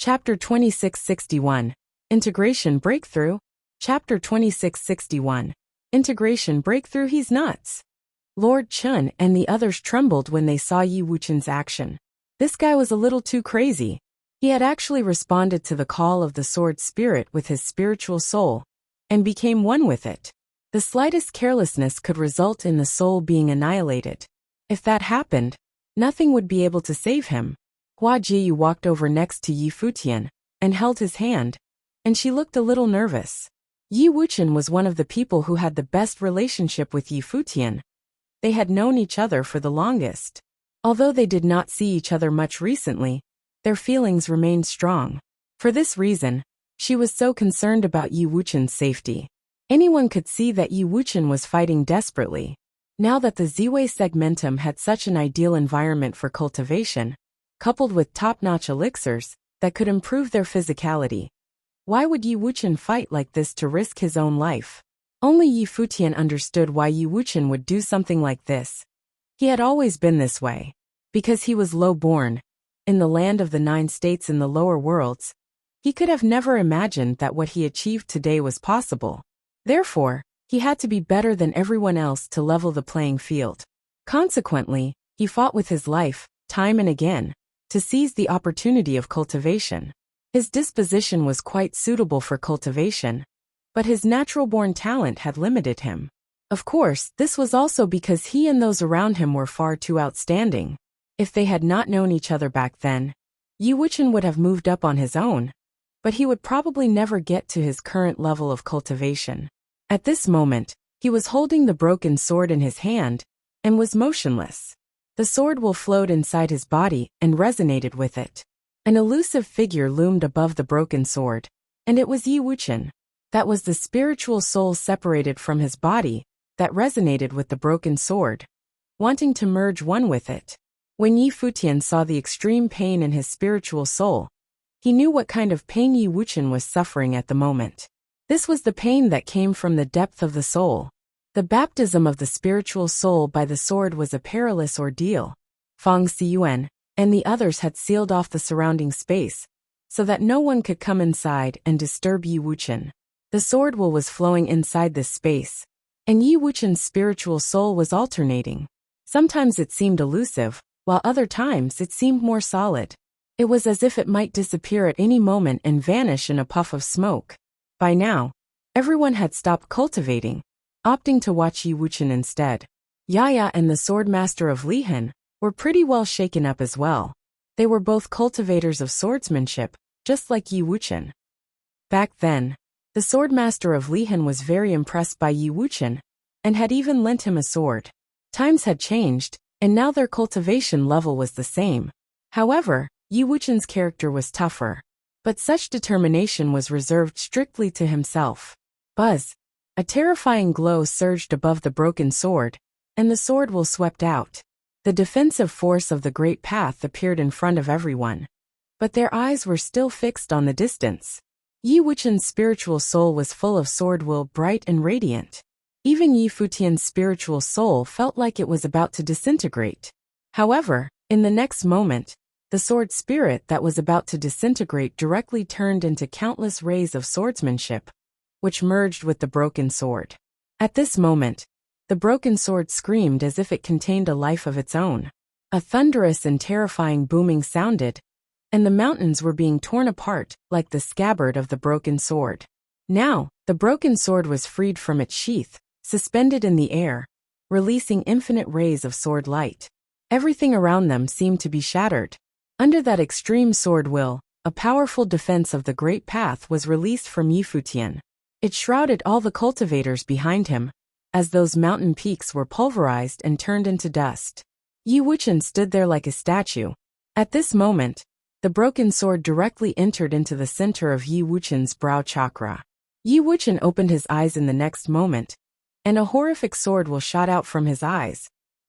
Chapter 2661. Integration Breakthrough. Chapter 2661. Integration Breakthrough. He's nuts. Lord Chun and the others trembled when they saw Yi Wuqian's action. This guy was a little too crazy. He had actually responded to the call of the sword spirit with his spiritual soul, and became one with it. The slightest carelessness could result in the soul being annihilated. If that happened, nothing would be able to save him. Hua Jiyu walked over next to Yi Futian, and held his hand, and she looked a little nervous. Yi Wuqian was one of the people who had the best relationship with Yi Futian. They had known each other for the longest. Although they did not see each other much recently, their feelings remained strong. For this reason, she was so concerned about Yi Wuqian's safety. Anyone could see that Yi Wuqian was fighting desperately. Now that the Ziwei segmentum had such an ideal environment for cultivation, coupled with top-notch elixirs that could improve their physicality, why would Yi Wuqian fight like this to risk his own life? Only Yi Futian understood why Yi Wuqian would do something like this. He had always been this way. Because he was low-born, in the land of the 9 states in the lower worlds, he could have never imagined that what he achieved today was possible. Therefore, he had to be better than everyone else to level the playing field. Consequently, he fought with his life, time and again, to seize the opportunity of cultivation. His disposition was quite suitable for cultivation, but his natural-born talent had limited him. Of course, this was also because he and those around him were far too outstanding. If they had not known each other back then, Yi Wuqian would have moved up on his own, but he would probably never get to his current level of cultivation. At this moment, he was holding the broken sword in his hand, and was motionless. The sword will flowed inside his body and resonated with it. An elusive figure loomed above the broken sword, and it was Yi Wuqian. That was the spiritual soul separated from his body, that resonated with the broken sword, wanting to merge one with it. When Yi Futian saw the extreme pain in his spiritual soul, he knew what kind of pain Yi Wuqian was suffering at the moment. This was the pain that came from the depth of the soul. The baptism of the spiritual soul by the sword was a perilous ordeal. Fang Xiyuan and the others had sealed off the surrounding space, so that no one could come inside and disturb Yi Wuqian. The sword will was flowing inside this space, and Yi Wuqian's spiritual soul was alternating. Sometimes it seemed elusive, while other times it seemed more solid. It was as if it might disappear at any moment and vanish in a puff of smoke. By now, everyone had stopped cultivating, opting to watch Yi Wuqian instead. Yaya and the swordmaster of Lihan were pretty well shaken up as well. They were both cultivators of swordsmanship, just like Yi Wuqian. Back then, the swordmaster of Lihan was very impressed by Yi Wuqian, and had even lent him a sword. Times had changed, and now their cultivation level was the same. However, Yi Wuqian's character was tougher, but such determination was reserved strictly to himself. Buzz! A terrifying glow surged above the broken sword, and the sword will swept out. The defensive force of the great path appeared in front of everyone, but their eyes were still fixed on the distance. Yi Wuqian's spiritual soul was full of sword will, bright and radiant. Even Yi Futian's spiritual soul felt like it was about to disintegrate. However, in the next moment, the sword spirit that was about to disintegrate directly turned into countless rays of swordsmanship, which merged with the broken sword. At this moment, the broken sword screamed as if it contained a life of its own. A thunderous and terrifying booming sounded, and the mountains were being torn apart like the scabbard of the broken sword. Now, the broken sword was freed from its sheath, suspended in the air, releasing infinite rays of sword light. Everything around them seemed to be shattered. Under that extreme sword will, a powerful defense of the great path was released from Yi Futian. It shrouded all the cultivators behind him, as those mountain peaks were pulverized and turned into dust. Yi Wuqian stood there like a statue. At this moment, the broken sword directly entered into the center of Yi Wuqian's brow chakra. Yi Wuqian opened his eyes in the next moment, and a horrific sword will shot out from his eyes,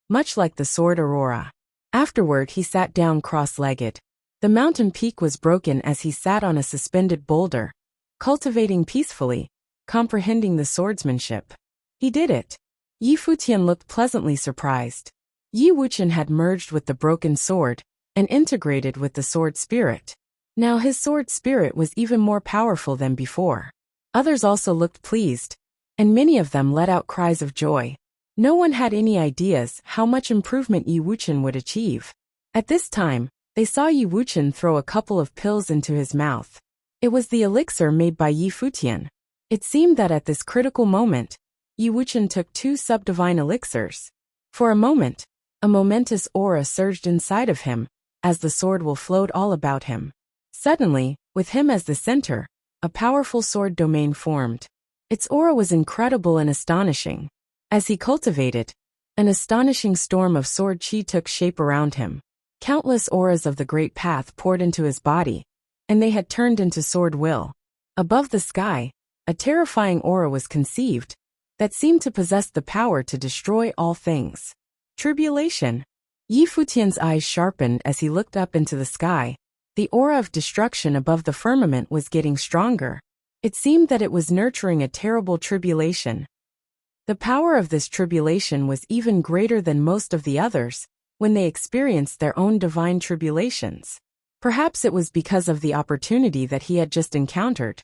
much like the sword Aurora. Afterward he sat down cross-legged. The mountain peak was broken as he sat on a suspended boulder, cultivating peacefully, comprehending the swordsmanship. He did it. Yi Futian looked pleasantly surprised. Yi Wuqian had merged with the broken sword, and integrated with the sword spirit. Now his sword spirit was even more powerful than before. Others also looked pleased, and many of them let out cries of joy. No one had any ideas how much improvement Yi Wuchen would achieve. At this time, they saw Yi Wuchen throw a couple of pills into his mouth. It was the elixir made by Yi Futian. It seemed that at this critical moment, Yi Wuchen took 2 subdivine elixirs. For a moment, a momentous aura surged inside of him, as the sword will flowed all about him. Suddenly, with him as the center, a powerful sword domain formed. Its aura was incredible and astonishing. As he cultivated, an astonishing storm of sword chi took shape around him. Countless auras of the great path poured into his body, and they had turned into sword will. Above the sky, a terrifying aura was conceived that seemed to possess the power to destroy all things. Tribulation. Yi Futian's eyes sharpened as he looked up into the sky. The aura of destruction above the firmament was getting stronger. It seemed that it was nurturing a terrible tribulation. The power of this tribulation was even greater than most of the others when they experienced their own divine tribulations. Perhaps it was because of the opportunity that he had just encountered.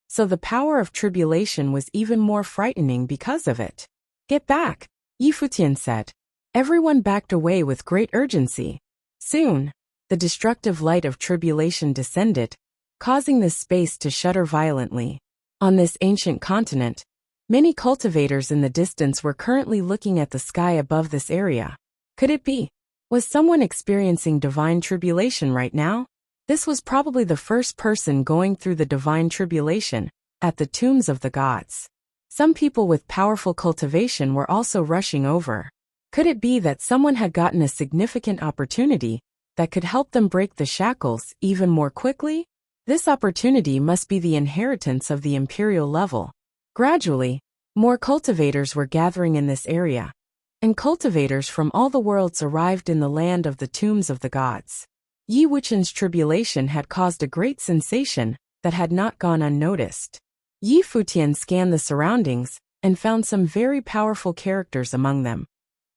So the power of tribulation was even more frightening because of it. "Get back," Yi Futian said. Everyone backed away with great urgency. Soon, the destructive light of tribulation descended, causing this space to shudder violently. On this ancient continent, many cultivators in the distance were currently looking at the sky above this area. Could it be? Was someone experiencing divine tribulation right now? This was probably the first person going through the divine tribulation at the tombs of the gods. Some people with powerful cultivation were also rushing over. Could it be that someone had gotten a significant opportunity that could help them break the shackles even more quickly? This opportunity must be the inheritance of the imperial level. Gradually, more cultivators were gathering in this area, and cultivators from all the worlds arrived in the land of the tombs of the gods. Yi Wuchen's tribulation had caused a great sensation that had not gone unnoticed. Yi Futian scanned the surroundings and found some very powerful characters among them.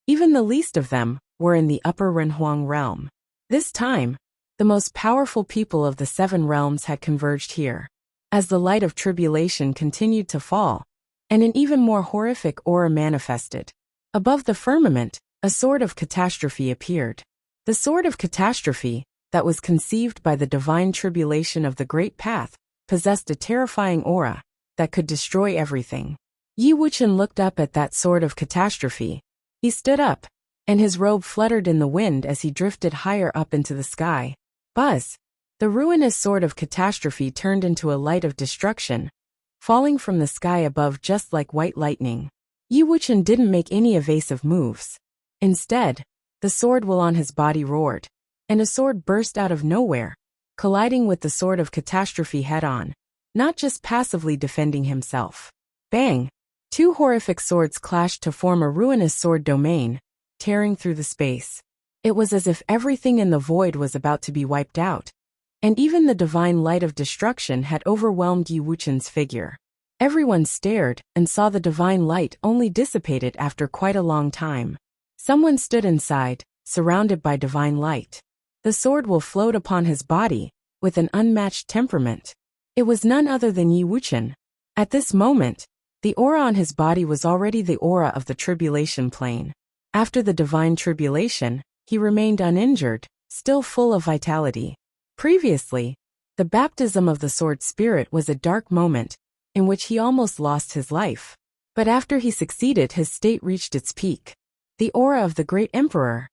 Even the least of them were in the upper Renhuang realm. This time, the most powerful people of the 7 realms had converged here. As the light of tribulation continued to fall, and an even more horrific aura manifested. Above the firmament, a sword of catastrophe appeared. The sword of catastrophe, that was conceived by the divine tribulation of the great path, possessed a terrifying aura that could destroy everything. Yi Wuchen looked up at that sword of catastrophe. He stood up, and his robe fluttered in the wind as he drifted higher up into the sky. Buzz! The ruinous sword of catastrophe turned into a light of destruction, falling from the sky above just like white lightning. Yi Wuchen didn't make any evasive moves. Instead, the sword will on his body roared, and a sword burst out of nowhere, colliding with the sword of catastrophe head-on, not just passively defending himself. Bang! 2 horrific swords clashed to form a ruinous sword domain, tearing through the space. It was as if everything in the void was about to be wiped out, and even the divine light of destruction had overwhelmed Yi Wuchen's figure. Everyone stared and saw the divine light only dissipated after quite a long time. Someone stood inside, surrounded by divine light. The sword will float upon his body, with an unmatched temperament. It was none other than Yi Wuchen. At this moment, the aura on his body was already the aura of the tribulation plane. After the divine tribulation, he remained uninjured, still full of vitality. Previously, the baptism of the sword spirit was a dark moment, in which he almost lost his life. But after he succeeded, his state reached its peak. The aura of the great emperor.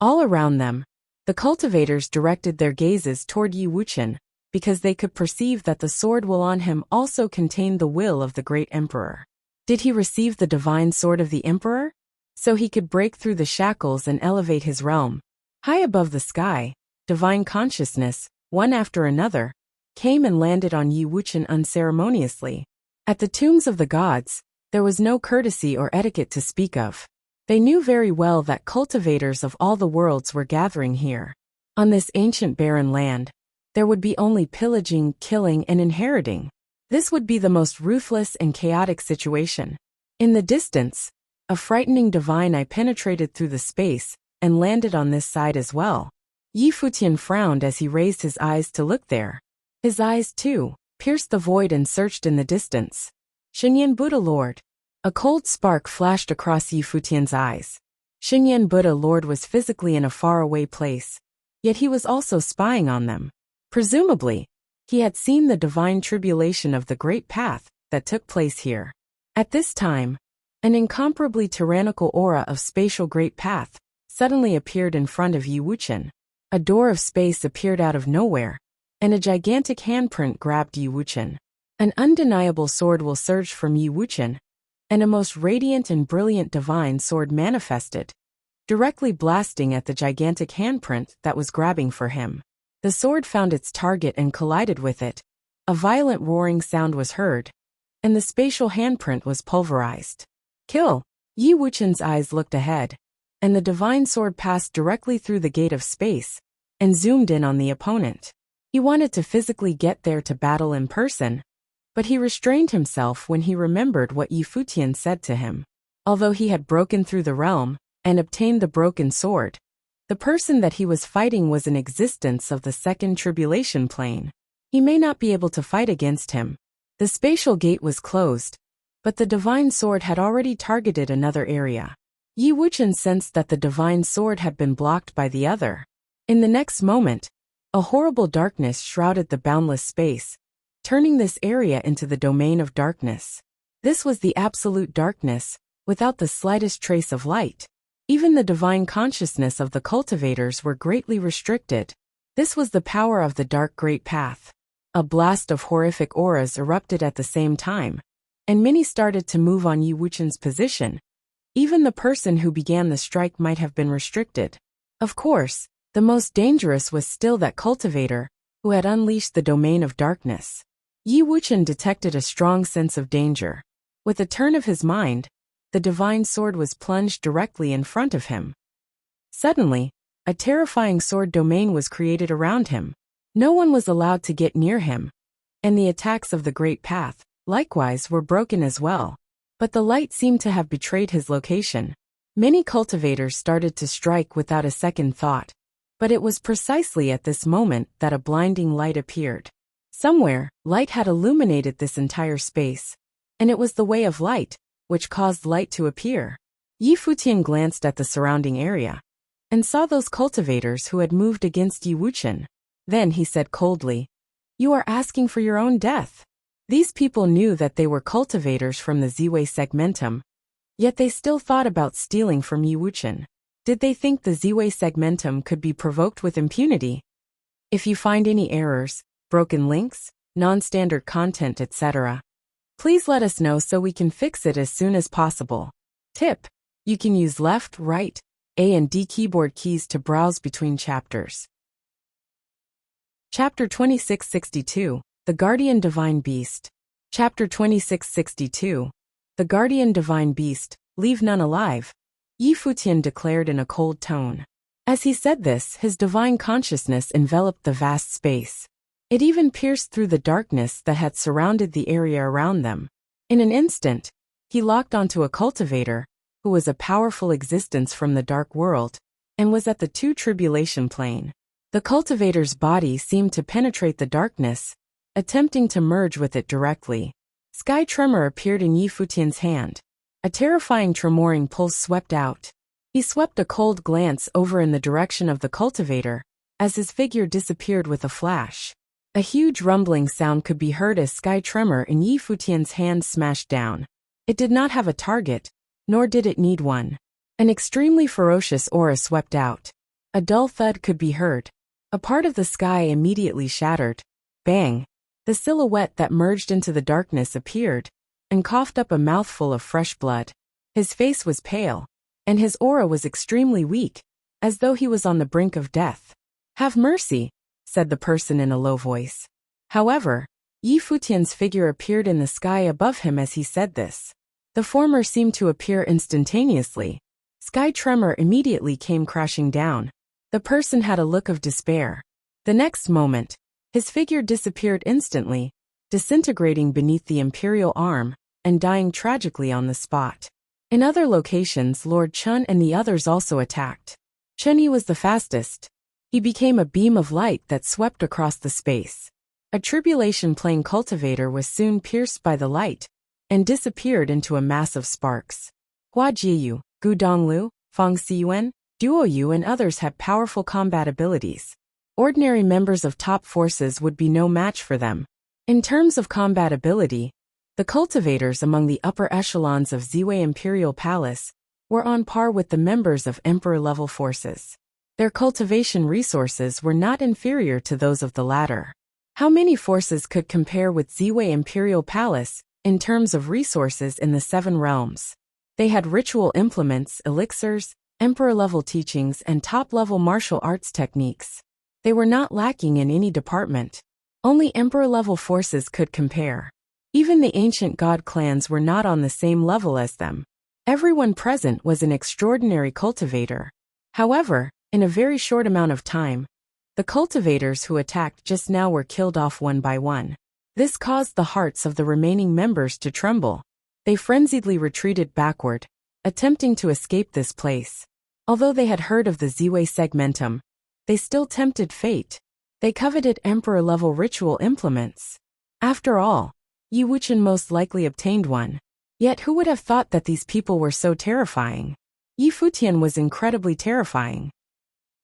All around them, the cultivators directed their gazes toward Yi Wuchen, because they could perceive that the sword will on him also contained the will of the great emperor. Did he receive the divine sword of the emperor? So he could break through the shackles and elevate his realm. High above the sky, divine consciousness, one after another, came and landed on Yi Wuchen unceremoniously. At the tombs of the gods, there was no courtesy or etiquette to speak of. They knew very well that cultivators of all the worlds were gathering here. On this ancient barren land, there would be only pillaging, killing, and inheriting. This would be the most ruthless and chaotic situation. In the distance, a frightening divine eye penetrated through the space and landed on this side as well. Yi Futian frowned as he raised his eyes to look there. His eyes, too, pierced the void and searched in the distance. Xinyan Buddha Lord. A cold spark flashed across Yi Futian's eyes. Xinyan Buddha Lord was physically in a faraway place, yet he was also spying on them. Presumably, he had seen the divine tribulation of the great path that took place here. At this time, an incomparably tyrannical aura of spatial great path suddenly appeared in front of Yi Wuqian. A door of space appeared out of nowhere, and a gigantic handprint grabbed Yi Wuqian. An undeniable sword will surge from Yi Wuqian, and a most radiant and brilliant divine sword manifested, directly blasting at the gigantic handprint that was grabbing for him. The sword found its target and collided with it. A violent roaring sound was heard, and the spatial handprint was pulverized. Kill! Yi Wuqian's eyes looked ahead, and the divine sword passed directly through the gate of space and zoomed in on the opponent. He wanted to physically get there to battle in person, but he restrained himself when he remembered what Yi Futian said to him. Although he had broken through the realm and obtained the broken sword, the person that he was fighting was an existence of the second tribulation plane. He may not be able to fight against him. The spatial gate was closed, but the divine sword had already targeted another area. Yi Wuqian sensed that the divine sword had been blocked by the other. In the next moment, a horrible darkness shrouded the boundless space, turning this area into the domain of darkness. This was the absolute darkness, without the slightest trace of light. Even the divine consciousness of the cultivators were greatly restricted. This was the power of the dark great path. A blast of horrific auras erupted at the same time, and many started to move on Yi Wuqian's position. Even the person who began the strike might have been restricted. Of course, the most dangerous was still that cultivator, who had unleashed the domain of darkness. Yi Wuqian detected a strong sense of danger. With a turn of his mind, the divine sword was plunged directly in front of him. Suddenly, a terrifying sword domain was created around him. No one was allowed to get near him, and the attacks of the great path, likewise, were broken as well. But the light seemed to have betrayed his location. Many cultivators started to strike without a second thought, but it was precisely at this moment that a blinding light appeared. Somewhere, light had illuminated this entire space, and it was the way of light, which caused light to appear. Yi Futian glanced at the surrounding area, and saw those cultivators who had moved against Yi Wuqian. Then he said coldly, "You are asking for your own death." These people knew that they were cultivators from the Ziwei segmentum, yet they still thought about stealing from Yi Wuqian. Did they think the Ziwei segmentum could be provoked with impunity? If you find any errors, broken links, non-standard content, etc., please let us know so we can fix it as soon as possible. Tip: you can use left, right, A and D keyboard keys to browse between chapters. Chapter 2662, The Guardian Divine Beast. Chapter 2662, The Guardian Divine Beast, Leave None Alive, Yi Futian declared in a cold tone. As he said this, his divine consciousness enveloped the vast space. It even pierced through the darkness that had surrounded the area around them. In an instant, he locked onto a cultivator, who was a powerful existence from the dark world, and was at the two tribulation plane. The cultivator's body seemed to penetrate the darkness, attempting to merge with it directly. Sky tremor appeared in Yi Futian's hand. A terrifying tremoring pulse swept out. He swept a cold glance over in the direction of the cultivator, as his figure disappeared with a flash. A huge rumbling sound could be heard as sky tremor in Yi Futian's hand smashed down. It did not have a target, nor did it need one. An extremely ferocious aura swept out. A dull thud could be heard. A part of the sky immediately shattered. Bang! The silhouette that merged into the darkness appeared, and coughed up a mouthful of fresh blood. His face was pale, and his aura was extremely weak, as though he was on the brink of death. "Have mercy," said the person in a low voice. However, Yi Futian's figure appeared in the sky above him as he said this. The former seemed to appear instantaneously. Sky tremor immediately came crashing down. The person had a look of despair. The next moment, his figure disappeared instantly, disintegrating beneath the imperial arm, and dying tragically on the spot. In other locations, Lord Chun and the others also attacked. Chunyi was the fastest. He became a beam of light that swept across the space. A tribulation plane cultivator was soon pierced by the light and disappeared into a mass of sparks. Hua Jiyu, Gu Donglu, Fang Xiyuan, Duo Yu and others had powerful combat abilities. Ordinary members of top forces would be no match for them. In terms of combat ability, the cultivators among the upper echelons of Ziwei Imperial Palace were on par with the members of Emperor-level forces. Their cultivation resources were not inferior to those of the latter. How many forces could compare with Ziwei Imperial Palace in terms of resources in the Seven Realms? They had ritual implements, elixirs, Emperor-level teachings and top-level martial arts techniques. They were not lacking in any department. Only Emperor-level forces could compare. Even the ancient god clans were not on the same level as them. Everyone present was an extraordinary cultivator. However, in a very short amount of time, the cultivators who attacked just now were killed off one by one. This caused the hearts of the remaining members to tremble. They frenziedly retreated backward, attempting to escape this place. Although they had heard of the Ziwei segmentum, they still tempted fate. They coveted Emperor-level ritual implements. After all, Yi Wuchen most likely obtained one. Yet who would have thought that these people were so terrifying? Yi Futian was incredibly terrifying.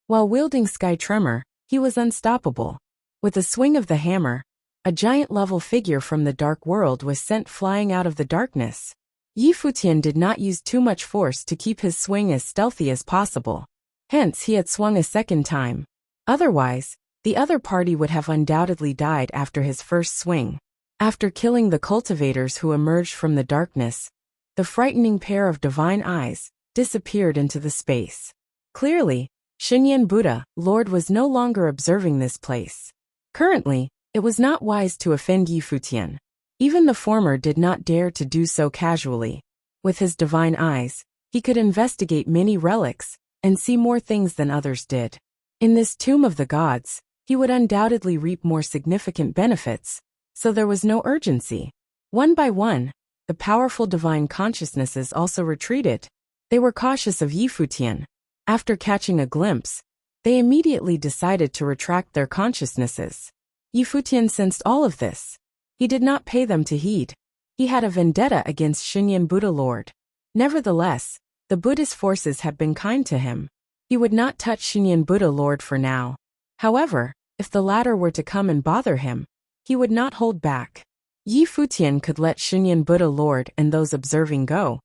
While wielding Sky Tremor, he was unstoppable. With a swing of the hammer, a giant-level figure from the dark world was sent flying out of the darkness. Yi Futian did not use too much force to keep his swing as stealthy as possible. Hence he had swung a second time. Otherwise, the other party would have undoubtedly died after his first swing. After killing the cultivators who emerged from the darkness, the frightening pair of divine eyes disappeared into the space. Clearly, Xinyan Buddha, Lord, was no longer observing this place. Currently, it was not wise to offend Yi Futian. Even the former did not dare to do so casually. With his divine eyes, he could investigate many relics and see more things than others did. In this tomb of the gods, he would undoubtedly reap more significant benefits, so there was no urgency. One by one, the powerful divine consciousnesses also retreated. They were cautious of Yi Futian. After catching a glimpse, they immediately decided to retract their consciousnesses. Yi Futian sensed all of this. He did not pay them to heed. He had a vendetta against Xinyan Buddha Lord. Nevertheless, the Buddhist forces had been kind to him. He would not touch Xinyan Buddha Lord for now. However, if the latter were to come and bother him, he would not hold back. Yi Futian could let Xinyan Buddha Lord and those observing go,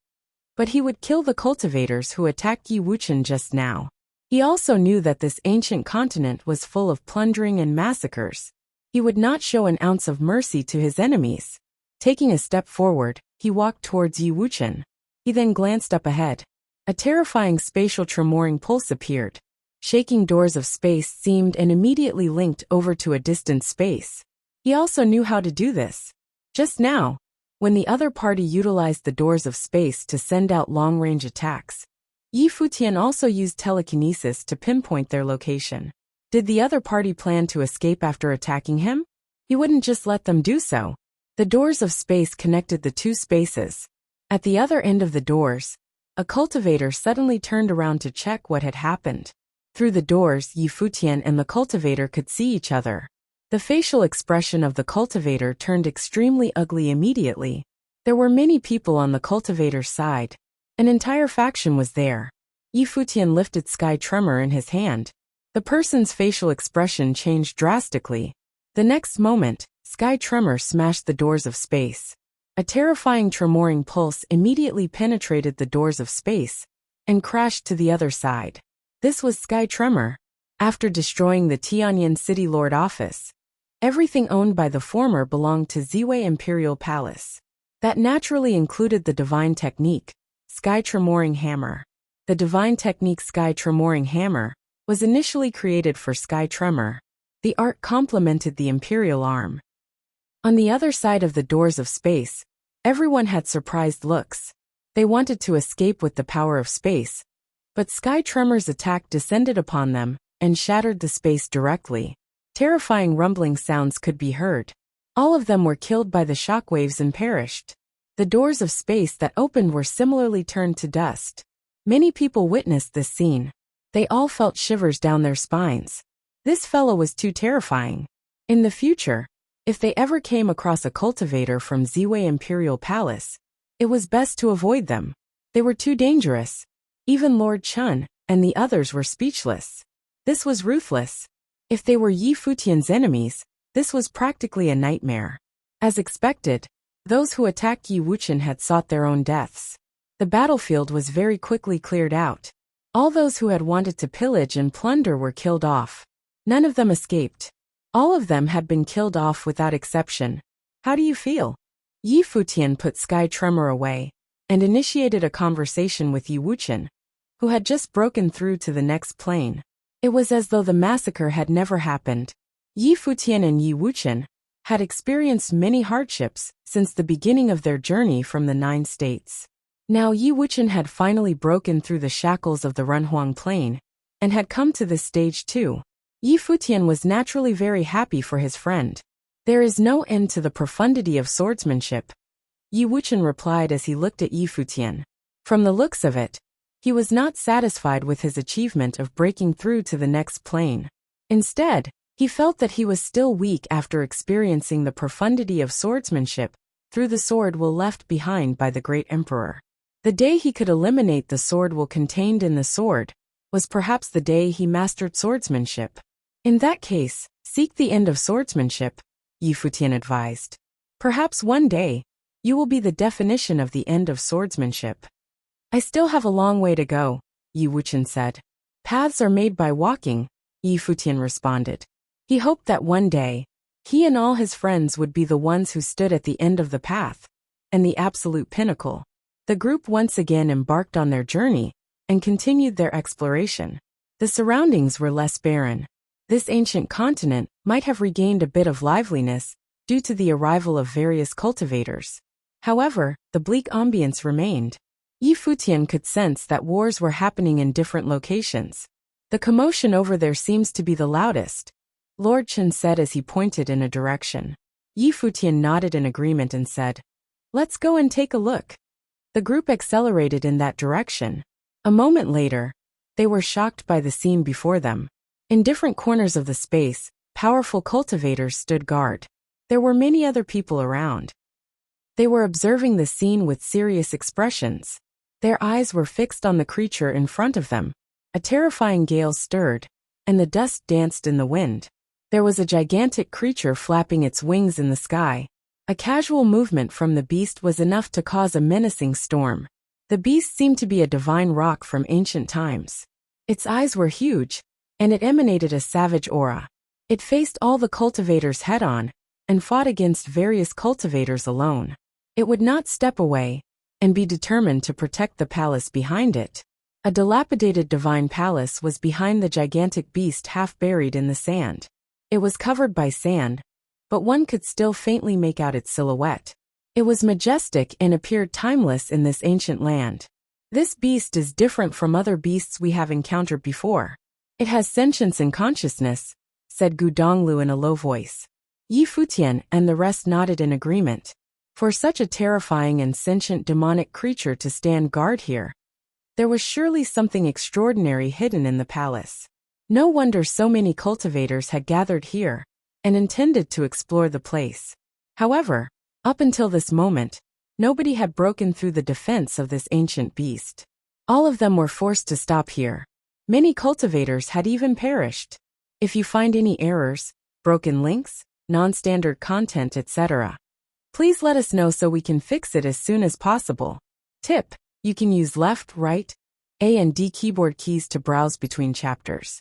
but he would kill the cultivators who attacked Yi Wuchen just now. He also knew that this ancient continent was full of plundering and massacres. He would not show an ounce of mercy to his enemies. Taking a step forward, he walked towards Yi Wuchen. He then glanced up ahead. A terrifying spatial tremoring pulse appeared. Shaking doors of space seemed and immediately linked over to a distant space. He also knew how to do this. Just now, when the other party utilized the doors of space to send out long-range attacks, Yi Futian also used telekinesis to pinpoint their location. Did the other party plan to escape after attacking him? He wouldn't just let them do so. The doors of space connected the two spaces. At the other end of the doors, a cultivator suddenly turned around to check what had happened. Through the doors, Yi Futian and the cultivator could see each other. The facial expression of the cultivator turned extremely ugly immediately. There were many people on the cultivator's side. An entire faction was there. Yi Futian lifted Sky Tremor in his hand. The person's facial expression changed drastically. The next moment, Sky Tremor smashed the doors of space. A terrifying tremoring pulse immediately penetrated the doors of space and crashed to the other side. This was Sky Tremor. After destroying the Tianyan City Lord office, everything owned by the former belonged to Ziwei Imperial Palace. That naturally included the divine technique, Sky Tremoring Hammer. The divine technique Sky Tremoring Hammer was initially created for Sky Tremor. The art complemented the Imperial arm. On the other side of the doors of space, everyone had surprised looks. They wanted to escape with the power of space, but Sky Tremor's attack descended upon them and shattered the space directly. Terrifying rumbling sounds could be heard. All of them were killed by the shockwaves and perished. The doors of space that opened were similarly turned to dust. Many people witnessed this scene. They all felt shivers down their spines. This fellow was too terrifying. In the future, if they ever came across a cultivator from Ziwei Imperial Palace, it was best to avoid them. They were too dangerous. Even Lord Chun and the others were speechless. This was ruthless. If they were Yi Futian's enemies, this was practically a nightmare. As expected, those who attacked Yi Wuchen had sought their own deaths. The battlefield was very quickly cleared out. All those who had wanted to pillage and plunder were killed off. None of them escaped. All of them had been killed off without exception. How do you feel? Yi Futian put Sky Tremor away and initiated a conversation with Yi Wuchen, who had just broken through to the next plane. It was as though the massacre had never happened. Yi Futian and Yi Wuchen had experienced many hardships since the beginning of their journey from the 9 states. Now Yi Wuchen had finally broken through the shackles of the Runhuang Plain and had come to this stage too. Yi Futian was naturally very happy for his friend. There is no end to the profundity of swordsmanship, Yi Wuchen replied as he looked at Yi Futian. From the looks of it, he was not satisfied with his achievement of breaking through to the next plane. Instead, he felt that he was still weak after experiencing the profundity of swordsmanship through the sword will left behind by the great emperor. The day he could eliminate the sword will contained in the sword was perhaps the day he mastered swordsmanship. In that case, seek the end of swordsmanship, Yi Futian advised. Perhaps one day, you will be the definition of the end of swordsmanship. I still have a long way to go, Yi Wuchen said. Paths are made by walking, Yi Futian responded. He hoped that one day, he and all his friends would be the ones who stood at the end of the path, and the absolute pinnacle. The group once again embarked on their journey, and continued their exploration. The surroundings were less barren. This ancient continent might have regained a bit of liveliness due to the arrival of various cultivators. However, the bleak ambience remained. Yi Futian could sense that wars were happening in different locations. The commotion over there seems to be the loudest, Lord Chen said as he pointed in a direction. Yi Futian nodded in agreement and said, "Let's go and take a look." The group accelerated in that direction. A moment later, they were shocked by the scene before them. In different corners of the space, powerful cultivators stood guard. There were many other people around. They were observing the scene with serious expressions. Their eyes were fixed on the creature in front of them. A terrifying gale stirred, and the dust danced in the wind. There was a gigantic creature flapping its wings in the sky. A casual movement from the beast was enough to cause a menacing storm. The beast seemed to be a divine rock from ancient times. Its eyes were huge, and it emanated a savage aura. It faced all the cultivators head-on, and fought against various cultivators alone. It would not step away, and be determined to protect the palace behind it. A dilapidated divine palace was behind the gigantic beast half buried in the sand. It was covered by sand, but one could still faintly make out its silhouette. It was majestic and appeared timeless in this ancient land. This beast is different from other beasts we have encountered before. It has sentience and consciousness, said Gu Donglu in a low voice. Yi Futian and the rest nodded in agreement. For such a terrifying and sentient demonic creature to stand guard here, there was surely something extraordinary hidden in the palace. No wonder so many cultivators had gathered here, and intended to explore the place. However, up until this moment, nobody had broken through the defense of this ancient beast. All of them were forced to stop here. Many cultivators had even perished. If you find any errors, broken links, non-standard content, etc., please let us know so we can fix it as soon as possible. Tip: you can use left, right, A and D keyboard keys to browse between chapters.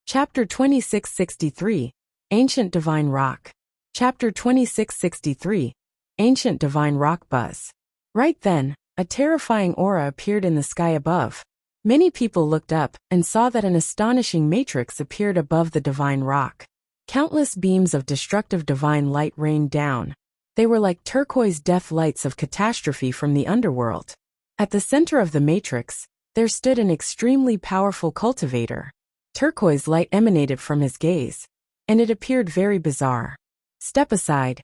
Chapter 2663, Ancient Divine Rock. Chapter 2663, Ancient Divine Rock Buzz. Right then, a terrifying aura appeared in the sky above. Many people looked up and saw that an astonishing matrix appeared above the divine rock. Countless beams of destructive divine light rained down. They were like turquoise death lights of catastrophe from the underworld. At the center of the matrix, there stood an extremely powerful cultivator. Turquoise light emanated from his gaze, and it appeared very bizarre. "Step aside,"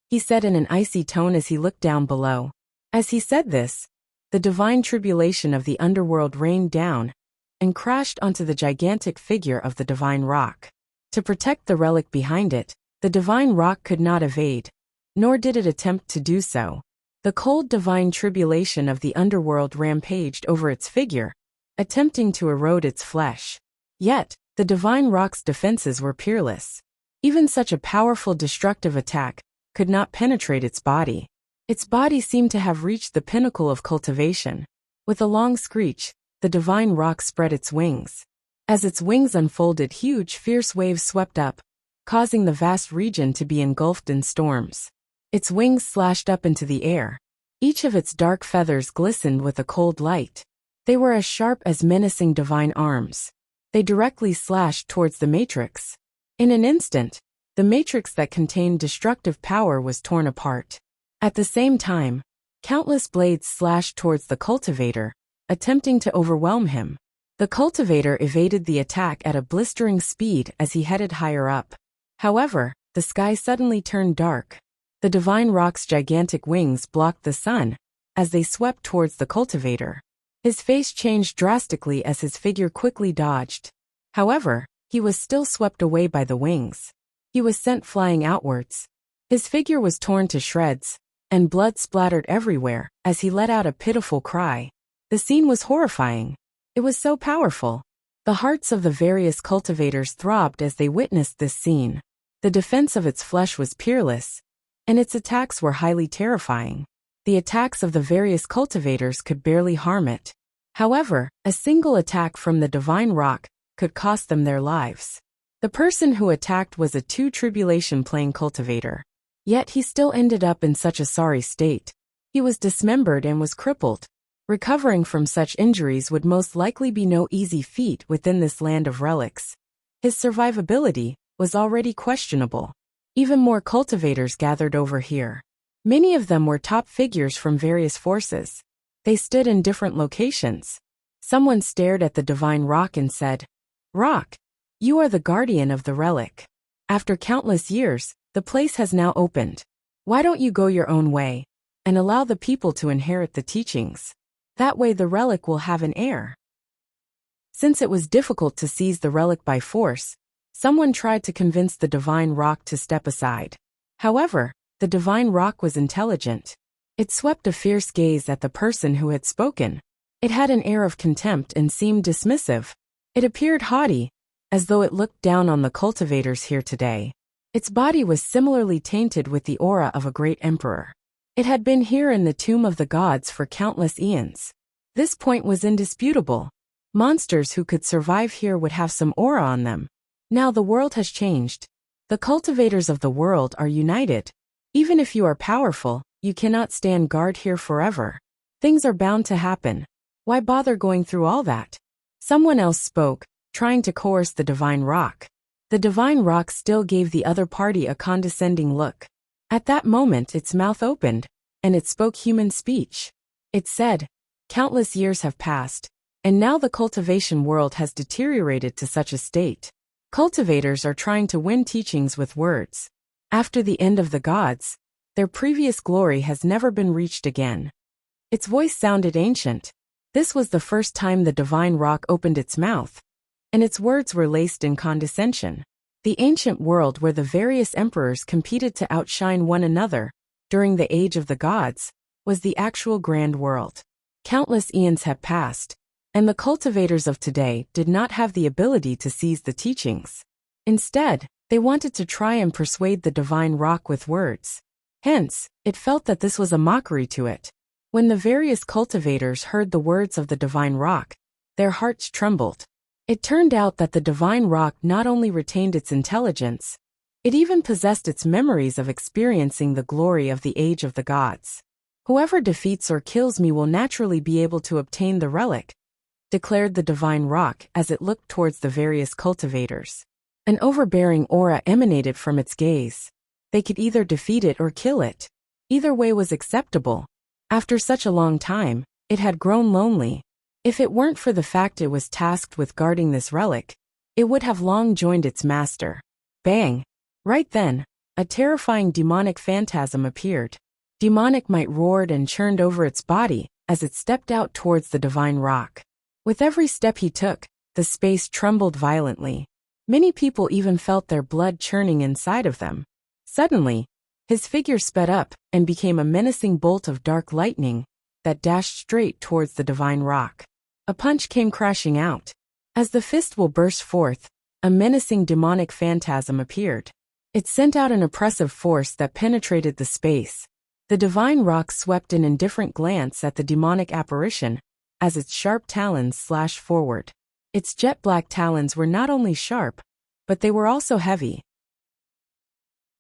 he said in an icy tone as he looked down below. As he said this, the divine tribulation of the underworld rained down, and crashed onto the gigantic figure of the divine rock. To protect the relic behind it, the divine rock could not evade, nor did it attempt to do so. The cold divine tribulation of the underworld rampaged over its figure, attempting to erode its flesh. Yet, the divine rock's defenses were peerless. Even such a powerful destructive attack could not penetrate its body. Its body seemed to have reached the pinnacle of cultivation. With a long screech, the divine rock spread its wings. As its wings unfolded, huge, fierce waves swept up, causing the vast region to be engulfed in storms. Its wings slashed up into the air. Each of its dark feathers glistened with a cold light. They were as sharp as menacing divine arms. They directly slashed towards the matrix. In an instant, the matrix that contained destructive power was torn apart. At the same time, countless blades slashed towards the cultivator, attempting to overwhelm him. The cultivator evaded the attack at a blistering speed as he headed higher up. However, the sky suddenly turned dark. The divine rock's gigantic wings blocked the sun as they swept towards the cultivator. His face changed drastically as his figure quickly dodged. However, he was still swept away by the wings. He was sent flying outwards. His figure was torn to shreds, and blood splattered everywhere as he let out a pitiful cry. The scene was horrifying. It was so powerful. The hearts of the various cultivators throbbed as they witnessed this scene. The defense of its flesh was peerless, and its attacks were highly terrifying. The attacks of the various cultivators could barely harm it. However, a single attack from the divine rock could cost them their lives. The person who attacked was a tribulation plane cultivator. Yet he still ended up in such a sorry state. He was dismembered and was crippled. Recovering from such injuries would most likely be no easy feat within this land of relics. His survivability was already questionable. Even more cultivators gathered over here. Many of them were top figures from various forces. They stood in different locations. Someone stared at the divine rock and said, "Rock, you are the guardian of the relic. After countless years, the place has now opened. Why don't you go your own way and allow the people to inherit the teachings? That way the relic will have an heir." Since it was difficult to seize the relic by force, someone tried to convince the divine rock to step aside. However, the divine rock was intelligent. It swept a fierce gaze at the person who had spoken. It had an air of contempt and seemed dismissive. It appeared haughty, as though it looked down on the cultivators here today. Its body was similarly tainted with the aura of a great emperor. It had been here in the tomb of the gods for countless eons. This point was indisputable. Monsters who could survive here would have some aura on them. Now the world has changed. The cultivators of the world are united. Even if you are powerful, you cannot stand guard here forever. Things are bound to happen. Why bother going through all that? Someone else spoke, trying to coerce the divine rock. The divine rock still gave the other party a condescending look. At that moment its mouth opened, and it spoke human speech. It said, "Countless years have passed, and now the cultivation world has deteriorated to such a state. Cultivators are trying to win teachings with words. After the end of the gods, their previous glory has never been reached again." Its voice sounded ancient. This was the first time the divine rock opened its mouth, and its words were laced in condescension. The ancient world where the various emperors competed to outshine one another during the age of the gods was the actual grand world. Countless eons had passed, and the cultivators of today did not have the ability to seize the teachings. Instead, they wanted to try and persuade the divine rock with words. Hence, it felt that this was a mockery to it. When the various cultivators heard the words of the divine rock, their hearts trembled. It turned out that the divine rock not only retained its intelligence, it even possessed its memories of experiencing the glory of the age of the gods. "Whoever defeats or kills me will naturally be able to obtain the relic," declared the divine rock as it looked towards the various cultivators. An overbearing aura emanated from its gaze. They could either defeat it or kill it. Either way was acceptable. After such a long time, it had grown lonely. If it weren't for the fact it was tasked with guarding this relic, it would have long joined its master. Bang! Right then, a terrifying demonic phantasm appeared. Demonic might roared and churned over its body as it stepped out towards the divine rock. With every step he took, the space trembled violently. Many people even felt their blood churning inside of them. Suddenly, his figure sped up and became a menacing bolt of dark lightning that dashed straight towards the divine rock. A punch came crashing out. As the fist will burst forth, a menacing demonic phantasm appeared. It sent out an oppressive force that penetrated the space. The divine rock swept an indifferent glance at the demonic apparition as its sharp talons slashed forward. Its jet-black talons were not only sharp, but they were also heavy.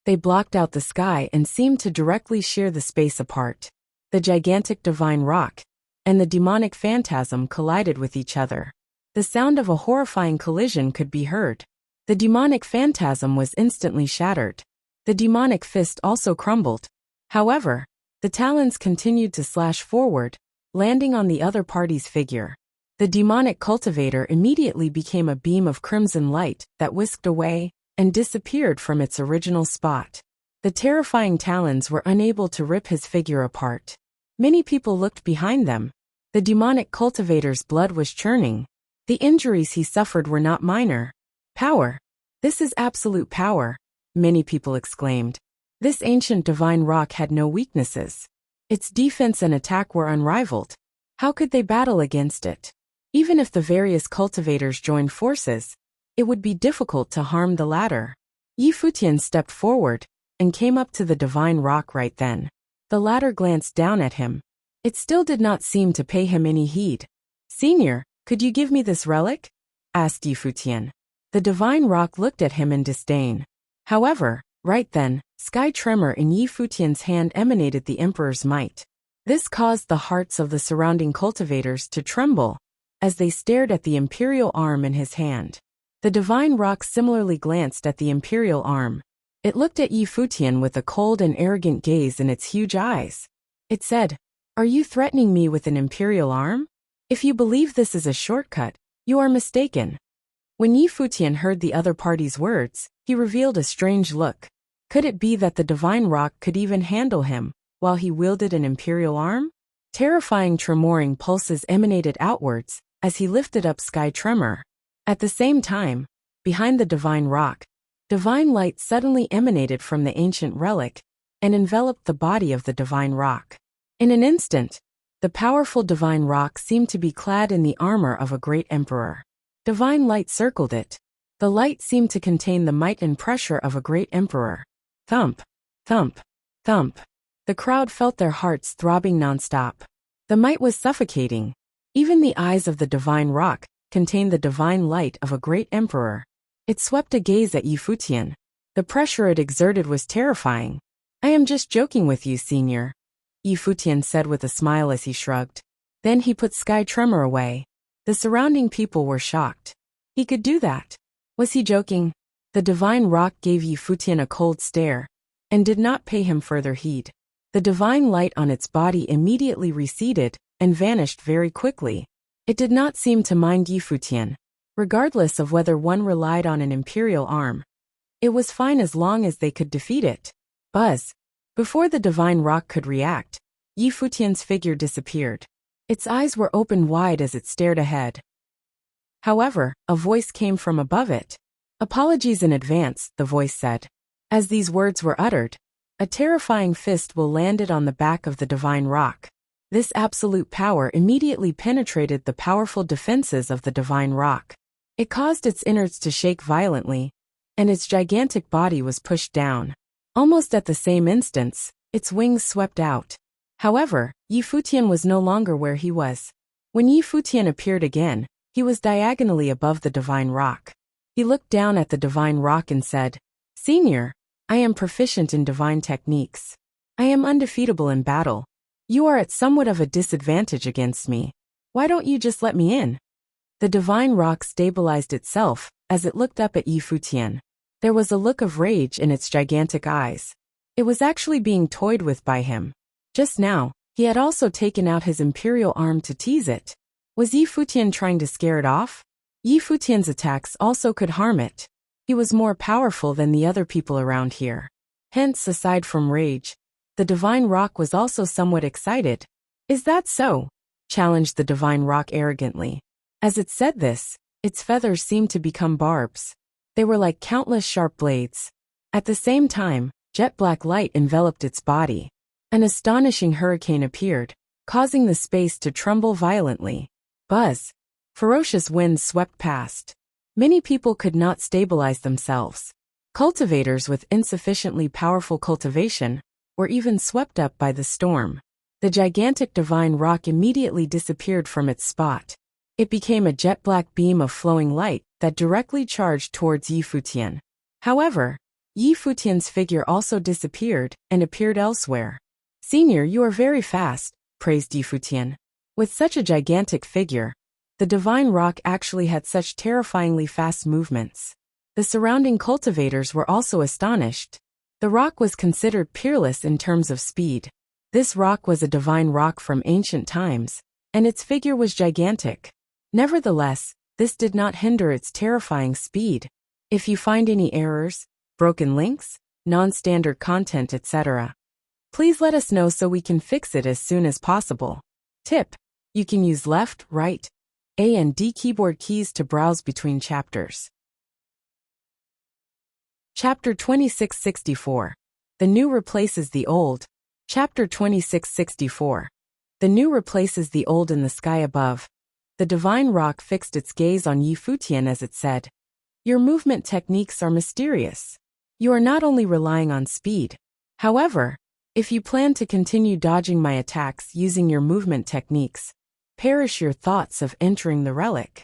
They blocked out the sky and seemed to directly shear the space apart. The gigantic divine rock and the demonic phantasm collided with each other. The sound of a horrifying collision could be heard. The demonic phantasm was instantly shattered. The demonic fist also crumbled. However, the talons continued to slash forward, landing on the other party's figure. The demonic cultivator immediately became a beam of crimson light that whisked away and disappeared from its original spot. The terrifying talons were unable to rip his figure apart. Many people looked behind them. The demonic cultivator's blood was churning. The injuries he suffered were not minor. Power. This is absolute power, many people exclaimed. This ancient divine rock had no weaknesses. Its defense and attack were unrivaled. How could they battle against it? Even if the various cultivators joined forces, it would be difficult to harm the latter. Futian stepped forward and came up to the divine rock right then. The latter glanced down at him. It still did not seem to pay him any heed. "Senior, could you give me this relic?" asked Futian. The divine rock looked at him in disdain. However, right then, sky tremor in Futian's hand emanated the emperor's might. This caused the hearts of the surrounding cultivators to tremble as they stared at the imperial arm in his hand. The divine rock similarly glanced at the imperial arm. It looked at Futian with a cold and arrogant gaze in its huge eyes. It said, "Are you threatening me with an imperial arm? If you believe this is a shortcut, you are mistaken." When Futian heard the other party's words, he revealed a strange look. Could it be that the divine rock could even handle him while he wielded an imperial arm? Terrifying tremoring pulses emanated outwards as he lifted up sky tremor. At the same time, behind the divine rock, divine light suddenly emanated from the ancient relic and enveloped the body of the divine rock. In an instant, the powerful divine rock seemed to be clad in the armor of a great emperor. Divine light circled it. The light seemed to contain the might and pressure of a great emperor. Thump, thump, thump. The crowd felt their hearts throbbing nonstop. The might was suffocating. Even the eyes of the divine rock contained the divine light of a great emperor. It swept a gaze at Futian. The pressure it exerted was terrifying. "I am just joking with you, senior," Futian said with a smile as he shrugged. Then he put sky tremor away. The surrounding people were shocked. He could do that. Was he joking? The divine rock gave Futian a cold stare and did not pay him further heed. The divine light on its body immediately receded and vanished very quickly. It did not seem to mind Futian. Regardless of whether one relied on an imperial arm, it was fine as long as they could defeat it. Buzz. Before the divine rock could react, Futian's figure disappeared. Its eyes were open wide as it stared ahead. However, a voice came from above it. "Apologies in advance," the voice said. As these words were uttered, a terrifying fist will landed on the back of the divine rock. This absolute power immediately penetrated the powerful defenses of the divine rock. It caused its innards to shake violently, and its gigantic body was pushed down. Almost at the same instant, its wings swept out. However, Futian was no longer where he was. When Futian appeared again, he was diagonally above the divine rock. He looked down at the divine rock and said, "Senior, I am proficient in divine techniques. I am undefeatable in battle. You are at somewhat of a disadvantage against me. Why don't you just let me in?" The divine rock stabilized itself as it looked up at Futian. There was a look of rage in its gigantic eyes. It was actually being toyed with by him. Just now, he had also taken out his imperial arm to tease it. Was Futian trying to scare it off? Futian's attacks also could harm it. He was more powerful than the other people around here. Hence, aside from rage, the divine rock was also somewhat excited. "Is that so?" challenged the divine rock arrogantly. As it said this, its feathers seemed to become barbs. They were like countless sharp blades. At the same time, jet black light enveloped its body. An astonishing hurricane appeared, causing the space to tremble violently. Buzz! Ferocious winds swept past. Many people could not stabilize themselves. Cultivators with insufficiently powerful cultivation were even swept up by the storm. The gigantic divine rock immediately disappeared from its spot. It became a jet-black beam of flowing light that directly charged towards Yi Futian. However, Yi Futian's figure also disappeared and appeared elsewhere. "Senior, you are very fast," praised Yi Futian. With such a gigantic figure, the divine rock actually had such terrifyingly fast movements. The surrounding cultivators were also astonished. The rock was considered peerless in terms of speed. This rock was a divine rock from ancient times, and its figure was gigantic. Nevertheless, this did not hinder its terrifying speed. If you find any errors, broken links, non-standard content, etc., please let us know so we can fix it as soon as possible. Tip: you can use left, right, A and D keyboard keys to browse between chapters. Chapter 2664. The New Replaces the Old. Chapter 2664. The New Replaces the Old. In the sky above, the divine rock fixed its gaze on Yi Futian as it said, "Your movement techniques are mysterious. You are not only relying on speed. However, if you plan to continue dodging my attacks using your movement techniques, perish your thoughts of entering the relic."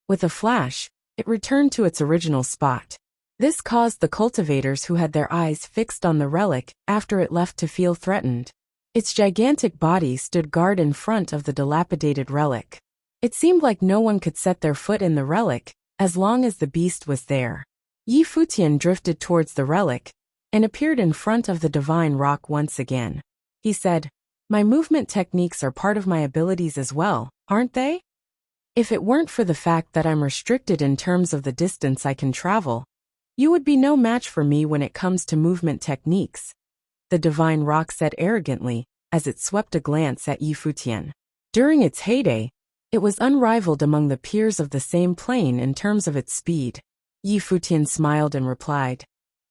With a flash, it returned to its original spot. This caused the cultivators who had their eyes fixed on the relic after it left to feel threatened. Its gigantic body stood guard in front of the dilapidated relic. It seemed like no one could set their foot in the relic as long as the beast was there. Yi Futian drifted towards the relic and appeared in front of the divine rock once again. He said, "My movement techniques are part of my abilities as well, aren't they? If it weren't for the fact that I'm restricted in terms of the distance I can travel, you would be no match for me when it comes to movement techniques," the divine rock said arrogantly as it swept a glance at Yi Futian. During its heyday, it was unrivaled among the peers of the same plane in terms of its speed. Yi Futian smiled and replied,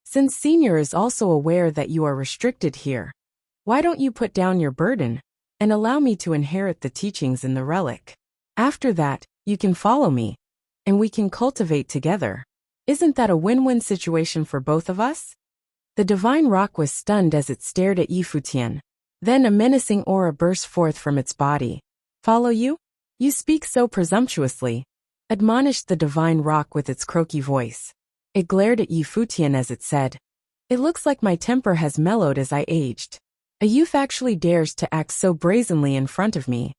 "Since Senior is also aware that you are restricted here, why don't you put down your burden and allow me to inherit the teachings in the relic? After that, you can follow me, and we can cultivate together. Isn't that a win-win situation for both of us?" The divine rock was stunned as it stared at Yi Futian. Then a menacing aura burst forth from its body. "Follow you? You speak so presumptuously," admonished the divine rock with its croaky voice. It glared at Yi Futian as it said, "It looks like my temper has mellowed as I aged. A youth actually dares to act so brazenly in front of me."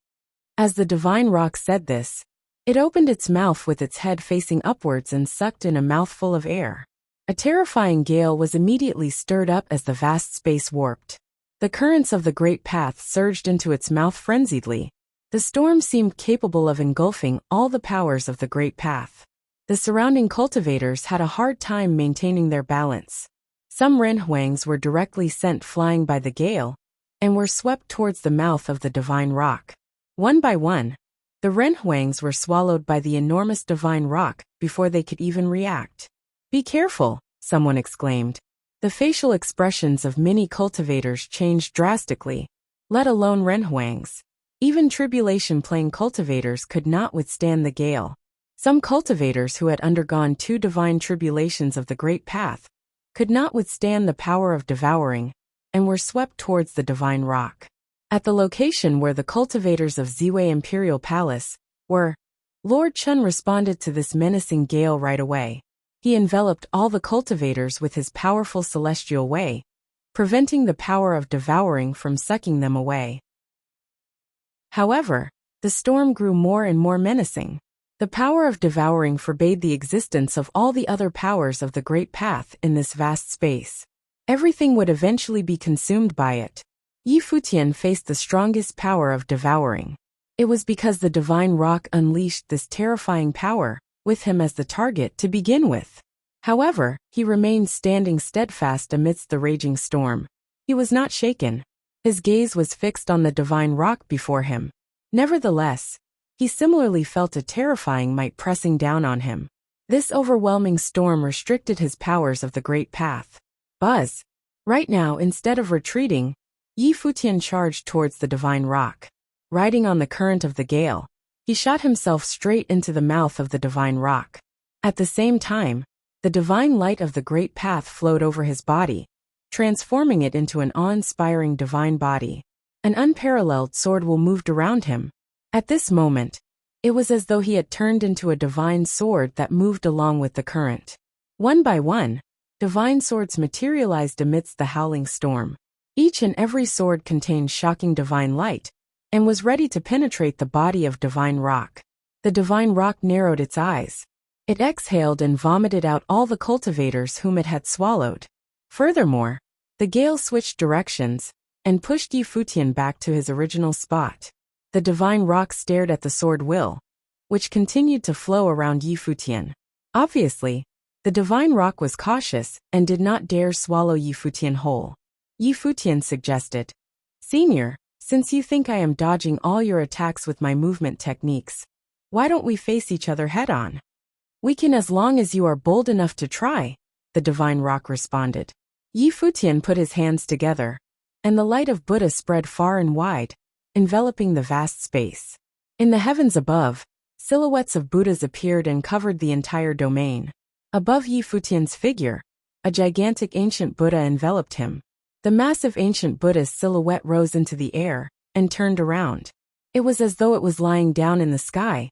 As the divine rock said this, it opened its mouth with its head facing upwards and sucked in a mouthful of air. A terrifying gale was immediately stirred up as the vast space warped. The currents of the great path surged into its mouth frenziedly. The storm seemed capable of engulfing all the powers of the great path. The surrounding cultivators had a hard time maintaining their balance. Some renhuangs were directly sent flying by the gale and were swept towards the mouth of the divine rock. One by one, the renhuangs were swallowed by the enormous divine rock before they could even react. "Be careful," someone exclaimed. The facial expressions of many cultivators changed drastically, let alone renhuangs. Even tribulation-playing cultivators could not withstand the gale. Some cultivators who had undergone 2 divine tribulations of the Great Path could not withstand the power of devouring and were swept towards the divine rock. At the location where the cultivators of Ziwei Imperial Palace were, Lord Chun responded to this menacing gale right away. He enveloped all the cultivators with his powerful celestial way, preventing the power of devouring from sucking them away. However, the storm grew more and more menacing. The power of devouring forbade the existence of all the other powers of the Great Path in this vast space. Everything would eventually be consumed by it. Yi Futian faced the strongest power of devouring. It was because the divine rock unleashed this terrifying power, with him as the target to begin with. However, he remained standing steadfast amidst the raging storm. He was not shaken. His gaze was fixed on the divine rock before him. Nevertheless, He similarly felt a terrifying might pressing down on him. This overwhelming storm restricted his powers of the Great Path. Buzz! Right now, instead of retreating, Futian charged towards the divine rock. Riding on the current of the gale, he shot himself straight into the mouth of the divine rock. At the same time, the divine light of the Great Path flowed over his body, transforming it into an awe-inspiring divine body. An unparalleled sword will moved around him. At this moment, it was as though he had turned into a divine sword that moved along with the current. One by one, divine swords materialized amidst the howling storm. Each and every sword contained shocking divine light, and was ready to penetrate the body of divine rock. The divine rock narrowed its eyes. It exhaled and vomited out all the cultivators whom it had swallowed. Furthermore, the gale switched directions, and pushed Futian back to his original spot. The divine rock stared at the sword will, which continued to flow around Futian. Obviously, the divine rock was cautious and did not dare swallow Futian whole. Futian suggested, "Senior, since you think I am dodging all your attacks with my movement techniques, why don't we face each other head-on?" "We can as long as you are bold enough to try," the divine rock responded. Futian put his hands together, and the light of Buddha spread far and wide, enveloping the vast space. In the heavens above, silhouettes of Buddhas appeared and covered the entire domain. Above Futian's figure, a gigantic ancient Buddha enveloped him. The massive ancient Buddha's silhouette rose into the air and turned around. It was as though it was lying down in the sky,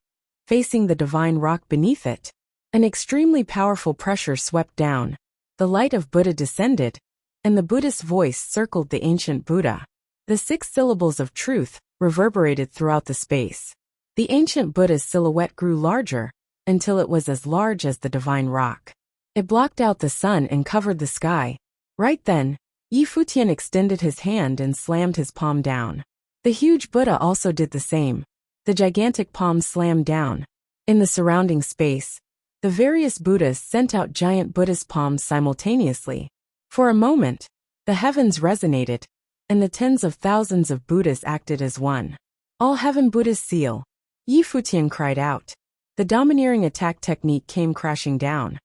facing the divine rock beneath it. An extremely powerful pressure swept down. The light of Buddha descended, and the Buddhist voice circled the ancient Buddha. The 6 syllables of truth reverberated throughout the space. The ancient Buddha's silhouette grew larger, until it was as large as the divine rock. It blocked out the sun and covered the sky. Right then, Futian extended his hand and slammed his palm down. The huge Buddha also did the same. The gigantic palm slammed down. In the surrounding space, the various Buddhas sent out giant Buddhist palms simultaneously. For a moment, the heavens resonated, and the tens of thousands of Buddhas acted as one. "All heaven Buddhas seal!" Futian cried out. The domineering attack technique came crashing down.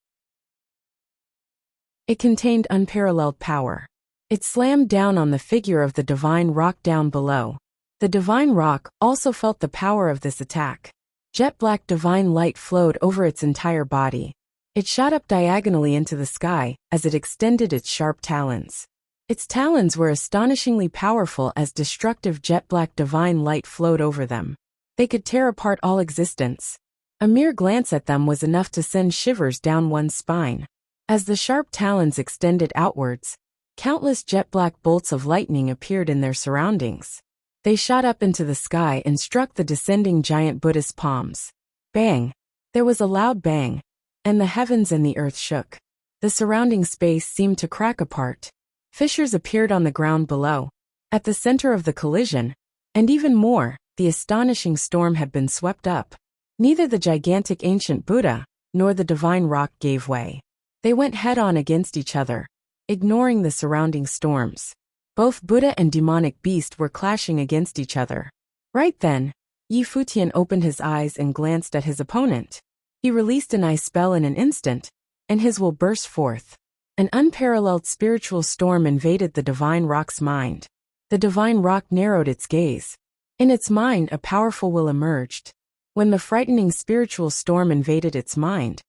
It contained unparalleled power. It slammed down on the figure of the divine rock down below. The divine rock also felt the power of this attack. Jet black divine light flowed over its entire body. It shot up diagonally into the sky as it extended its sharp talons. Its talons were astonishingly powerful as destructive jet black divine light flowed over them. They could tear apart all existence. A mere glance at them was enough to send shivers down one's spine. As the sharp talons extended outwards, countless jet black bolts of lightning appeared in their surroundings. They shot up into the sky and struck the descending giant Buddhist palms. Bang! There was a loud bang, and the heavens and the earth shook. The surrounding space seemed to crack apart. Fissures appeared on the ground below. At the center of the collision, and even more, the astonishing storm had been swept up. Neither the gigantic ancient Buddha, nor the divine rock gave way. They went head-on against each other, ignoring the surrounding storms. Both Buddha and demonic beast were clashing against each other. Right then, Futian opened his eyes and glanced at his opponent. He released an ice spell in an instant, and his will burst forth. An unparalleled spiritual storm invaded the divine rock's mind. The divine rock narrowed its gaze. In its mind, a powerful will emerged. When the frightening spiritual storm invaded its mind,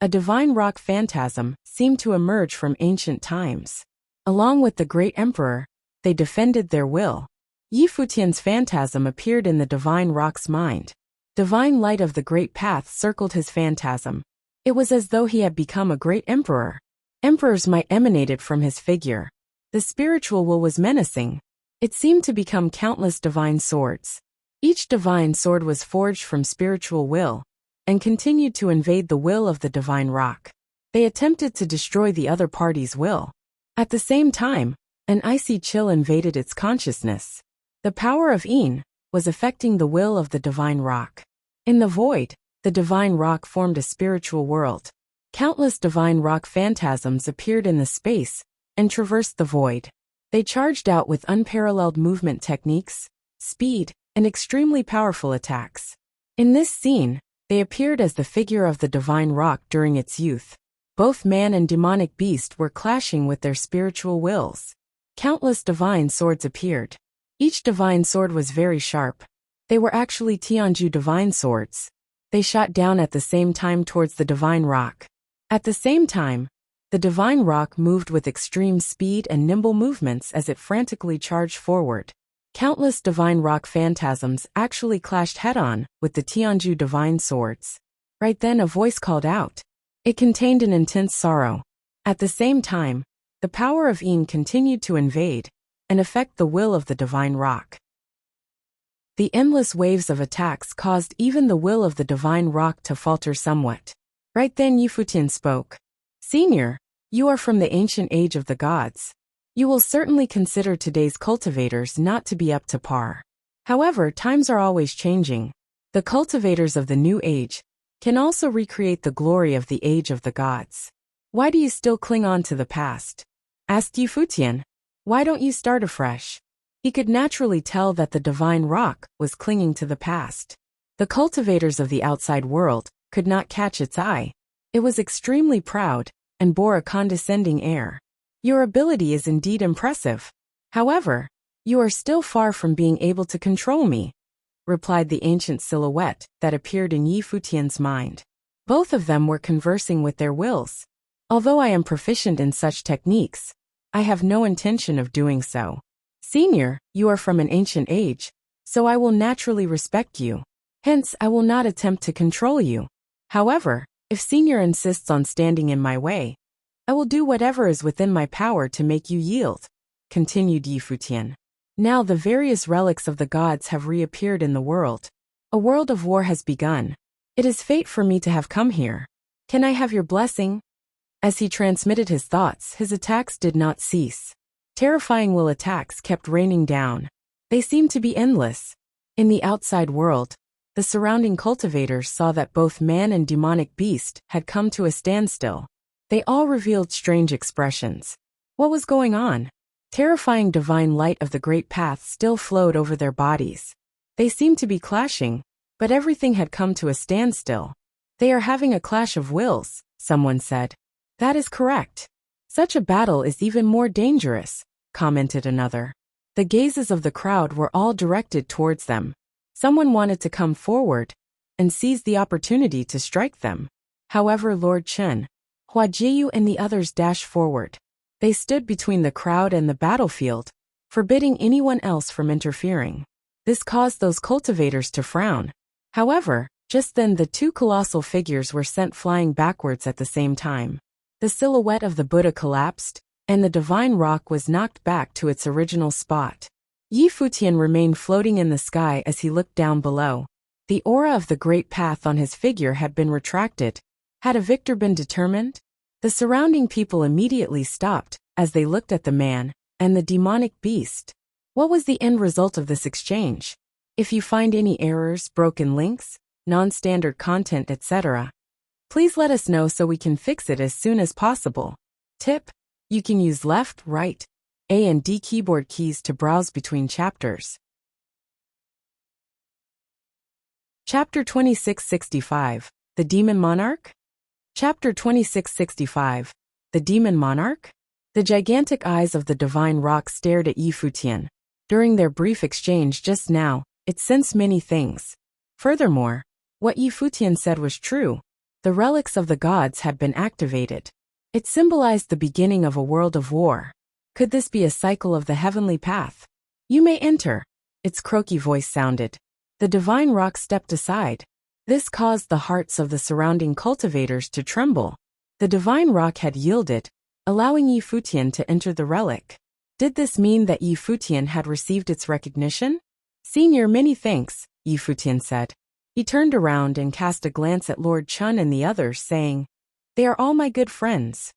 a divine rock phantasm seemed to emerge from ancient times. Along with the great emperor, they defended their will. Futian's phantasm appeared in the divine rock's mind. Divine light of the great path circled his phantasm. It was as though he had become a great emperor. Emperor's might emanated from his figure. The spiritual will was menacing. It seemed to become countless divine swords. Each divine sword was forged from spiritual will, and continued to invade the will of the divine rock. They attempted to destroy the other party's will. At the same time, an icy chill invaded its consciousness. The power of Yin was affecting the will of the divine rock. In the void, the divine rock formed a spiritual world. Countless divine rock phantasms appeared in the space and traversed the void. They charged out with unparalleled movement techniques, speed, and extremely powerful attacks. In this scene, they appeared as the figure of the divine rock during its youth. Both man and demonic beast were clashing with their spiritual wills. Countless divine swords appeared. Each divine sword was very sharp. They were actually Tianju divine swords. They shot down at the same time towards the divine rock. At the same time, the divine rock moved with extreme speed and nimble movements as it frantically charged forward. Countless divine rock phantasms actually clashed head-on with the Tianju divine swords. Right then a voice called out. It contained an intense sorrow. At the same time, the power of Yin continued to invade and affect the will of the divine rock. The endless waves of attacks caused even the will of the divine rock to falter somewhat. Right then Futian spoke. Senior, you are from the ancient age of the gods. You will certainly consider today's cultivators not to be up to par. However, times are always changing. The cultivators of the new age can also recreate the glory of the age of the gods. Why do you still cling on to the past? Asked Futian. Why don't you start afresh? He could naturally tell that the divine rock was clinging to the past. The cultivators of the outside world could not catch its eye. It was extremely proud and bore a condescending air. Your ability is indeed impressive. However, you are still far from being able to control me, replied the ancient silhouette that appeared in Futian's mind. Both of them were conversing with their wills. Although I am proficient in such techniques, I have no intention of doing so. Senior, you are from an ancient age, so I will naturally respect you. Hence, I will not attempt to control you. However, if Senior insists on standing in my way, I will do whatever is within my power to make you yield, continued Futian. Now the various relics of the gods have reappeared in the world. A world of war has begun. It is fate for me to have come here. Can I have your blessing? As he transmitted his thoughts, his attacks did not cease. Terrifying will attacks kept raining down. They seemed to be endless. In the outside world, the surrounding cultivators saw that both man and demonic beast had come to a standstill. They all revealed strange expressions. What was going on? Terrifying divine light of the great path still flowed over their bodies. They seemed to be clashing, but everything had come to a standstill. They are having a clash of wills, someone said. That is correct. Such a battle is even more dangerous, commented another. The gazes of the crowd were all directed towards them. Someone wanted to come forward and seize the opportunity to strike them. However, Lord Chen, Hua Jiyu and the others dashed forward. They stood between the crowd and the battlefield, forbidding anyone else from interfering. This caused those cultivators to frown. However, just then the two colossal figures were sent flying backwards at the same time. The silhouette of the Buddha collapsed, and the divine rock was knocked back to its original spot. Futian remained floating in the sky as he looked down below. The aura of the great path on his figure had been retracted. Had a victor been determined? The surrounding people immediately stopped as they looked at the man and the demonic beast. What was the end result of this exchange? If you find any errors, broken links, non-standard content, etc., please let us know so we can fix it as soon as possible. Tip: you can use left, right, A and D keyboard keys to browse between chapters. Chapter 2665, The Demon Monarch? Chapter 2665, The Demon Monarch? The gigantic eyes of the divine rock stared at Futian. During their brief exchange just now, it sensed many things. Furthermore, what Futian said was true. The relics of the gods had been activated. It symbolized the beginning of a world of war. Could this be a cycle of the heavenly path? You may enter, its croaky voice sounded. The divine rock stepped aside. This caused the hearts of the surrounding cultivators to tremble. The divine rock had yielded, allowing Futian to enter the relic. Did this mean that Futian had received its recognition? Senior, many thanks, Futian said. He turned around and cast a glance at Lord Chun and the others, saying, They are all my good friends.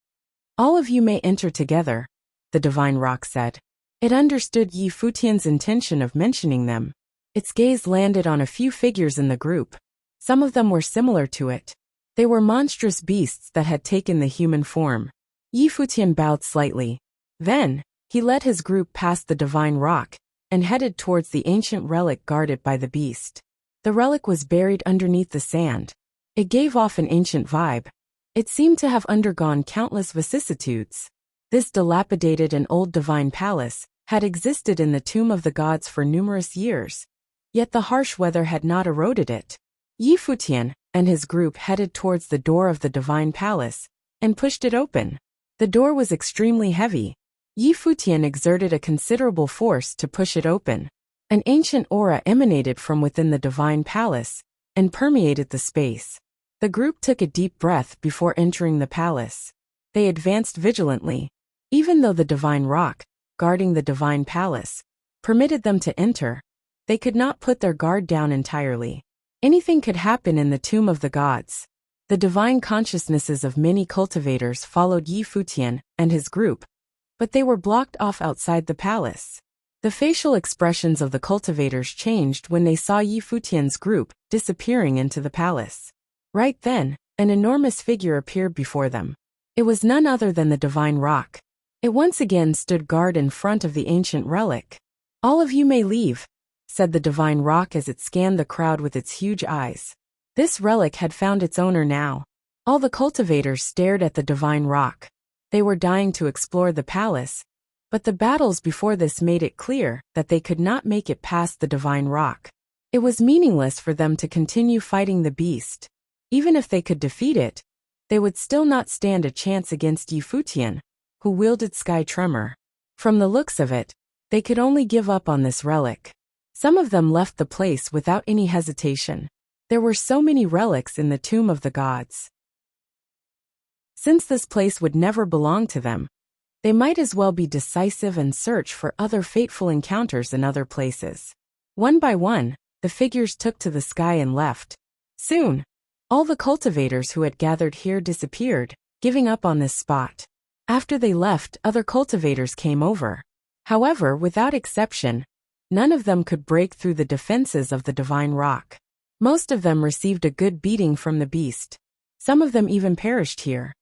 All of you may enter together, the divine rock said. It understood Futian's intention of mentioning them. Its gaze landed on a few figures in the group. Some of them were similar to it. They were monstrous beasts that had taken the human form. Futian bowed slightly. Then, he led his group past the divine rock and headed towards the ancient relic guarded by the beast. The relic was buried underneath the sand. It gave off an ancient vibe. It seemed to have undergone countless vicissitudes. This dilapidated and old divine palace had existed in the tomb of the gods for numerous years. Yet the harsh weather had not eroded it. Futian and his group headed towards the door of the divine palace and pushed it open. The door was extremely heavy. Futian exerted a considerable force to push it open. An ancient aura emanated from within the divine palace and permeated the space. The group took a deep breath before entering the palace. They advanced vigilantly. Even though the divine rock, guarding the divine palace, permitted them to enter, they could not put their guard down entirely. Anything could happen in the tomb of the gods. The divine consciousnesses of many cultivators followed Futian and his group, but they were blocked off outside the palace. The facial expressions of the cultivators changed when they saw Futian's group disappearing into the palace. Right then, an enormous figure appeared before them. It was none other than the divine rock. It once again stood guard in front of the ancient relic. "All of you may leave," said the divine rock as it scanned the crowd with its huge eyes. This relic had found its owner now. All the cultivators stared at the divine rock. They were dying to explore the palace, but the battles before this made it clear that they could not make it past the divine rock. It was meaningless for them to continue fighting the beast. Even if they could defeat it, they would still not stand a chance against Futian, who wielded Sky Tremor. From the looks of it, they could only give up on this relic. Some of them left the place without any hesitation. There were so many relics in the tomb of the gods. Since this place would never belong to them, they might as well be decisive and search for other fateful encounters in other places. One by one, the figures took to the sky and left. Soon, all the cultivators who had gathered here disappeared, giving up on this spot. After they left, other cultivators came over. However, without exception, none of them could break through the defenses of the divine rock. Most of them received a good beating from the beast. Some of them even perished here.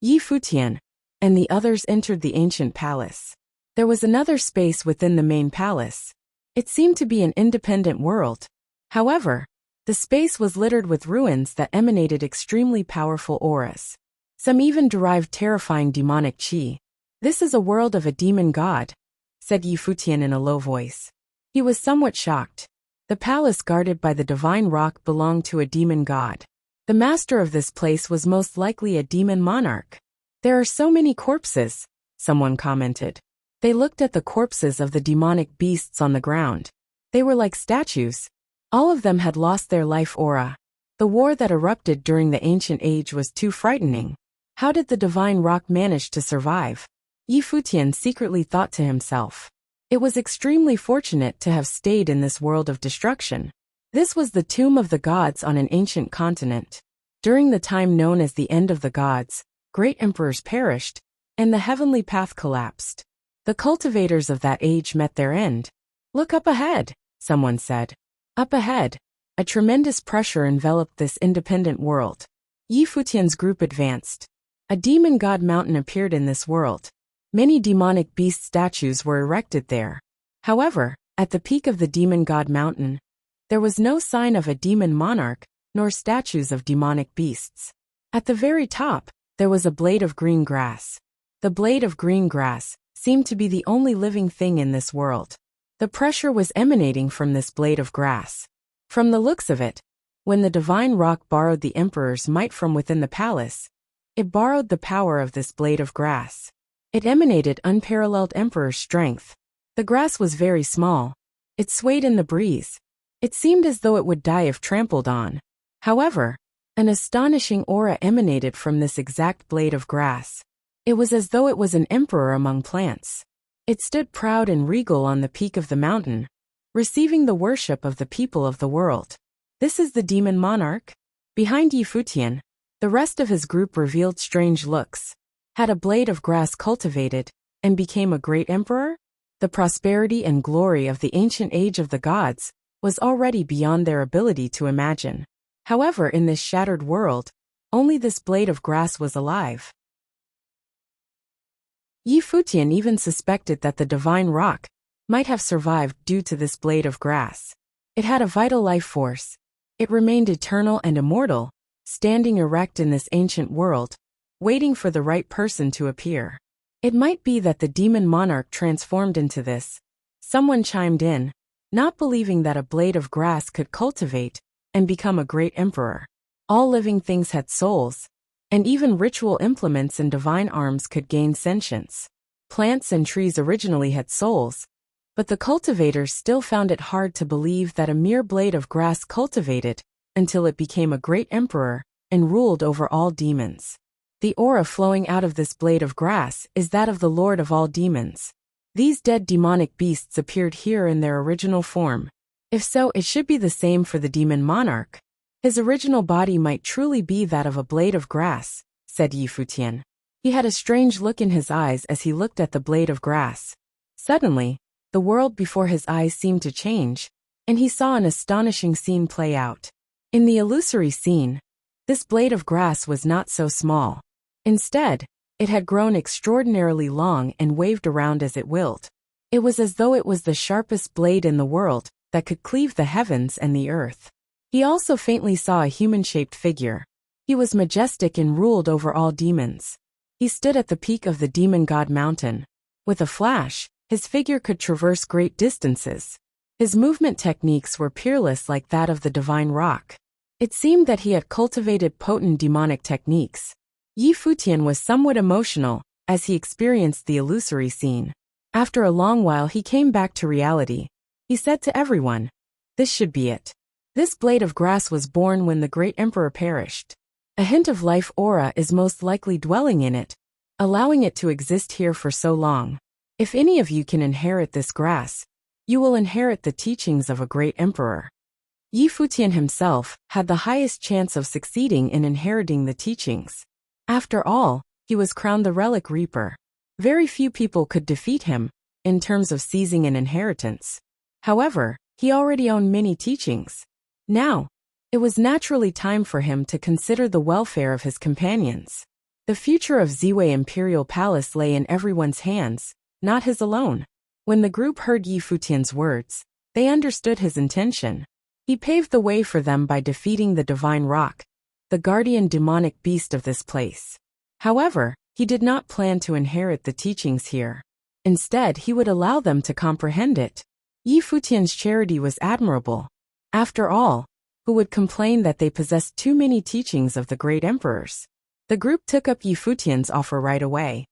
Futian and the others entered the ancient palace. There was another space within the main palace. It seemed to be an independent world. However, the space was littered with ruins that emanated extremely powerful auras. Some even derived terrifying demonic chi. "This is a world of a demon god," said Futian in a low voice. He was somewhat shocked. The palace guarded by the divine rock belonged to a demon god. The master of this place was most likely a demon monarch. "There are so many corpses," someone commented. They looked at the corpses of the demonic beasts on the ground. They were like statues. All of them had lost their life aura. The war that erupted during the ancient age was too frightening. How did the divine rock manage to survive? Futian secretly thought to himself. It was extremely fortunate to have stayed in this world of destruction. This was the tomb of the gods on an ancient continent. During the time known as the end of the gods, great emperors perished, and the heavenly path collapsed. The cultivators of that age met their end. "Look up ahead," someone said. Up ahead, a tremendous pressure enveloped this independent world. Futian's group advanced. A demon god mountain appeared in this world. Many demonic beast statues were erected there. However, at the peak of the demon god mountain, there was no sign of a demon monarch, nor statues of demonic beasts. At the very top, there was a blade of green grass. The blade of green grass seemed to be the only living thing in this world. The pressure was emanating from this blade of grass. From the looks of it, when the divine rock borrowed the emperor's might from within the palace, it borrowed the power of this blade of grass. It emanated unparalleled emperor strength. The grass was very small. It swayed in the breeze. It seemed as though it would die if trampled on. However, an astonishing aura emanated from this exact blade of grass. It was as though it was an emperor among plants. It stood proud and regal on the peak of the mountain, receiving the worship of the people of the world. This is the demon monarch. Behind Futian, the rest of his group revealed strange looks. Had a blade of grass cultivated and became a great emperor? The prosperity and glory of the ancient age of the gods was already beyond their ability to imagine. However, in this shattered world, only this blade of grass was alive. Futian even suspected that the divine rock might have survived due to this blade of grass. It had a vital life force. It remained eternal and immortal, standing erect in this ancient world, waiting for the right person to appear. It might be that the demon monarch transformed into this. Someone chimed in, not believing that a blade of grass could cultivate and become a great emperor. All living things had souls, and even ritual implements and divine arms could gain sentience. Plants and trees originally had souls, but the cultivators still found it hard to believe that a mere blade of grass cultivated until it became a great emperor and ruled over all demons. The aura flowing out of this blade of grass is that of the Lord of all demons. These dead demonic beasts appeared here in their original form. If so, it should be the same for the demon monarch. His original body might truly be that of a blade of grass, said Futian. He had a strange look in his eyes as he looked at the blade of grass. Suddenly, the world before his eyes seemed to change, and he saw an astonishing scene play out. In the illusory scene, this blade of grass was not so small. Instead, it had grown extraordinarily long and waved around as it willed. It was as though it was the sharpest blade in the world that could cleave the heavens and the earth. He also faintly saw a human-shaped figure. He was majestic and ruled over all demons. He stood at the peak of the demon god mountain. With a flash, his figure could traverse great distances. His movement techniques were peerless like that of the divine rock. It seemed that he had cultivated potent demonic techniques. Futian was somewhat emotional as he experienced the illusory scene. After a long while he came back to reality. He said to everyone, "This should be it. This blade of grass was born when the great emperor perished. A hint of life aura is most likely dwelling in it, allowing it to exist here for so long. If any of you can inherit this grass, you will inherit the teachings of a great emperor." Futian himself had the highest chance of succeeding in inheriting the teachings. After all, he was crowned the Relic Reaper. Very few people could defeat him in terms of seizing an inheritance. However, he already owned many teachings. Now, it was naturally time for him to consider the welfare of his companions. The future of Ziwei Imperial Palace lay in everyone's hands, not his alone. When the group heard Futian's words, they understood his intention. He paved the way for them by defeating the divine rock, the guardian demonic beast of this place. However, he did not plan to inherit the teachings here. Instead, he would allow them to comprehend it. Futian's charity was admirable. After all, who would complain that they possessed too many teachings of the great emperors? The group took up Futian's offer right away.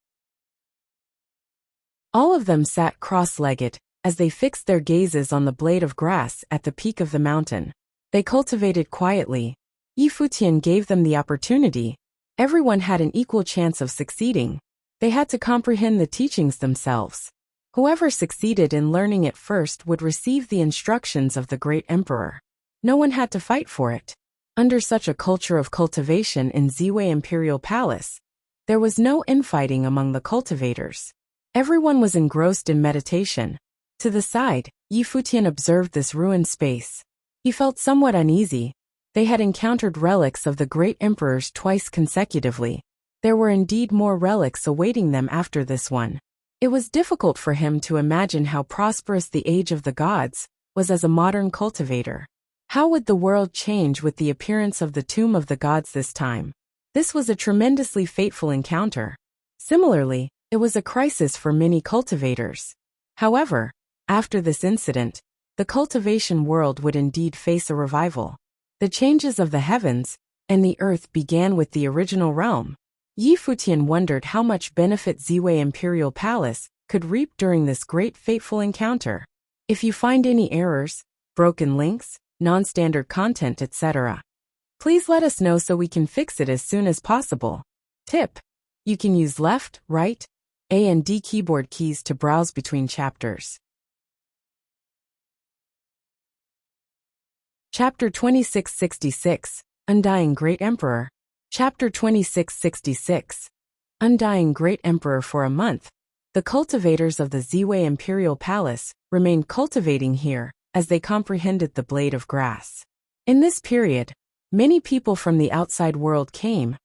All of them sat cross-legged as they fixed their gazes on the blade of grass at the peak of the mountain. They cultivated quietly. Futian gave them the opportunity. Everyone had an equal chance of succeeding. They had to comprehend the teachings themselves. Whoever succeeded in learning it first would receive the instructions of the great emperor. No one had to fight for it. Under such a culture of cultivation in Ziwei Imperial Palace, there was no infighting among the cultivators. Everyone was engrossed in meditation. To the side, Futian observed this ruined space. He felt somewhat uneasy. They had encountered relics of the great emperors twice consecutively. There were indeed more relics awaiting them after this one. It was difficult for him to imagine how prosperous the age of the gods was as a modern cultivator. How would the world change with the appearance of the tomb of the gods this time? This was a tremendously fateful encounter. Similarly, it was a crisis for many cultivators. However, after this incident, the cultivation world would indeed face a revival. The changes of the heavens and the earth began with the original realm. Futian wondered how much benefit Ziwei Imperial Palace could reap during this great fateful encounter. If you find any errors, broken links, non-standard content, etc., please let us know so we can fix it as soon as possible. Tip: you can use left, right, A and D keyboard keys to browse between chapters. Chapter 2666, Undying Great Emperor. Chapter 2666, Undying Great Emperor. For a month, the cultivators of the Ziwei Imperial Palace remained cultivating here as they comprehended the blade of grass. In this period, many people from the outside world came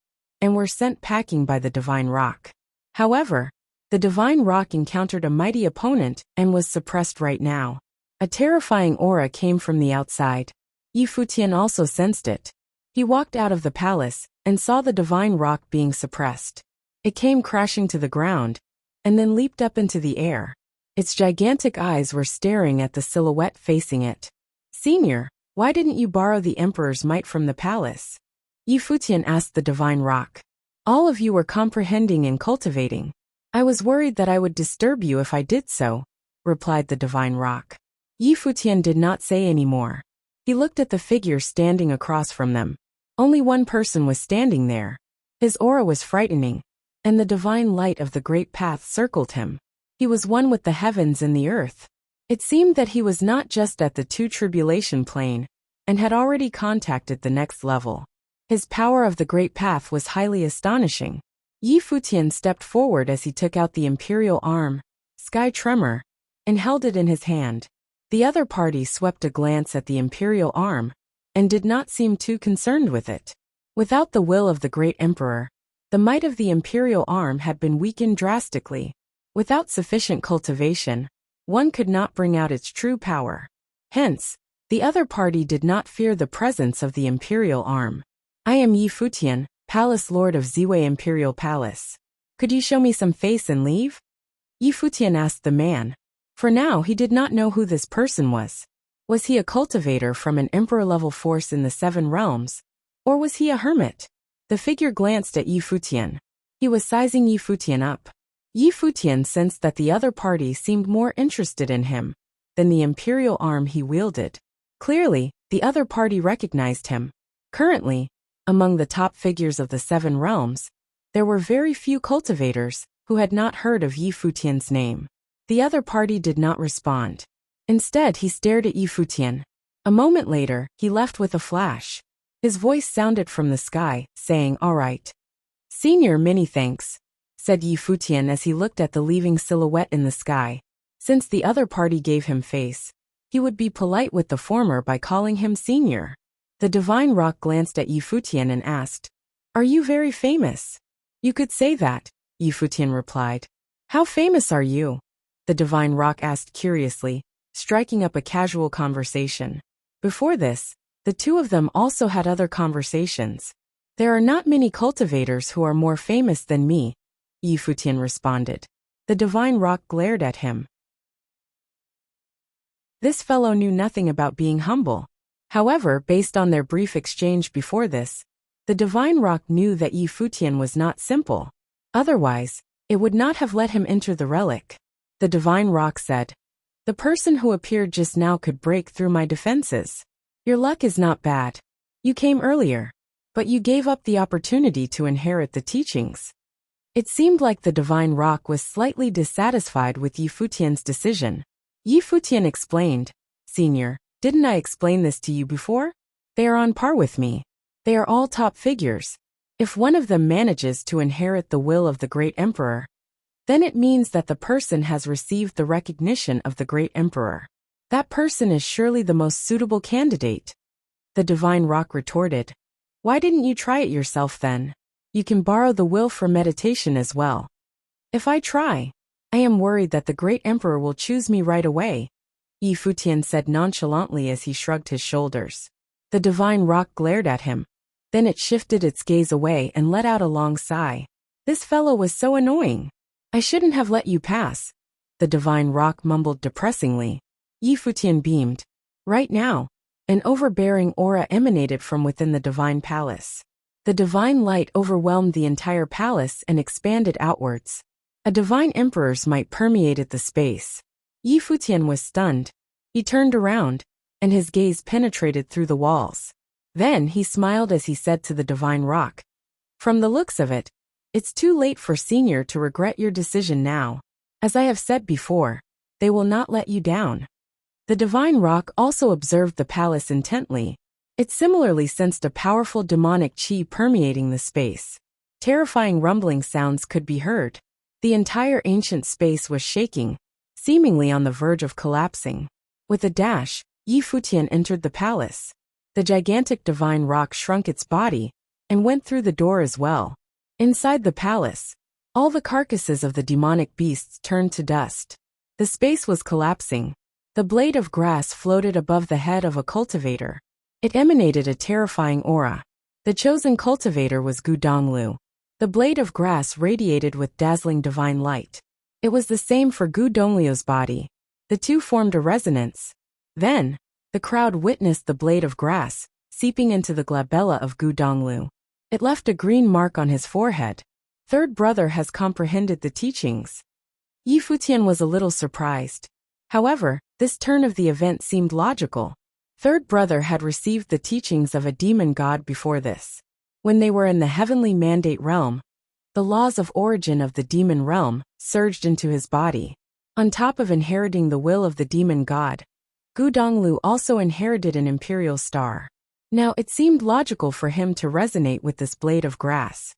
and were sent packing by the divine rock. However, the divine rock encountered a mighty opponent and was suppressed right now. A terrifying aura came from the outside. Yi Futian also sensed it. He walked out of the palace and saw the divine rock being suppressed. It came crashing to the ground and then leaped up into the air. Its gigantic eyes were staring at the silhouette facing it. "Senior, why didn't you borrow the emperor's might from the palace?" Yi Futian asked the divine rock. "All of you were comprehending and cultivating. I was worried that I would disturb you if I did so," replied the divine rock. Yi Futian did not say any more. He looked at the figure standing across from them. Only one person was standing there. His aura was frightening, and the divine light of the great path circled him. He was one with the heavens and the earth. It seemed that he was not just at the two tribulation plane, and had already contacted the next level. His power of the great path was highly astonishing. Yi Futian stepped forward as he took out the imperial arm, Sky Tremor, and held it in his hand. The other party swept a glance at the imperial arm, and did not seem too concerned with it. Without the will of the great emperor, the might of the imperial arm had been weakened drastically. Without sufficient cultivation, one could not bring out its true power. Hence, the other party did not fear the presence of the imperial arm. "I am Yi Futian, Palace Lord of Ziwei Imperial Palace. Could you show me some face and leave?" Yi Futian asked the man. For now he did not know who this person was. Was he a cultivator from an emperor-level force in the 7 realms? Or was he a hermit? The figure glanced at Yi Futian. He was sizing Yi Futian up. Yi Futian sensed that the other party seemed more interested in him than the imperial arm he wielded. Clearly, the other party recognized him. Currently, among the top figures of the 7 realms, there were very few cultivators who had not heard of Yi Futian's name. The other party did not respond. Instead, he stared at Yi Futian. A moment later, he left with a flash. His voice sounded from the sky, saying, "All right. Senior, many thanks," said Yi Futian as he looked at the leaving silhouette in the sky. Since the other party gave him face, he would be polite with the former by calling him senior. The divine rock glanced at Yi Futian and asked, "Are you very famous?" "You could say that," Yi Futian replied. "How famous are you?" The divine rock asked curiously, striking up a casual conversation. Before this, the two of them also had other conversations. "There are not many cultivators who are more famous than me," Yi Futian responded. The divine rock glared at him. This fellow knew nothing about being humble. However, based on their brief exchange before this, the divine rock knew that Yi Futian was not simple. Otherwise, it would not have let him enter the relic. The divine rock said, "The person who appeared just now could break through my defenses. Your luck is not bad. You came earlier, but you gave up the opportunity to inherit the teachings." It seemed like the divine rock was slightly dissatisfied with Yi Futian's decision. Yi Futian explained, "Senior, didn't I explain this to you before? They are on par with me. They are all top figures. If one of them manages to inherit the will of the great emperor, then it means that the person has received the recognition of the great emperor. That person is surely the most suitable candidate." The divine rock retorted, "Why didn't you try it yourself then? You can borrow the will for meditation as well." "If I try, I am worried that the great emperor will choose me right away," Yi Futian said nonchalantly as he shrugged his shoulders. The divine rock glared at him. Then it shifted its gaze away and let out a long sigh. "This fellow was so annoying. I shouldn't have let you pass," the divine rock mumbled depressingly. Yi Futian beamed. Right now, an overbearing aura emanated from within the divine palace. The divine light overwhelmed the entire palace and expanded outwards. A divine emperor's might permeated the space. Yi Futian was stunned. He turned around, and his gaze penetrated through the walls. Then he smiled as he said to the divine rock, "From the looks of it, it's too late for Senior to regret your decision now. As I have said before, they will not let you down." The divine rock also observed the palace intently. It similarly sensed a powerful demonic chi permeating the space. Terrifying rumbling sounds could be heard. The entire ancient space was shaking, seemingly on the verge of collapsing. With a dash, Yi Futian entered the palace. The gigantic divine rock shrunk its body and went through the door as well. Inside the palace, all the carcasses of the demonic beasts turned to dust. The space was collapsing. The blade of grass floated above the head of a cultivator. It emanated a terrifying aura. The chosen cultivator was Gu Donglu. The blade of grass radiated with dazzling divine light. It was the same for Gu Donglu's body. The two formed a resonance. Then, the crowd witnessed the blade of grass seeping into the glabella of Gu Donglu. It left a green mark on his forehead. Third brother has comprehended the teachings. Yi Futian was a little surprised. However, this turn of the event seemed logical. Third brother had received the teachings of a demon god before this. When they were in the heavenly mandate realm, the laws of origin of the demon realm surged into his body. On top of inheriting the will of the demon god, Gu Donglu also inherited an imperial star. Now it seemed logical for him to resonate with this blade of grass.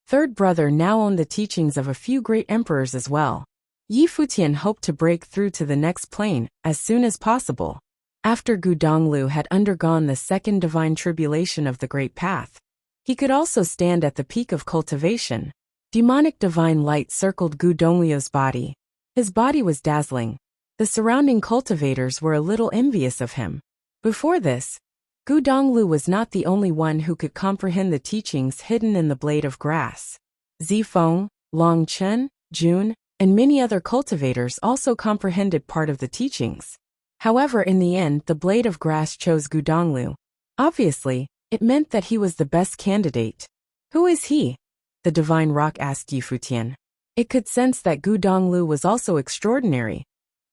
Third brother now owned the teachings of a few great emperors as well. Yi Futian hoped to break through to the next plane as soon as possible. After Gu Donglu had undergone the second divine tribulation of the Great Path, he could also stand at the peak of cultivation. Demonic divine light circled Gu Donglu's body. His body was dazzling. The surrounding cultivators were a little envious of him. Before this, Gu Donglu was not the only one who could comprehend the teachings hidden in the blade of grass. Zifeng, Long Chen, Jun, and many other cultivators also comprehended part of the teachings. However, in the end, the blade of grass chose Gu Donglu. Obviously, it meant that he was the best candidate. Who is he? The divine rock asked Yi Futian. It could sense that Gu Donglu was also extraordinary,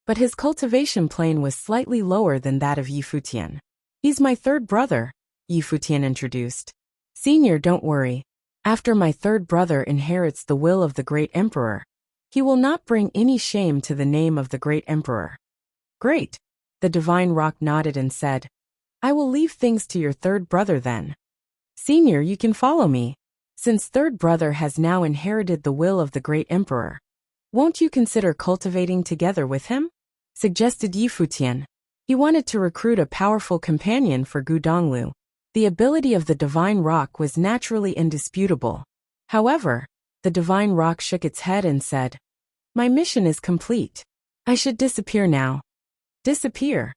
but his cultivation plane was slightly lower than that of Yi Futian. He's my third brother, Yi Futian introduced. Senior, don't worry. After my third brother inherits the will of the great emperor, he will not bring any shame to the name of the great emperor. Great. The divine rock nodded and said, I will leave things to your third brother then. Senior, you can follow me. Since third brother has now inherited the will of the great emperor, won't you consider cultivating together with him? Suggested Yi Futian. He wanted to recruit a powerful companion for Gu Donglu. The ability of the divine rock was naturally indisputable. However, the divine rock shook its head and said, My mission is complete. I should disappear now. Disappear?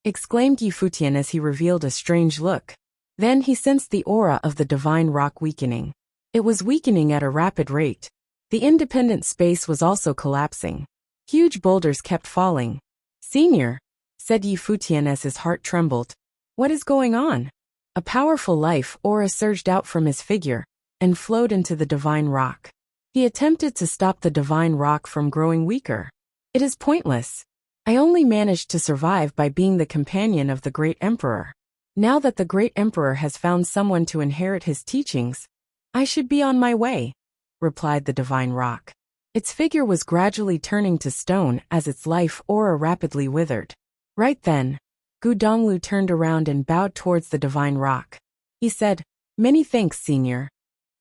Exclaimed Yi Futian as he revealed a strange look. Then he sensed the aura of the divine rock weakening. It was weakening at a rapid rate. The independent space was also collapsing. Huge boulders kept falling. Senior, said Yi Futian as his heart trembled. What is going on? A powerful life aura surged out from his figure and flowed into the divine rock. He attempted to stop the divine rock from growing weaker. It is pointless. I only managed to survive by being the companion of the great emperor. Now that the great emperor has found someone to inherit his teachings, I should be on my way, replied the divine rock. Its figure was gradually turning to stone as its life aura rapidly withered. Right then, Gu Donglu turned around and bowed towards the divine rock. He said, Many thanks, senior.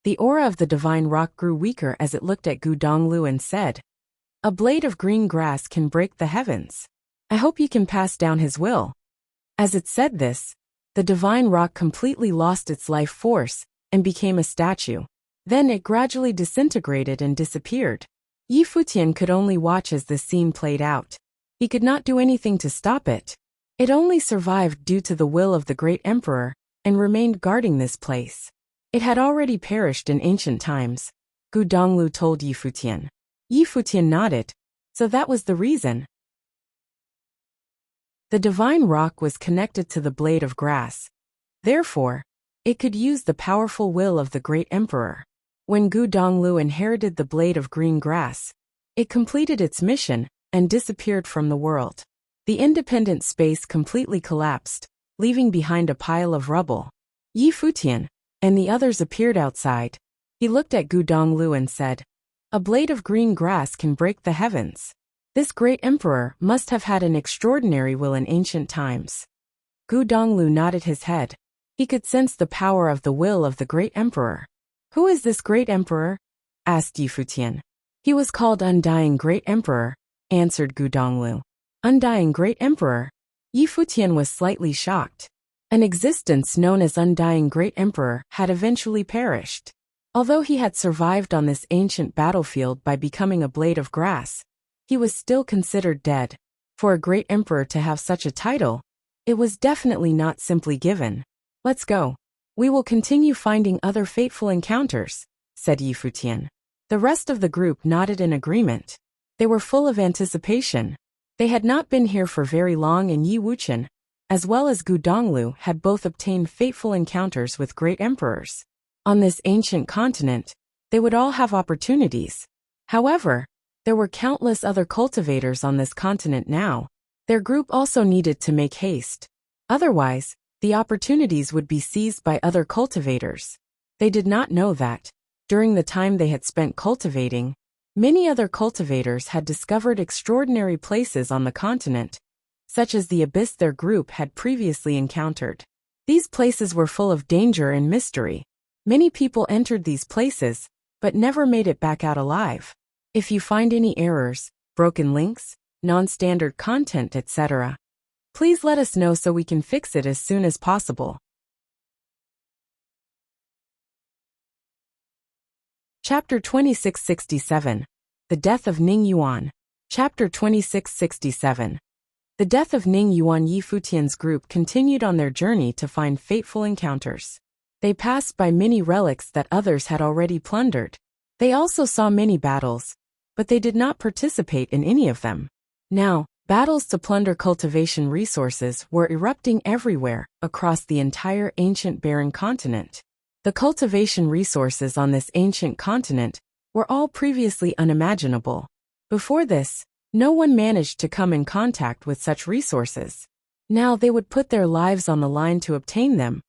The aura of the divine rock grew weaker as it looked at Gu Donglu and said, A blade of green grass can break the heavens. I hope you can pass down his will. As it said this, the divine rock completely lost its life force and became a statue. Then it gradually disintegrated and disappeared. Yi Futian could only watch as this scene played out. He could not do anything to stop it. It only survived due to the will of the great emperor and remained guarding this place. It had already perished in ancient times, Gu Donglu told Yi Futian. Yi Futian nodded. So that was the reason. The divine rock was connected to the blade of grass. Therefore, it could use the powerful will of the great emperor. When Gu Donglu inherited the blade of green grass, it completed its mission and disappeared from the world. The independent space completely collapsed, leaving behind a pile of rubble. Yi Futian and the others appeared outside. He looked at Gu Donglu and said, A blade of green grass can break the heavens. This great emperor must have had an extraordinary will in ancient times. Gu Donglu nodded his head. He could sense the power of the will of the great emperor. Who is this great emperor? Asked Yi Futian. He was called Undying Great Emperor, answered Gu Donglu. Undying Great Emperor? Yi Futian was slightly shocked. An existence known as Undying Great Emperor had eventually perished. Although he had survived on this ancient battlefield by becoming a blade of grass, He was still considered dead. For a great emperor to have such a title, it was definitely not simply given. Let's go. We will continue finding other fateful encounters, said Yi Futian. The rest of the group nodded in agreement. They were full of anticipation. They had not been here for very long, and Yi Wuqian, as well as Gu Donglu, had both obtained fateful encounters with great emperors. On this ancient continent, they would all have opportunities. However, there were countless other cultivators on this continent now. Their group also needed to make haste. Otherwise, the opportunities would be seized by other cultivators. They did not know that, during the time they had spent cultivating, many other cultivators had discovered extraordinary places on the continent, such as the abyss their group had previously encountered. These places were full of danger and mystery. Many people entered these places, but never made it back out alive. If you find any errors, broken links, non-standard content, etc., please let us know so we can fix it as soon as possible. Chapter 2667. The Death of Ning Yuan. Chapter 2667. The death of Ning Yuan. Yi Futian's group continued on their journey to find fateful encounters. They passed by many relics that others had already plundered. They also saw many battles, but they did not participate in any of them. Now, battles to plunder cultivation resources were erupting everywhere across the entire ancient barren continent. The cultivation resources on this ancient continent were all previously unimaginable. Before this, no one managed to come in contact with such resources. Now they would put their lives on the line to obtain them,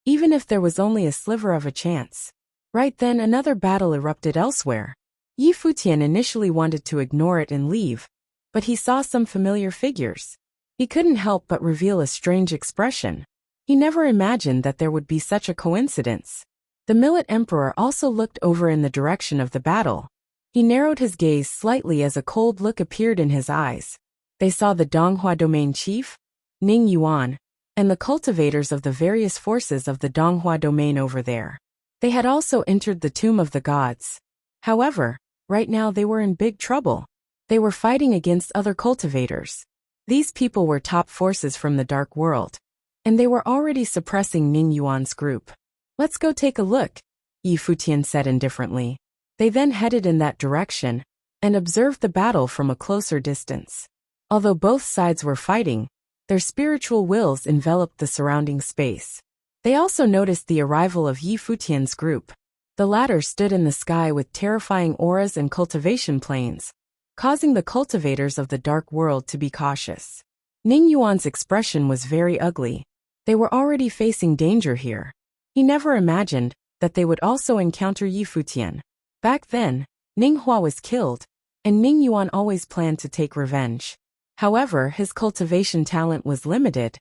even if there was only a sliver of a chance. Right then, another battle erupted elsewhere. Yi Futian initially wanted to ignore it and leave, but he saw some familiar figures. He couldn't help but reveal a strange expression. He never imagined that there would be such a coincidence. The Millet Emperor also looked over in the direction of the battle. He narrowed his gaze slightly as a cold look appeared in his eyes. They saw the Donghua domain chief, Ning Yuan, and the cultivators of the various forces of the Donghua domain over there. They had also entered the Tomb of the Gods. However, right now they were in big trouble. They were fighting against other cultivators. These people were top forces from the Dark World, and they were already suppressing Ning Yuan's group. Let's go take a look, Yi Futian said indifferently. They then headed in that direction and observed the battle from a closer distance. Although both sides were fighting, their spiritual wills enveloped the surrounding space. They also noticed the arrival of Yi Futian's group. The latter stood in the sky with terrifying auras and cultivation planes, causing the cultivators of the Dark World to be cautious. Ning Yuan's expression was very ugly. They were already facing danger here. He never imagined that they would also encounter Yi Futian. Back then, Ning Hua was killed, and Ning Yuan always planned to take revenge. However, his cultivation talent was limited,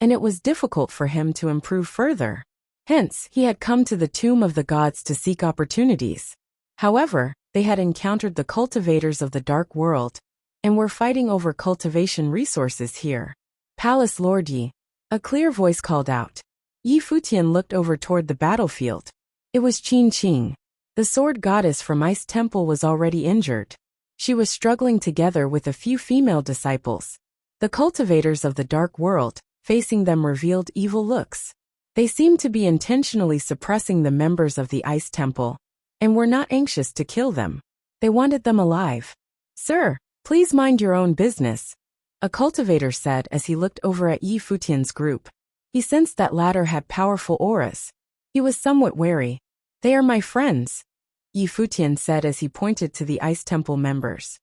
and it was difficult for him to improve further. Hence, he had come to the Tomb of the Gods to seek opportunities. However, they had encountered the cultivators of the Dark World, and were fighting over cultivation resources here. Palace Lord Yi, a clear voice called out. Yi Futian looked over toward the battlefield. It was Qin Qing. The sword goddess from Ice Temple was already injured. She was struggling together with a few female disciples. The cultivators of the Dark World, facing them, revealed evil looks. They seemed to be intentionally suppressing the members of the Ice Temple, and were not anxious to kill them. They wanted them alive. Sir, please mind your own business, a cultivator said as he looked over at Yi Futian's group. He sensed that latter had powerful auras. He was somewhat wary. They are my friends, Yi Futian said as he pointed to the Ice Temple members.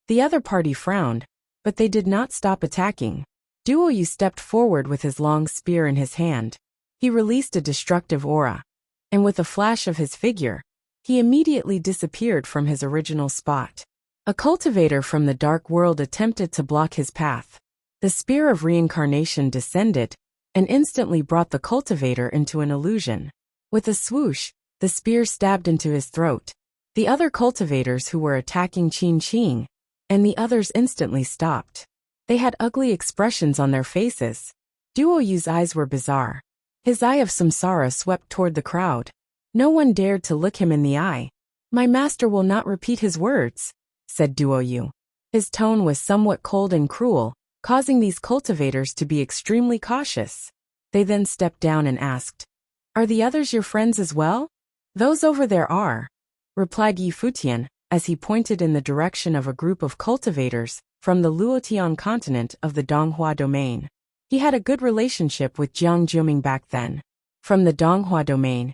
The other party frowned, but they did not stop attacking. Duo Yu stepped forward with his long spear in his hand. He released a destructive aura, and with a flash of his figure, he immediately disappeared from his original spot. A cultivator from the Dark World attempted to block his path. The spear of reincarnation descended, and instantly brought the cultivator into an illusion. With a swoosh, the spear stabbed into his throat. The other cultivators who were attacking Qin Qing, and the others instantly stopped. They had ugly expressions on their faces. Duo Yu's eyes were bizarre. His eye of samsara swept toward the crowd. No one dared to look him in the eye. My master will not repeat his words, said Duo Yu. His tone was somewhat cold and cruel, causing these cultivators to be extremely cautious. They then stepped down and asked, Are the others your friends as well? Those over there are, replied Yi Futian, as he pointed in the direction of a group of cultivators from the Luotian continent of the Donghua domain. He had a good relationship with Jiang Jiuming back then. From the Donghua domain,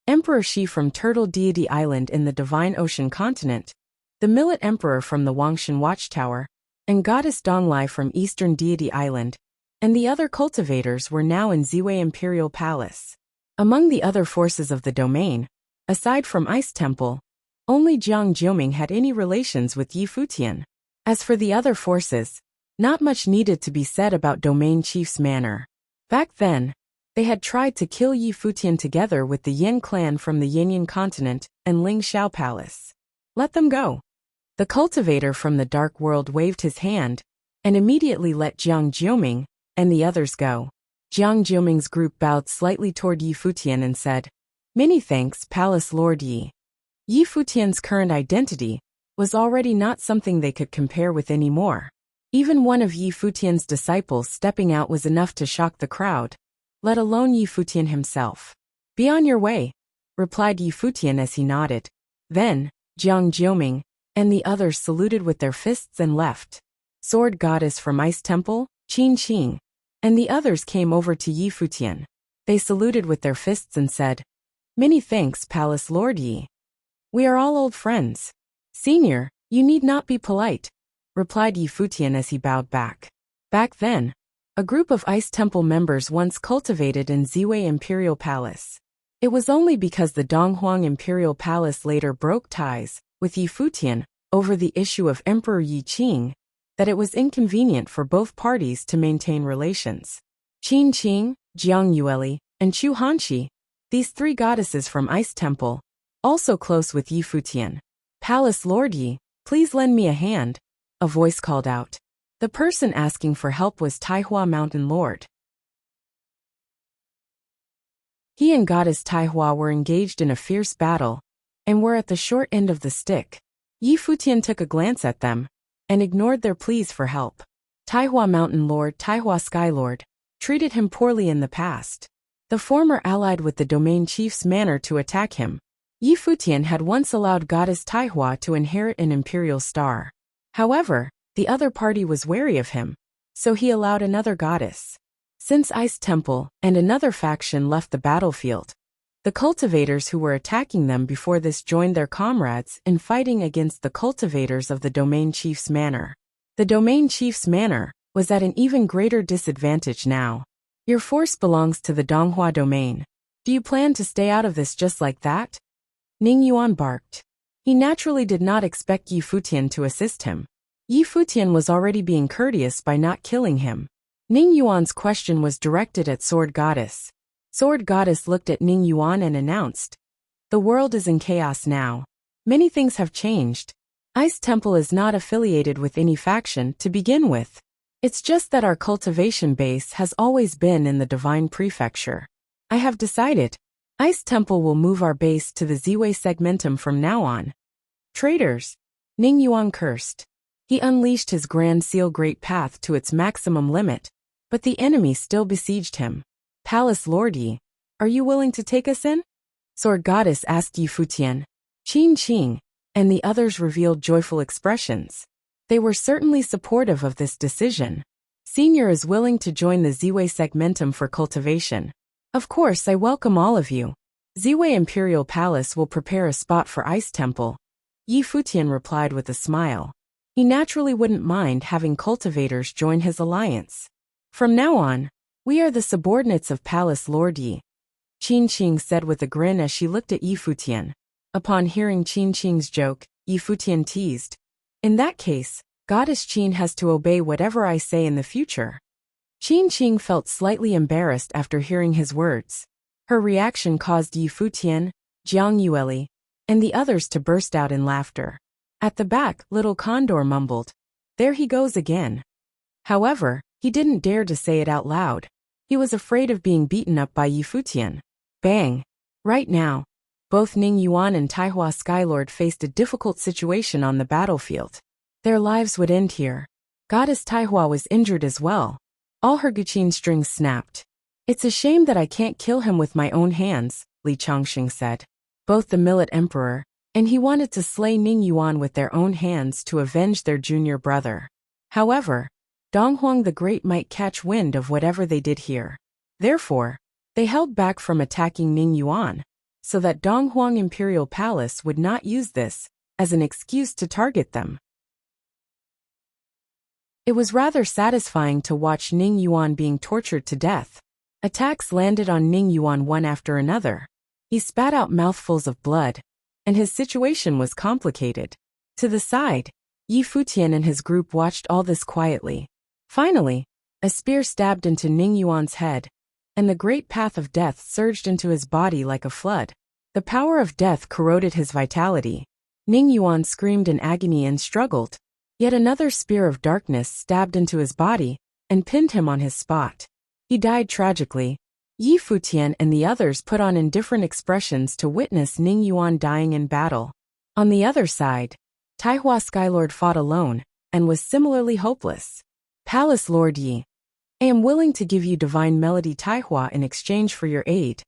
Emperor Shi from Turtle Deity Island in the Divine Ocean continent, the Millet Emperor from the Wangshan Watchtower, and Goddess Donglai from Eastern Deity Island, and the other cultivators were now in Ziwei Imperial Palace. Among the other forces of the domain, aside from Ice Temple, only Jiang Jiuming had any relations with Yi Futian. As for the other forces, not much needed to be said about domain chief's manner. Back then, they had tried to kill Yi Futian together with the Yin clan from the Yinyan continent and Ling Xiao Palace. Let them go. The cultivator from the Dark World waved his hand and immediately let Jiang Jiuming and the others go. Jiang Jiuming's group bowed slightly toward Yi Futian and said, Many thanks, Palace Lord Yi. Yi Futian's current identity was already not something they could compare with anymore. Even one of Yi Futian's disciples stepping out was enough to shock the crowd, let alone Yi Futian himself. Be on your way, replied Yi Futian as he nodded. Then, Jiang Jiuming and the others saluted with their fists and left. Sword Goddess from Ice Temple, Qin Qing, and the others came over to Yi Futian. They saluted with their fists and said, Many thanks, Palace Lord Yi. We are all old friends. Senior, you need not be polite, replied Yi Futian as he bowed back. Back then, a group of Ice Temple members once cultivated in Ziwei Imperial Palace. It was only because the Donghuang Imperial Palace later broke ties with Yi Futian over the issue of Emperor Yi Qing that it was inconvenient for both parties to maintain relations. Qin Qing, Jiang Yueli, and Chu Hanshi, these three goddesses from Ice Temple, also close with Yi Futian. Palace Lord Yi, please lend me a hand, a voice called out. The person asking for help was Taihua Mountain Lord. He and Goddess Taihua were engaged in a fierce battle, and were at the short end of the stick. Yi Futian took a glance at them, and ignored their pleas for help. Taihua Mountain Lord, Taihua Sky Lord, treated him poorly in the past. The former allied with the domain chief's manner to attack him. Yi Futian had once allowed Goddess Taihua to inherit an imperial star. However, the other party was wary of him, so he allowed another goddess. Since Ice Temple and another faction left the battlefield, the cultivators who were attacking them before this joined their comrades in fighting against the cultivators of the domain chief's manor. The domain chief's manor was at an even greater disadvantage now. Your force belongs to the Donghua domain. Do you plan to stay out of this just like that? Ning Yuan barked. He naturally did not expect Yi Futian to assist him. Yi Futian was already being courteous by not killing him. Ning Yuan's question was directed at Sword Goddess. Sword Goddess looked at Ning Yuan and announced, The world is in chaos now. Many things have changed. Ice Temple is not affiliated with any faction to begin with. It's just that our cultivation base has always been in the Divine Prefecture. I have decided, Ice Temple will move our base to the Ziwei Segmentum from now on. Traitors! Ning Yuan cursed. He unleashed his Grand Seal Great Path to its maximum limit, but the enemy still besieged him. Palace Lord Yi, are you willing to take us in? Sword Goddess asked Yi Futian. Qin Qing and the others revealed joyful expressions. They were certainly supportive of this decision. Senior is willing to join the Ziwei Segmentum for cultivation. Of course, I welcome all of you. Ziwei Imperial Palace will prepare a spot for Ice Temple. Yi Futian replied with a smile. He naturally wouldn't mind having cultivators join his alliance. From now on, we are the subordinates of Palace Lord Yi, Qin Qing said with a grin as she looked at Yi Futian. Upon hearing Qin Qing's joke, Yi Futian teased, In that case, Goddess Qin has to obey whatever I say in the future. Qin Qing felt slightly embarrassed after hearing his words. Her reaction caused Yi Futian, Jiang Yueli, and the others to burst out in laughter. At the back, Little Condor mumbled, There he goes again. However, he didn't dare to say it out loud. He was afraid of being beaten up by Yi Futian. Bang! Right now, Both Ning Yuan and Taihua Skylord faced a difficult situation on the battlefield. Their lives would end here. Goddess Taihua was injured as well. All her guqin strings snapped. It's a shame that I can't kill him with my own hands, Li Chongqing said. Both the Millet Emperor and he wanted to slay Ning Yuan with their own hands to avenge their junior brother. However, Donghuang the Great might catch wind of whatever they did here. Therefore, they held back from attacking Ning Yuan, so that Donghuang Imperial Palace would not use this as an excuse to target them. It was rather satisfying to watch Ning Yuan being tortured to death. Attacks landed on Ning Yuan one after another. He spat out mouthfuls of blood, and his situation was complicated. To the side, Yi Futian and his group watched all this quietly. Finally, a spear stabbed into Ning Yuan's head, and the great path of death surged into his body like a flood. The power of death corroded his vitality. Ning Yuan screamed in agony and struggled. Yet another spear of darkness stabbed into his body and pinned him on his spot. He died tragically. Yi Futian and the others put on indifferent expressions to witness Ning Yuan dying in battle. On the other side, Taihua Skylord fought alone and was similarly hopeless. Palace Lord Yi, I am willing to give you Divine Melody Taihua in exchange for your aid,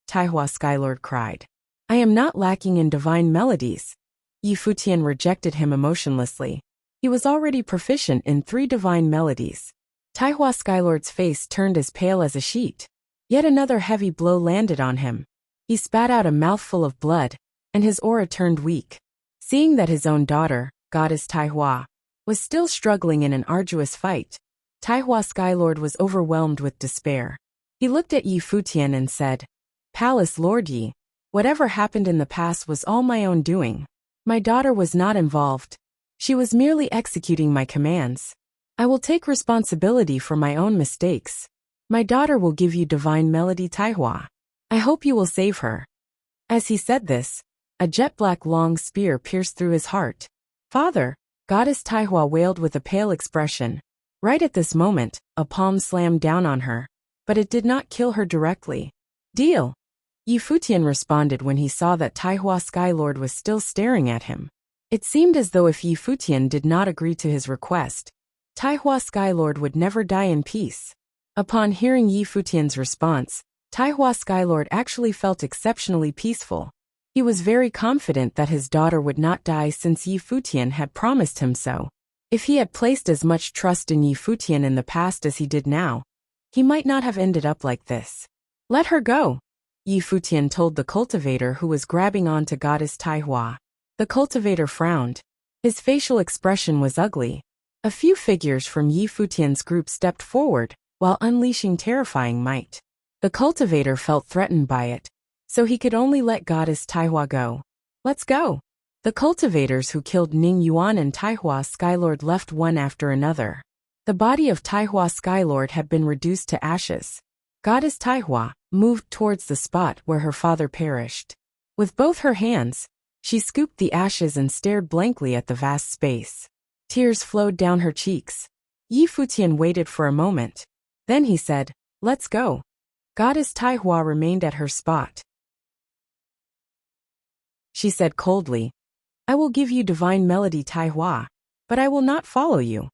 Taihua Skylord cried. I am not lacking in divine melodies. Yi Futian rejected him emotionlessly. He was already proficient in 3 divine melodies. Taihua Skylord's face turned as pale as a sheet. Yet another heavy blow landed on him. He spat out a mouthful of blood, and his aura turned weak. Seeing that his own daughter, Goddess Taihua, was still struggling in an arduous fight, Taihua Skylord was overwhelmed with despair. He looked at Yi Futian and said, Palace Lord Yi, whatever happened in the past was all my own doing. My daughter was not involved. She was merely executing my commands. I will take responsibility for my own mistakes. My daughter will give you Divine Melody Taihua. I hope you will save her. As he said this, a jet-black long spear pierced through his heart. Father, Goddess Taihua wailed with a pale expression. Right at this moment, a palm slammed down on her, but it did not kill her directly. Deal. Yi Futian responded when he saw that Taihua Skylord was still staring at him. It seemed as though if Yi Futian did not agree to his request, Taihua Skylord would never die in peace. Upon hearing Yi Futian's response, Taihua Skylord actually felt exceptionally peaceful. He was very confident that his daughter would not die since Yi Futian had promised him so. If he had placed as much trust in Yi Futian in the past as he did now, he might not have ended up like this. Let her go, Yi Futian told the cultivator who was grabbing onto Goddess Taihua. The cultivator frowned. His facial expression was ugly. A few figures from Yi Futian's group stepped forward, while unleashing terrifying might. The cultivator felt threatened by it, so he could only let Goddess Taihua go. Let's go. The cultivators who killed Ning Yuan and Taihua Skylord left one after another. The body of Taihua Skylord had been reduced to ashes. Goddess Taihua moved towards the spot where her father perished. With both her hands, she scooped the ashes and stared blankly at the vast space. Tears flowed down her cheeks. Yi Futian waited for a moment. Then he said, Let's go. Goddess Taihua remained at her spot. She said coldly, I will give you Divine Melody Taihua, but I will not follow you.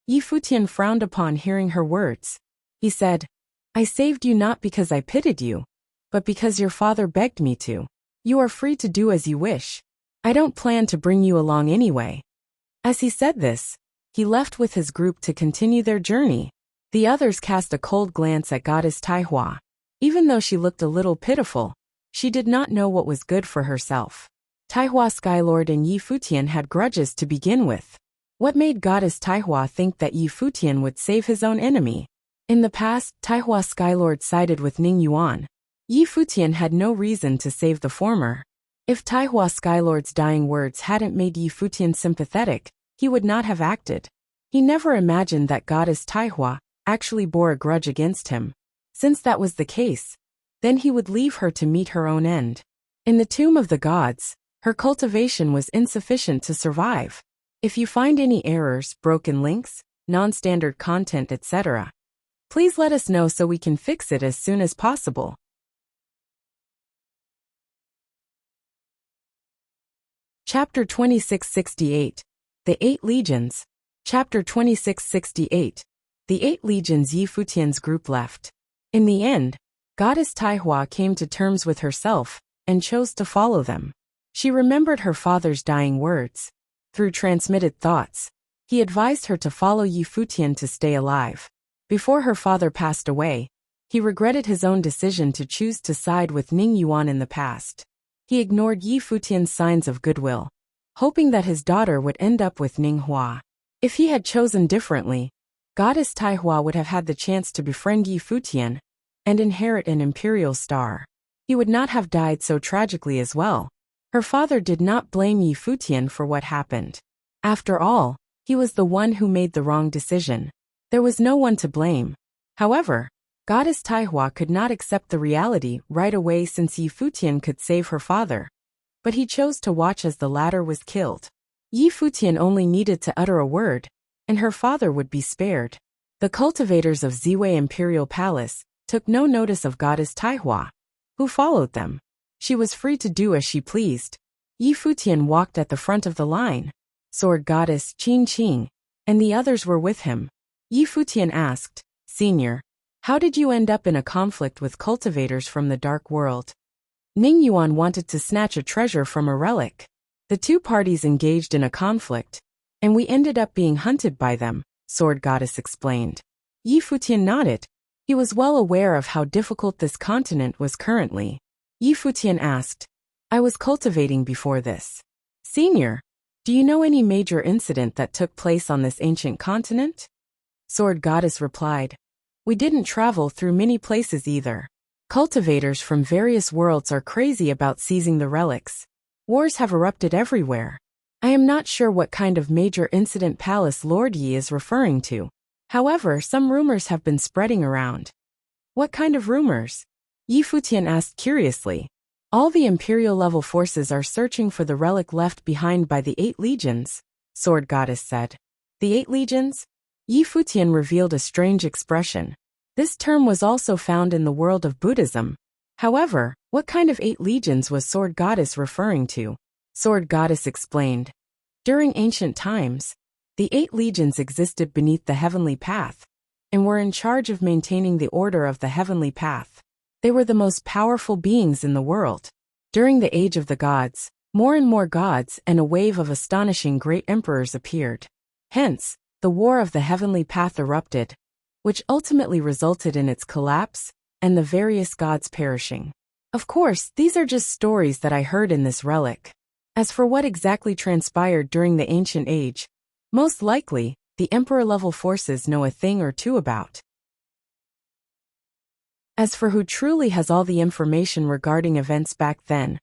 Yi Futian frowned upon hearing her words. He said, I saved you not because I pitied you, but because your father begged me to. You are free to do as you wish. I don't plan to bring you along anyway. As he said this, he left with his group to continue their journey. The others cast a cold glance at Goddess Taihua. Even though she looked a little pitiful, she did not know what was good for herself. Taihua Skylord and Yi Futian had grudges to begin with. What made Goddess Taihua think that Yi Futian would save his own enemy? In the past, Taihua Skylord sided with Ning Yuan. Yi Futian had no reason to save the former. If Taihua Skylord's dying words hadn't made Yi Futian sympathetic, he would not have acted. He never imagined that Goddess Taihua actually bore a grudge against him. Since that was the case, then he would leave her to meet her own end. In the Tomb of the Gods, her cultivation was insufficient to survive. If you find any errors, broken links, non-standard content, etc., please let us know so we can fix it as soon as possible. Chapter 2668. The Eight Legions. Chapter 2668. The 8 legions Yi Futian's group left. In the end, Goddess Taihua came to terms with herself and chose to follow them. She remembered her father's dying words. Through transmitted thoughts, he advised her to follow Yi Futian to stay alive. Before her father passed away, he regretted his own decision to choose to side with Ning Yuan in the past. He ignored Yi Futian's signs of goodwill, hoping that his daughter would end up with Ning Hua. If he had chosen differently, Goddess Taihua would have had the chance to befriend Yi Futian and inherit an imperial star. He would not have died so tragically as well. Her father did not blame Yi Futian for what happened. After all, he was the one who made the wrong decision. There was no one to blame. However, Goddess Taihua could not accept the reality right away since Yi Futian could save her father. But he chose to watch as the latter was killed. Yi Futian only needed to utter a word, and her father would be spared. The cultivators of Ziwei Imperial Palace took no notice of Goddess Taihua, who followed them. She was free to do as she pleased. Yi Futian walked at the front of the line. Sword Goddess Qing Qing and the others were with him. Yi Futian asked, "Senior, how did you end up in a conflict with cultivators from the dark world?" Ning Yuan wanted to snatch a treasure from a relic. The two parties engaged in a conflict, and we ended up being hunted by them, Sword Goddess explained. Yi Futian nodded. He was well aware of how difficult this continent was currently. Yi Futian asked, "I was cultivating before this. Senior, do you know any major incident that took place on this ancient continent?" Sword Goddess replied, "We didn't travel through many places either. Cultivators from various worlds are crazy about seizing the relics. Wars have erupted everywhere. I am not sure what kind of major incident Palace Lord Yi is referring to. However, some rumors have been spreading around." "What kind of rumors?" Yi Futian asked curiously. "All the Imperial-level forces are searching for the relic left behind by the 8 legions," Sword Goddess said. "The 8 legions?" Yi Futian revealed a strange expression. This term was also found in the world of Buddhism. However, what kind of 8 legions was Sword Goddess referring to? Sword Goddess explained. During ancient times, the 8 legions existed beneath the heavenly path, and were in charge of maintaining the order of the heavenly path. They were the most powerful beings in the world. During the Age of the Gods, more and more gods and a wave of astonishing great emperors appeared. Hence, the War of the Heavenly Path erupted, which ultimately resulted in its collapse and the various gods perishing. Of course, these are just stories that I heard in this relic. As for what exactly transpired during the ancient age, most likely, the emperor-level forces know a thing or two about. As for who truly has all the information regarding events back then,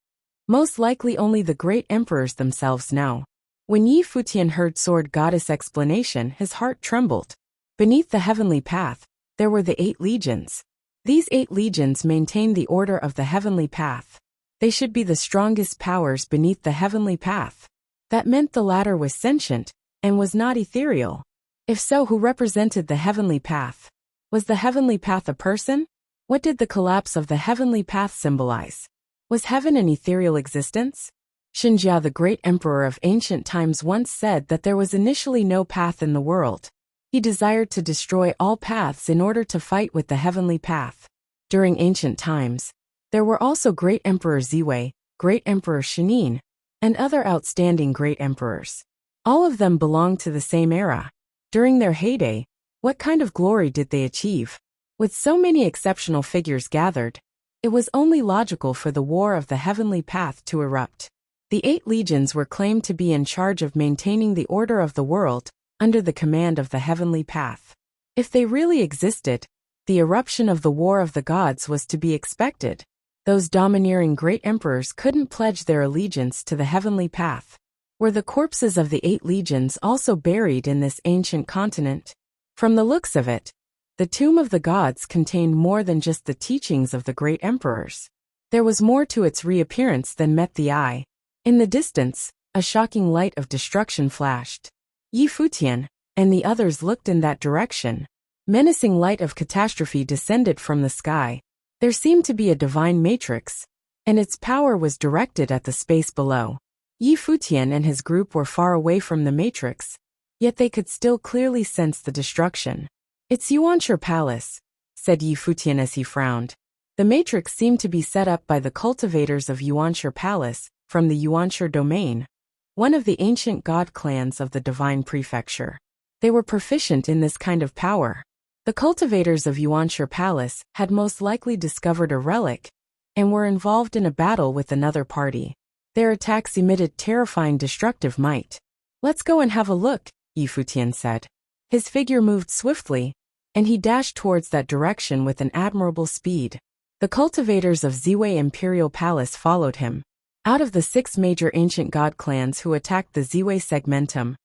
most likely only the great emperors themselves know. When Yi Futian heard Sword Goddess' explanation, his heart trembled. Beneath the heavenly path, there were the 8 legions. These 8 legions maintain the order of the heavenly path. They should be the strongest powers beneath the heavenly path. That meant the latter was sentient and was not ethereal. If so, who represented the heavenly path? Was the heavenly path a person? What did the collapse of the heavenly path symbolize? Was heaven an ethereal existence? Xinjia, the great emperor of ancient times, once said that there was initially no path in the world. He desired to destroy all paths in order to fight with the heavenly path. During ancient times, there were also great Emperor Ziwei, great Emperor Shinin, and other outstanding great emperors. All of them belonged to the same era. During their heyday, what kind of glory did they achieve? With so many exceptional figures gathered, it was only logical for the War of the Heavenly Path to erupt. The 8 legions were claimed to be in charge of maintaining the order of the world, under the command of the heavenly path. If they really existed, the eruption of the War of the Gods was to be expected. Those domineering great emperors couldn't pledge their allegiance to the heavenly path. Were the corpses of the 8 legions also buried in this ancient continent? From the looks of it, the tomb of the gods contained more than just the teachings of the great emperors. There was more to its reappearance than met the eye. In the distance, a shocking light of destruction flashed. Yi Futian and the others looked in that direction. Menacing light of catastrophe descended from the sky. There seemed to be a divine matrix, and its power was directed at the space below. Yi Futian and his group were far away from the matrix, yet they could still clearly sense the destruction. "It's Yuanshi Palace," said Yi Futian as he frowned. The matrix seemed to be set up by the cultivators of Yuanshi Palace, from the Yuanshi domain, one of the ancient god clans of the Divine Prefecture. They were proficient in this kind of power. The cultivators of Yuanshi Palace had most likely discovered a relic and were involved in a battle with another party. Their attacks emitted terrifying destructive might. "Let's go and have a look," Yi Futian said. His figure moved swiftly, and he dashed towards that direction with an admirable speed. The cultivators of Ziwei Imperial Palace followed him. Out of the 6 major ancient god clans who attacked the Ziwei segmentum,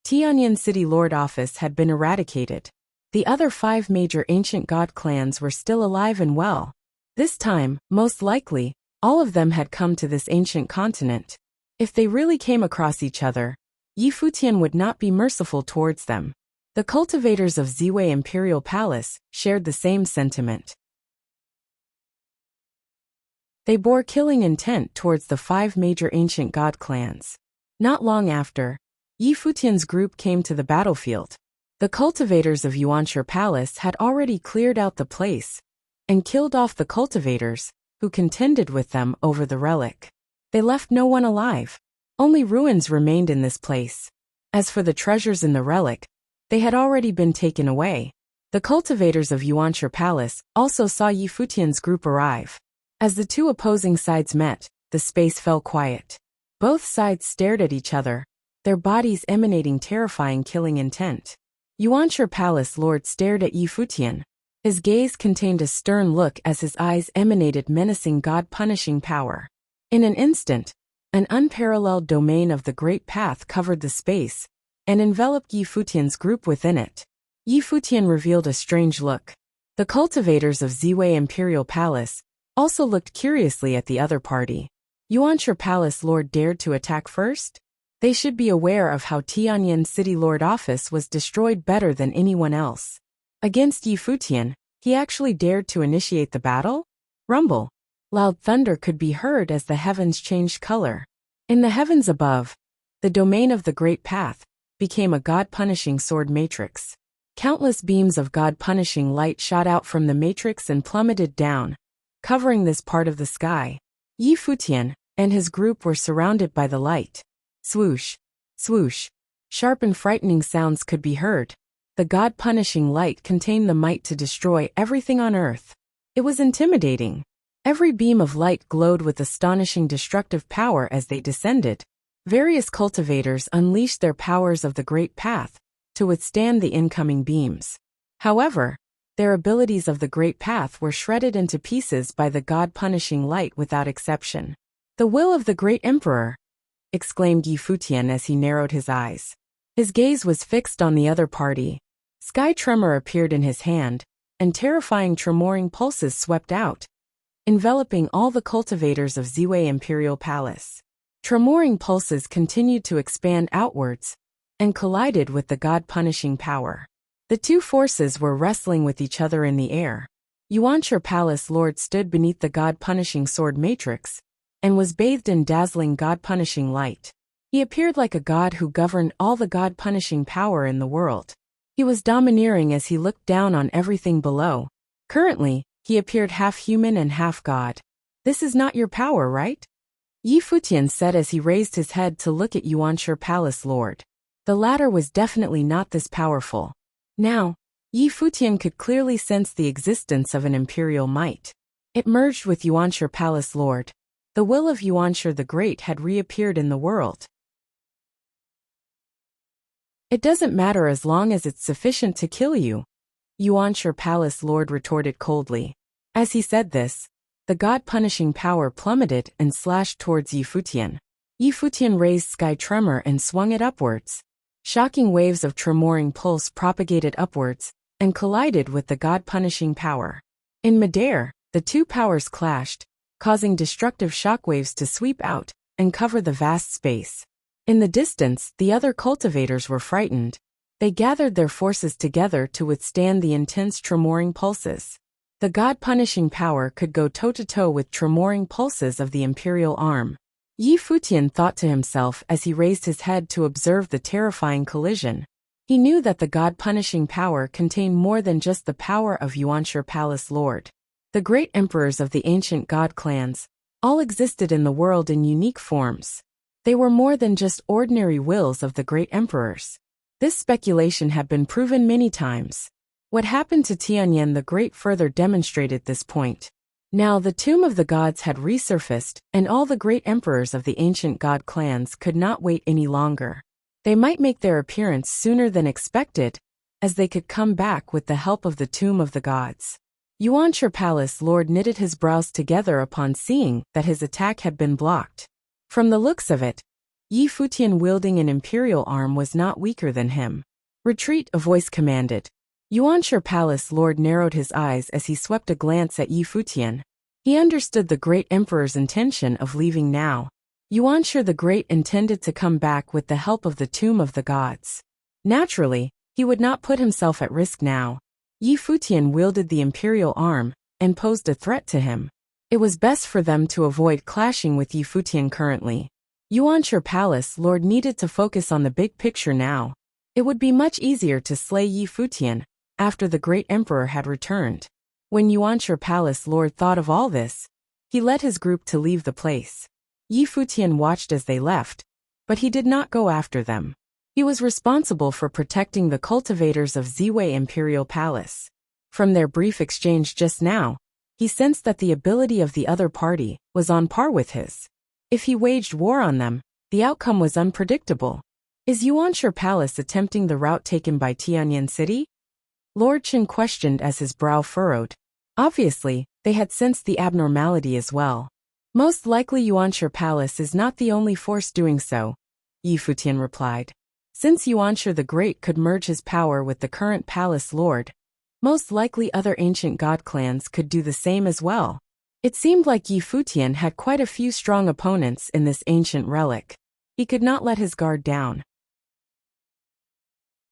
Tianyan City Lord Office had been eradicated. The other 5 major ancient god clans were still alive and well. This time, most likely, all of them had come to this ancient continent. If they really came across each other, Yi Futian would not be merciful towards them. The cultivators of Ziwei Imperial Palace shared the same sentiment. They bore killing intent towards the 5 major ancient god clans. Not long after, Yi Futian's group came to the battlefield. The cultivators of Yuanshi Palace had already cleared out the place and killed off the cultivators who contended with them over the relic. They left no one alive. Only ruins remained in this place. As for the treasures in the relic, they had already been taken away. The cultivators of Yuanshi Palace also saw Yi Futian's group arrive. As the 2 opposing sides met, the space fell quiet. Both sides stared at each other, their bodies emanating terrifying killing intent. Yuanshi Palace Lord stared at Yi Futian. His gaze contained a stern look as his eyes emanated menacing god-punishing power. In an instant, an unparalleled domain of the Great Path covered the space and enveloped Yi Futian's group within it. Yi Futian revealed a strange look. The cultivators of Ziwei Imperial Palace also looked curiously at the other party. Yuanshi Palace Lord dared to attack first? They should be aware of how Tianyan City Lord Office was destroyed better than anyone else. Against Yi Futian, he actually dared to initiate the battle? Rumble. Loud thunder could be heard as the heavens changed color. In the heavens above, the domain of the Great Path became a god-punishing sword matrix. Countless beams of god-punishing light shot out from the matrix and plummeted down, covering this part of the sky. Yi Futian and his group were surrounded by the light. Swoosh, swoosh. Sharp and frightening sounds could be heard. The god-punishing light contained the might to destroy everything on earth. It was intimidating. Every beam of light glowed with astonishing destructive power as they descended. Various cultivators unleashed their powers of the Great Path to withstand the incoming beams. However, their abilities of the Great Path were shredded into pieces by the god-punishing light without exception. "The will of the Great Emperor!" exclaimed Yi Futian as he narrowed his eyes. His gaze was fixed on the other party. Sky tremor appeared in his hand, and terrifying tremoring pulses swept out, enveloping all the cultivators of Ziwei Imperial Palace. Tremoring pulses continued to expand outwards and collided with the god-punishing power. The 2 forces were wrestling with each other in the air. Yuanshi Palace Lord stood beneath the god-punishing sword matrix and was bathed in dazzling god-punishing light. He appeared like a god who governed all the god-punishing power in the world. He was domineering as he looked down on everything below. Currently, he appeared half human and half god. "This is not your power, right?" Yi Futian said as he raised his head to look at Yuanshi Palace Lord. The latter was definitely not this powerful. Now, Yi Futian could clearly sense the existence of an imperial might. It merged with Yuanshi Palace Lord. The will of Yuanshi the Great had reappeared in the world. "It doesn't matter as long as it's sufficient to kill you," Yuanshi Palace Lord retorted coldly. As he said this, the god-punishing power plummeted and slashed towards Yi Futian. Yi Futian raised Sky Tremor and swung it upwards. Shocking waves of tremoring pulse propagated upwards and collided with the god-punishing power. In midair, the 2 powers clashed, causing destructive shockwaves to sweep out and cover the vast space. In the distance, the other cultivators were frightened. They gathered their forces together to withstand the intense tremoring pulses. The god-punishing power could go toe-to-toe with tremoring pulses of the imperial arm. Yi Futian thought to himself as he raised his head to observe the terrifying collision. He knew that the god-punishing power contained more than just the power of Yuanshi Palace Lord. The great emperors of the ancient god clans all existed in the world in unique forms. They were more than just ordinary wills of the great emperors. This speculation had been proven many times. What happened to Tianyan the Great further demonstrated this point. Now the tomb of the gods had resurfaced, and all the great emperors of the ancient god clans could not wait any longer. They might make their appearance sooner than expected, as they could come back with the help of the tomb of the gods. Yuanshi Palace Lord knitted his brows together upon seeing that his attack had been blocked. From the looks of it, Yi Futian wielding an imperial arm was not weaker than him. Retreat, a voice commanded. Yuanshi Palace Lord narrowed his eyes as he swept a glance at Yi Futian. He understood the great emperor's intention of leaving now. Yuanshi the Great intended to come back with the help of the tomb of the gods. Naturally, he would not put himself at risk now. Yi Futian wielded the imperial arm and posed a threat to him. It was best for them to avoid clashing with Yi Futian currently. Yuanshi Palace Lord needed to focus on the big picture now. It would be much easier to slay Yi Futian after the great emperor had returned. When Yuanshi Palace Lord thought of all this, he led his group to leave the place. Yi Futian watched as they left, but he did not go after them. He was responsible for protecting the cultivators of Ziwei Imperial Palace. From their brief exchange just now, he sensed that the ability of the other party was on par with his. If he waged war on them, the outcome was unpredictable. Is Yuanshi Palace attempting the route taken by Tianyan City? Lord Chen questioned as his brow furrowed. Obviously, they had sensed the abnormality as well. Most likely Yuanshi Palace is not the only force doing so, Yi Futian replied. Since Yuanshi the Great could merge his power with the current palace lord, most likely other ancient god clans could do the same as well. It seemed like Yi Futian had quite a few strong opponents in this ancient relic. He could not let his guard down.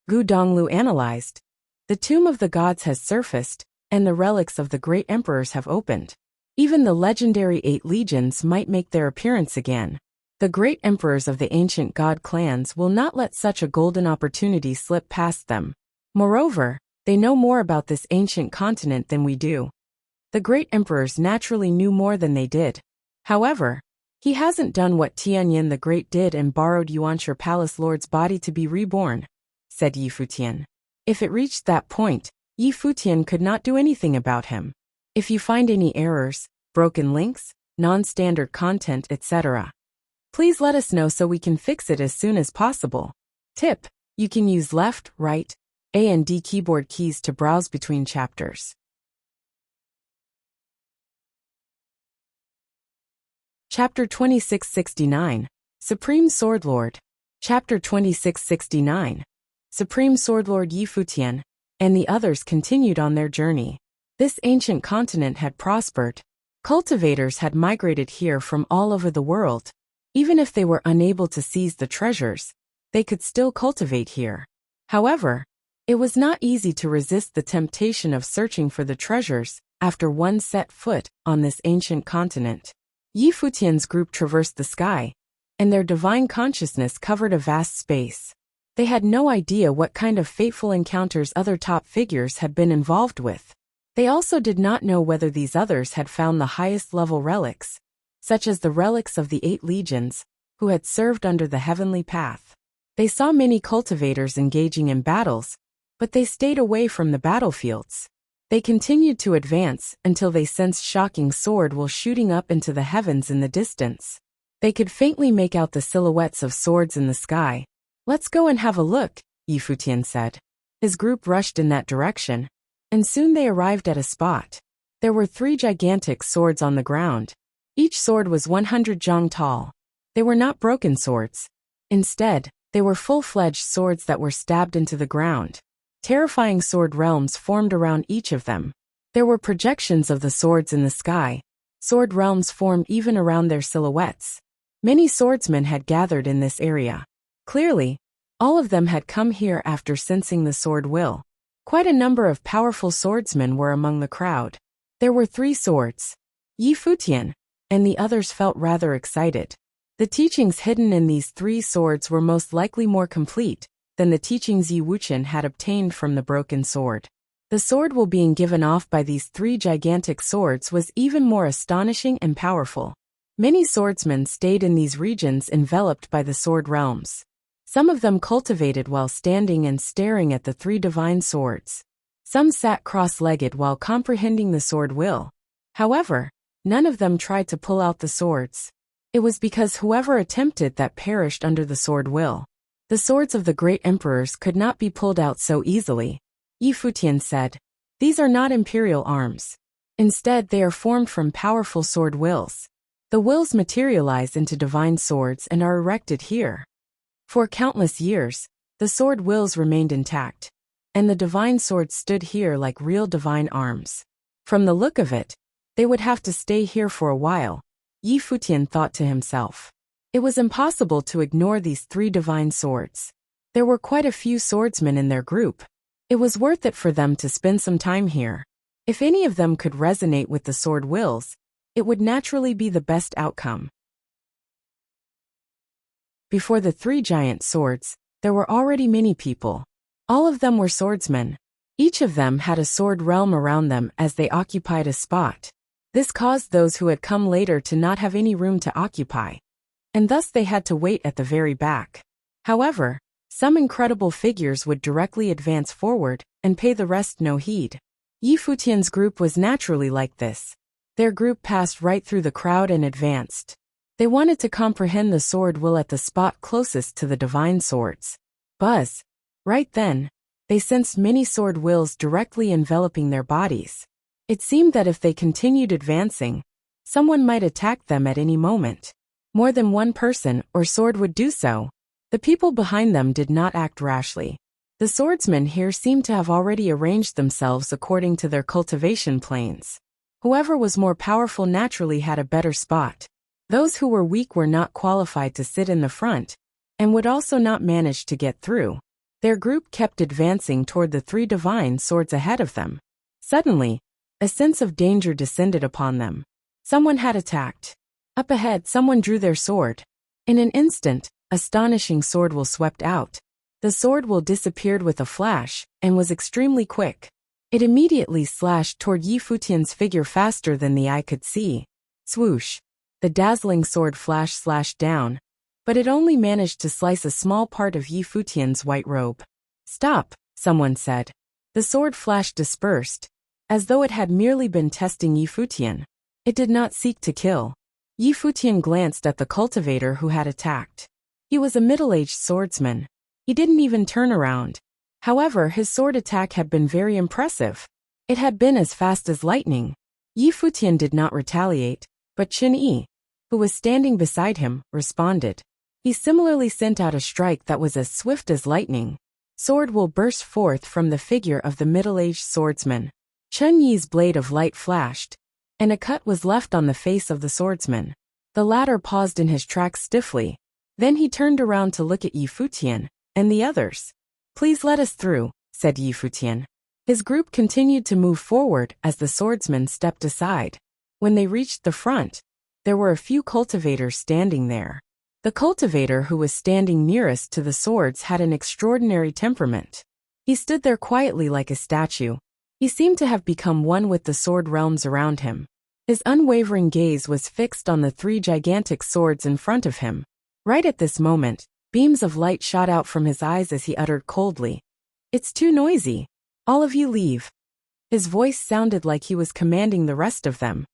Gu Donglu analyzed. The tomb of the gods has surfaced, and the relics of the great emperors have opened. Even the legendary 8 legions might make their appearance again. The great emperors of the ancient god clans will not let such a golden opportunity slip past them. Moreover, they know more about this ancient continent than we do. The great emperors naturally knew more than they did. However, he hasn't done what Tianyan the Great did and borrowed Yuanshi Palace Lord's body to be reborn, said Yi Futian. If it reached that point, Yi Futian could not do anything about him. If you find any errors, broken links, non-standard content, etc., please let us know so we can fix it as soon as possible. Tip: you can use left, right, A and D keyboard keys to browse between chapters. Chapter 2669, Supreme Swordlord. Chapter 2669. Supreme Swordlord Yi Futian and the others continued on their journey. This ancient continent had prospered. Cultivators had migrated here from all over the world. Even if they were unable to seize the treasures, they could still cultivate here. However, it was not easy to resist the temptation of searching for the treasures after one set foot on this ancient continent. Yi Futian's group traversed the sky, and their divine consciousness covered a vast space. They had no idea what kind of fateful encounters other top figures had been involved with. They also did not know whether these others had found the highest level relics, such as the relics of the 8 legions, who had served under the heavenly path. They saw many cultivators engaging in battles, but they stayed away from the battlefields. They continued to advance until they sensed shocking sword while shooting up into the heavens in the distance. They could faintly make out the silhouettes of swords in the sky. Let's go and have a look, Yi Futian said. His group rushed in that direction, and soon they arrived at a spot. There were 3 gigantic swords on the ground. Each sword was 100 zhang tall. They were not broken swords. Instead, they were full-fledged swords that were stabbed into the ground. Terrifying sword realms formed around each of them. There were projections of the swords in the sky. Sword realms formed even around their silhouettes. Many swordsmen had gathered in this area. Clearly, all of them had come here after sensing the sword will. Quite a number of powerful swordsmen were among the crowd. There were 3 swords. Yi Futian and the others felt rather excited. The teachings hidden in these 3 swords were most likely more complete than the teachings Yi Wuqian had obtained from the broken sword. The sword will being given off by these 3 gigantic swords was even more astonishing and powerful. Many swordsmen stayed in these regions enveloped by the sword realms. Some of them cultivated while standing and staring at the 3 divine swords. Some sat cross-legged while comprehending the sword will. However, none of them tried to pull out the swords. It was because whoever attempted that perished under the sword will. The swords of the great emperors could not be pulled out so easily. Yi Futian said, "These are not imperial arms. Instead, they are formed from powerful sword wills. The wills materialize into divine swords and are erected here. For countless years, the sword wills remained intact, and the divine swords stood here like real divine arms. From the look of it, they would have to stay here for a while," Yi Futian thought to himself. It was impossible to ignore these 3 divine swords. There were quite a few swordsmen in their group. It was worth it for them to spend some time here. If any of them could resonate with the sword wills, it would naturally be the best outcome. Before the 3 giant swords, there were already many people. All of them were swordsmen. Each of them had a sword realm around them as they occupied a spot. This caused those who had come later to not have any room to occupy, and thus they had to wait at the very back. However, some incredible figures would directly advance forward and pay the rest no heed. Yi Futian's group was naturally like this. Their group passed right through the crowd and advanced. They wanted to comprehend the sword will at the spot closest to the divine swords. Buzz! Right then, they sensed many sword wills directly enveloping their bodies. It seemed that if they continued advancing, someone might attack them at any moment. More than one person or sword would do so. The people behind them did not act rashly. The swordsmen here seemed to have already arranged themselves according to their cultivation planes. Whoever was more powerful naturally had a better spot. Those who were weak were not qualified to sit in the front, and would also not manage to get through. Their group kept advancing toward the 3 divine swords ahead of them. Suddenly, a sense of danger descended upon them. Someone had attacked. Up ahead, someone drew their sword. In an instant, astonishing sword will swept out. The sword will disappeared with a flash, and was extremely quick. It immediately slashed toward Yi Futian's figure faster than the eye could see. Swoosh! The dazzling sword slashed down, but it only managed to slice a small part of Yi Futian's white robe. "Stop," someone said. The sword flash dispersed, as though it had merely been testing Yi Futian. It did not seek to kill. Yi Futian glanced at the cultivator who had attacked. He was a middle-aged swordsman. He didn't even turn around. However, his sword attack had been very impressive. It had been as fast as lightning. Yi Futian did not retaliate, but Qin Yi, who was standing beside him, responded. He similarly sent out a strike that was as swift as lightning. Sword will burst forth from the figure of the middle-aged swordsman. Chun Yi's blade of light flashed, and a cut was left on the face of the swordsman. The latter paused in his tracks stiffly. Then he turned around to look at Yi Futian and the others. "Please let us through," said Yi Futian. His group continued to move forward as the swordsman stepped aside. When they reached the front, there were a few cultivators standing there. The cultivator who was standing nearest to the swords had an extraordinary temperament. He stood there quietly like a statue. He seemed to have become one with the sword realms around him. His unwavering gaze was fixed on the 3 gigantic swords in front of him. Right at this moment, beams of light shot out from his eyes as he uttered coldly, "It's too noisy. All of you leave." His voice sounded like he was commanding the rest of them.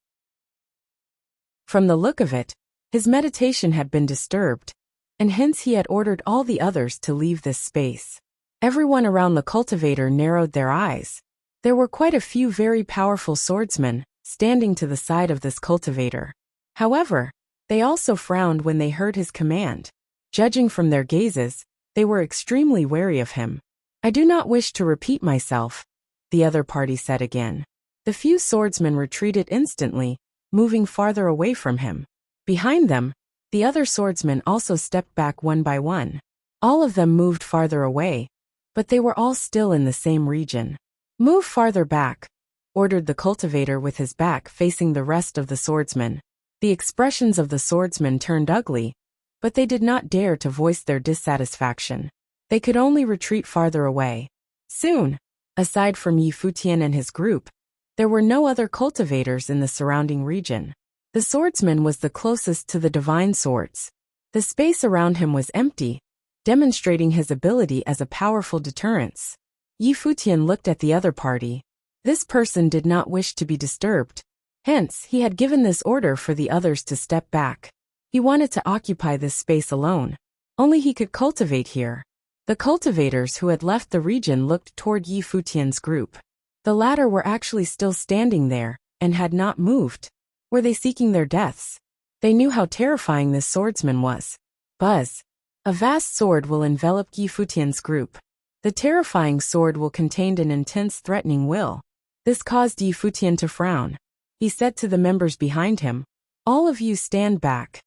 From the look of it, his meditation had been disturbed, and hence he had ordered all the others to leave this space. Everyone around the cultivator narrowed their eyes. There were quite a few very powerful swordsmen standing to the side of this cultivator. However, they also frowned when they heard his command. Judging from their gazes, they were extremely wary of him. "I do not wish to repeat myself," the other party said again. The few swordsmen retreated instantly, moving farther away from him. Behind them, the other swordsmen also stepped back one by one. All of them moved farther away, but they were all still in the same region. "Move farther back," ordered the cultivator with his back facing the rest of the swordsmen. The expressions of the swordsmen turned ugly, but they did not dare to voice their dissatisfaction. They could only retreat farther away. Soon, aside from Yi Futian and his group, there were no other cultivators in the surrounding region. The swordsman was the closest to the divine swords. The space around him was empty, demonstrating his ability as a powerful deterrence. Yi Futian looked at the other party. This person did not wish to be disturbed. Hence, he had given this order for the others to step back. He wanted to occupy this space alone. Only he could cultivate here. The cultivators who had left the region looked toward Yi Futian's group. The latter were actually still standing there, and had not moved. Were they seeking their deaths? They knew how terrifying this swordsman was. Buzz. A vast sword will envelop Yi Futian's group. The terrifying sword will contain an intense threatening will. This caused Yi Futian to frown. He said to the members behind him, "All of you stand back."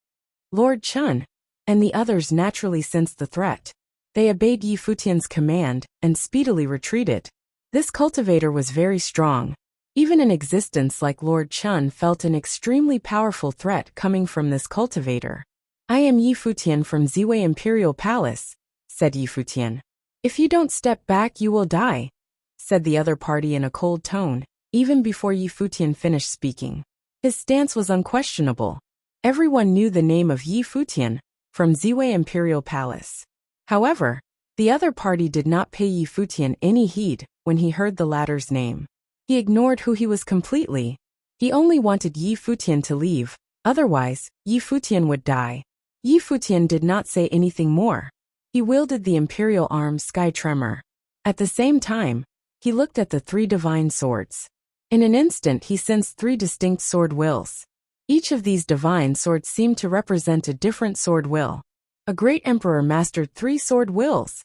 Lord Chun and the others naturally sensed the threat. They obeyed Yi Futian's command and speedily retreated. This cultivator was very strong. Even an existence like Lord Chun felt an extremely powerful threat coming from this cultivator. "I am Yi Futian from Ziwei Imperial Palace," said Yi Futian. "If you don't step back you will die," said the other party in a cold tone, even before Yi Futian finished speaking. His stance was unquestionable. Everyone knew the name of Yi Futian from Ziwei Imperial Palace. However, the other party did not pay Yi Futian any heed when he heard the latter's name. He ignored who he was completely. He only wanted Yi Futian to leave, otherwise, Yi Futian would die. Yi Futian did not say anything more. He wielded the imperial arm Sky Tremor. At the same time, he looked at the three divine swords. In an instant he sensed three distinct sword wills. Each of these divine swords seemed to represent a different sword will. "A great emperor mastered three sword wills,"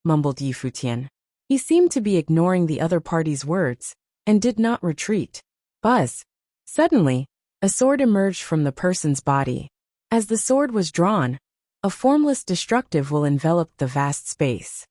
mumbled Yi Futian. He seemed to be ignoring the other party's words, and did not retreat. Buzz. Suddenly, a sword emerged from the person's body. As the sword was drawn, a formless destructive will enveloped the vast space.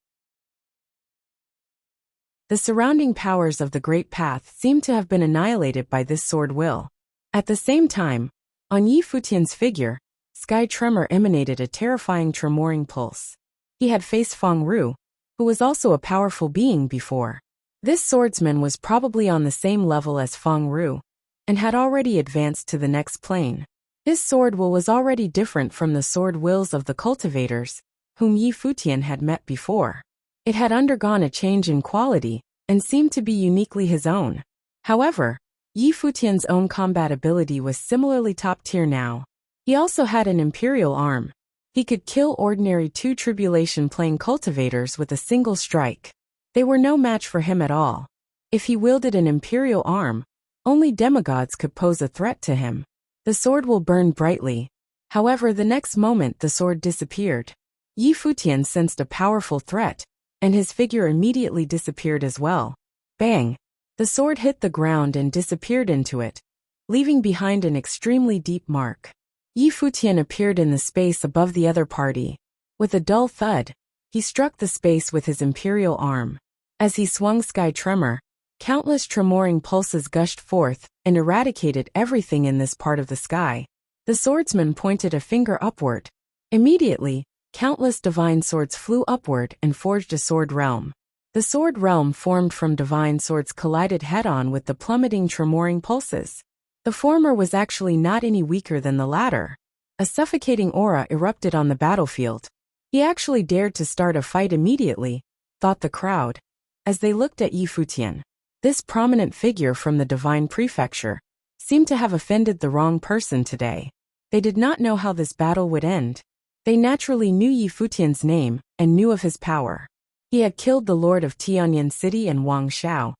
The surrounding powers of the Great Path seemed to have been annihilated by this sword will. At the same time, on Yi Futian's figure, Sky Tremor emanated a terrifying tremoring pulse. He had faced Feng Ru, who was also a powerful being before. This swordsman was probably on the same level as Feng Ru, and had already advanced to the next plane. His sword will was already different from the sword wills of the cultivators, whom Yi Futian had met before. It had undergone a change in quality, and seemed to be uniquely his own. However, Yi Futian's own combat ability was similarly top tier now. He also had an imperial arm. He could kill ordinary two tribulation plane cultivators with a single strike. They were no match for him at all. If he wielded an imperial arm, only demigods could pose a threat to him. The sword will burn brightly. However, the next moment the sword disappeared. Yi Futian sensed a powerful threat, and his figure immediately disappeared as well. Bang! The sword hit the ground and disappeared into it, leaving behind an extremely deep mark. Yi Futian appeared in the space above the other party. With a dull thud, he struck the space with his imperial arm. As he swung Sky Tremor, countless tremoring pulses gushed forth and eradicated everything in this part of the sky. The swordsman pointed a finger upward. Immediately, countless divine swords flew upward and forged a sword realm. The sword realm formed from divine swords collided head-on with the plummeting tremoring pulses. The former was actually not any weaker than the latter. A suffocating aura erupted on the battlefield. He actually dared to start a fight immediately, thought the crowd, as they looked at Yi Futian. This prominent figure from the divine prefecture seemed to have offended the wrong person today. They did not know how this battle would end. They naturally knew Yi Futian's name and knew of his power. He had killed the Lord of Tianyan City and Wang Xiao,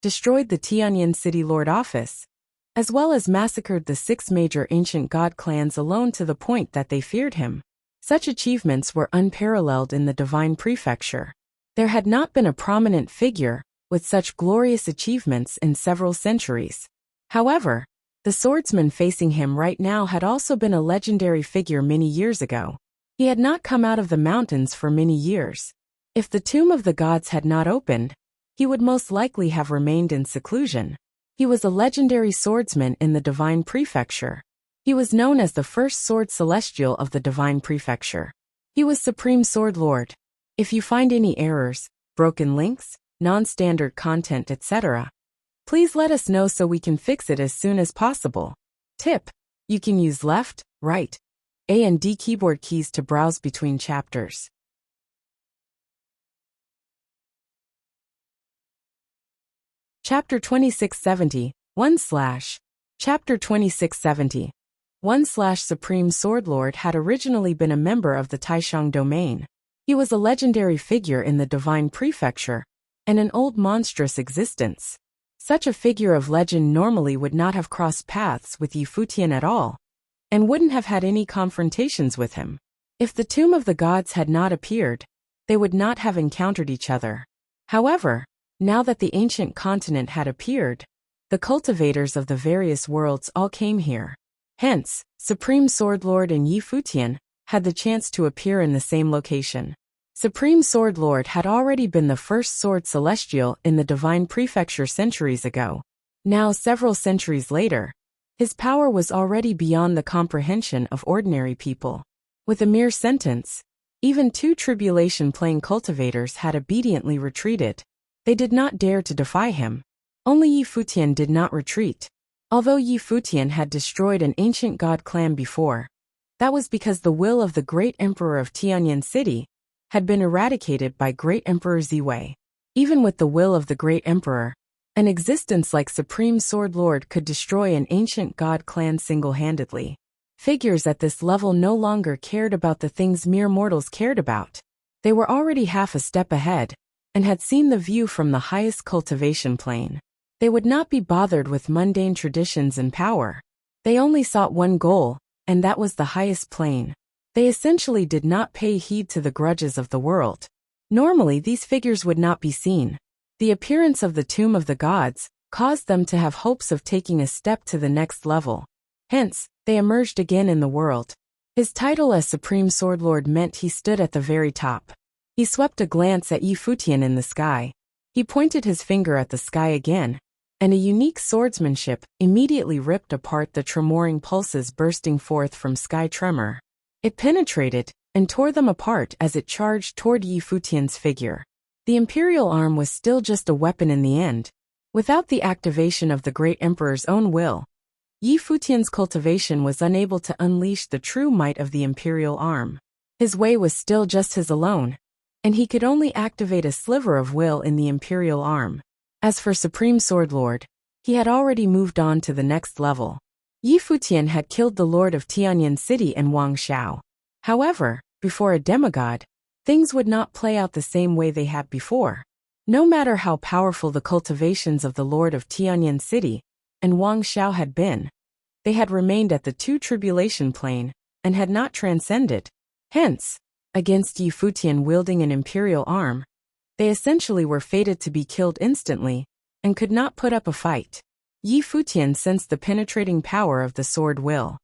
destroyed the Tianyan City Lord office, as well as massacred the 6 major ancient god clans alone to the point that they feared him. Such achievements were unparalleled in the divine prefecture. There had not been a prominent figure with such glorious achievements in several centuries. However, the swordsman facing him right now had also been a legendary figure many years ago. He had not come out of the mountains for many years. If the tomb of the gods had not opened, he would most likely have remained in seclusion. He was a legendary swordsman in the divine prefecture. He was known as the first Sword Celestial of the Divine Prefecture. He was Supreme Sword Lord. If you find any errors, broken links, non-standard content, etc., please let us know so we can fix it as soon as possible. Tip: you can use left, right, A and D keyboard keys to browse between chapters. Chapter 2670, 1/. Chapter 2670. 1/ Supreme Sword Lord had originally been a member of the Taishang domain. He was a legendary figure in the Divine Prefecture, and an old monstrous existence. Such a figure of legend normally would not have crossed paths with Yi Futian at all, and wouldn't have had any confrontations with him. If the Tomb of the Gods had not appeared, they would not have encountered each other. However, now that the ancient continent had appeared, the cultivators of the various worlds all came here. Hence, Supreme Sword Lord and Yi Futian had the chance to appear in the same location. Supreme Sword Lord had already been the first Sword Celestial in the Divine Prefecture centuries ago. Now, several centuries later, his power was already beyond the comprehension of ordinary people. With a mere sentence, even 2 Tribulation Plane cultivators had obediently retreated. They did not dare to defy him. Only Yi Futian did not retreat. Although Yi Futian had destroyed an ancient god clan before, that was because the will of the great emperor of Tianyan City had been eradicated by great Emperor Ziwei. Even with the will of the great emperor, an existence like Supreme Sword Lord could destroy an ancient god clan single-handedly. Figures at this level no longer cared about the things mere mortals cared about. They were already half a step ahead, and had seen the view from the highest cultivation plane. They would not be bothered with mundane traditions and power. They only sought one goal, and that was the highest plane. They essentially did not pay heed to the grudges of the world. Normally these figures would not be seen. The appearance of the Tomb of the Gods caused them to have hopes of taking a step to the next level. Hence, they emerged again in the world. His title as Supreme Sword Lord meant he stood at the very top. He swept a glance at Yi Futian in the sky. He pointed his finger at the sky again, and a unique swordsmanship immediately ripped apart the tremoring pulses bursting forth from Sky Tremor. It penetrated and tore them apart as it charged toward Yi Futian's figure. The Imperial Arm was still just a weapon in the end. Without the activation of the Great Emperor's own will, Yi Futian's cultivation was unable to unleash the true might of the Imperial Arm. His way was still just his alone, and he could only activate a sliver of will in the Imperial Arm. As for Supreme Sword Lord, he had already moved on to the next level. Yi Futian had killed the Lord of Tianyan City and Wang Xiao. However, before a demigod, things would not play out the same way they had before. No matter how powerful the cultivations of the Lord of Tianyan City and Wang Xiao had been, they had remained at the 2 Tribulation Plane and had not transcended. Hence, against Yi Futian wielding an imperial arm, they essentially were fated to be killed instantly and could not put up a fight. Yi Futian sensed the penetrating power of the sword will.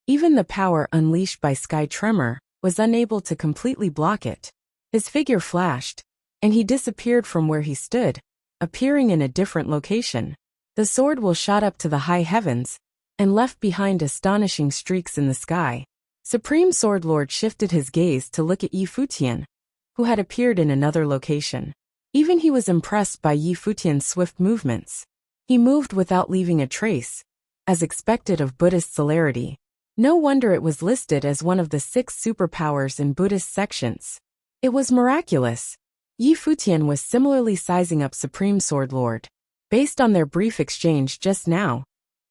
Even the power unleashed by Sky Tremor was unable to completely block it. His figure flashed, and he disappeared from where he stood, appearing in a different location. The sword will shot up to the high heavens and left behind astonishing streaks in the sky. Supreme Sword Lord shifted his gaze to look at Yi Futian, who had appeared in another location. Even he was impressed by Yi Futian's swift movements. He moved without leaving a trace, as expected of Buddhist celerity. No wonder it was listed as one of the 6 superpowers in Buddhist sections. It was miraculous. Yi Futian was similarly sizing up Supreme Sword Lord. Based on their brief exchange just now,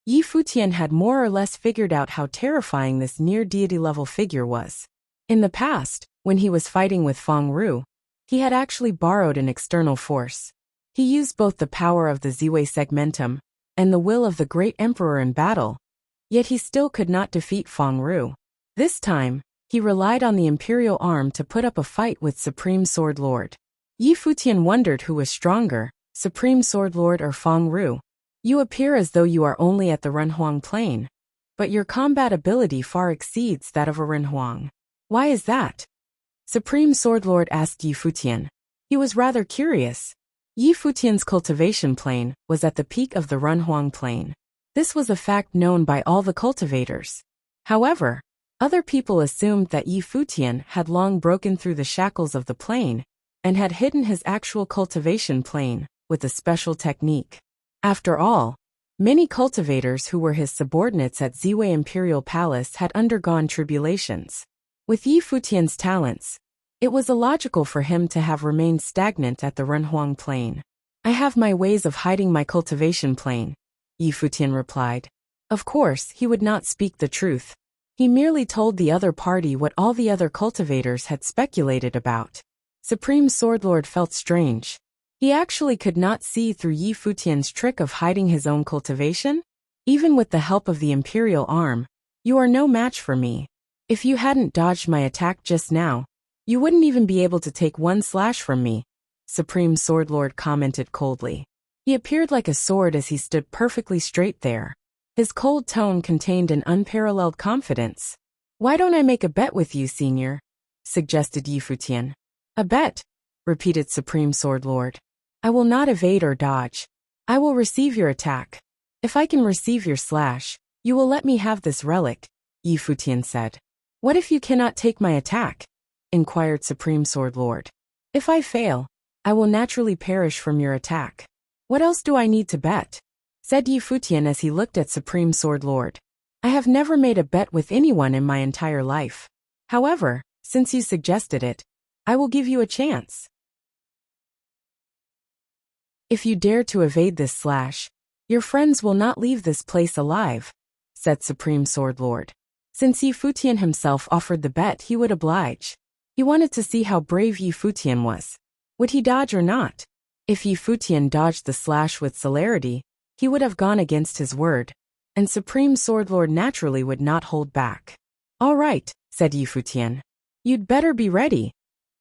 Yi Futian had more or less figured out how terrifying this near-deity-level figure was. In the past, when he was fighting with Feng Ru, he had actually borrowed an external force. He used both the power of the Ziwei segmentum and the will of the Great Emperor in battle, yet he still could not defeat Feng Ru. This time, he relied on the Imperial Arm to put up a fight with Supreme Sword Lord. Yi Futian wondered who was stronger, Supreme Sword Lord or Feng Ru. You appear as though you are only at the Renhuang plane, but your combat ability far exceeds that of a Renhuang. Why is that? Supreme Sword Lord asked Yi Futian. He was rather curious. Yi Futian's cultivation plane was at the peak of the Renhuang plane. This was a fact known by all the cultivators. However, other people assumed that Yi Futian had long broken through the shackles of the plane and had hidden his actual cultivation plane with a special technique. After all, many cultivators who were his subordinates at Ziwei Imperial Palace had undergone tribulations. With Yi Futian's talents, it was illogical for him to have remained stagnant at the Renhuang plane. I have my ways of hiding my cultivation plane, Yi Futian replied. Of course, he would not speak the truth. He merely told the other party what all the other cultivators had speculated about. Supreme Swordlord felt strange. He actually could not see through Yi Futian's trick of hiding his own cultivation. Even with the help of the Imperial arm, you are no match for me. If you hadn't dodged my attack just now, you wouldn't even be able to take one slash from me, Supreme Swordlord commented coldly. He appeared like a sword as he stood perfectly straight there. His cold tone contained an unparalleled confidence. Why don't I make a bet with you, senior? Suggested Yi Futian. A bet, repeated Supreme Swordlord. I will not evade or dodge. I will receive your attack. If I can receive your slash, you will let me have this relic, Yi Futian said. What if you cannot take my attack? Inquired Supreme Swordlord. If I fail, I will naturally perish from your attack. What else do I need to bet? Said Yi Futian as he looked at Supreme Swordlord. I have never made a bet with anyone in my entire life. However, since you suggested it, I will give you a chance. If you dare to evade this slash, your friends will not leave this place alive, said Supreme Swordlord. Since Yi Futian himself offered the bet, he would oblige. He wanted to see how brave Yi Futian was. Would he dodge or not? If Yi Futian dodged the slash with celerity, he would have gone against his word, and Supreme Swordlord naturally would not hold back. All right, said Yi Futian. You'd better be ready,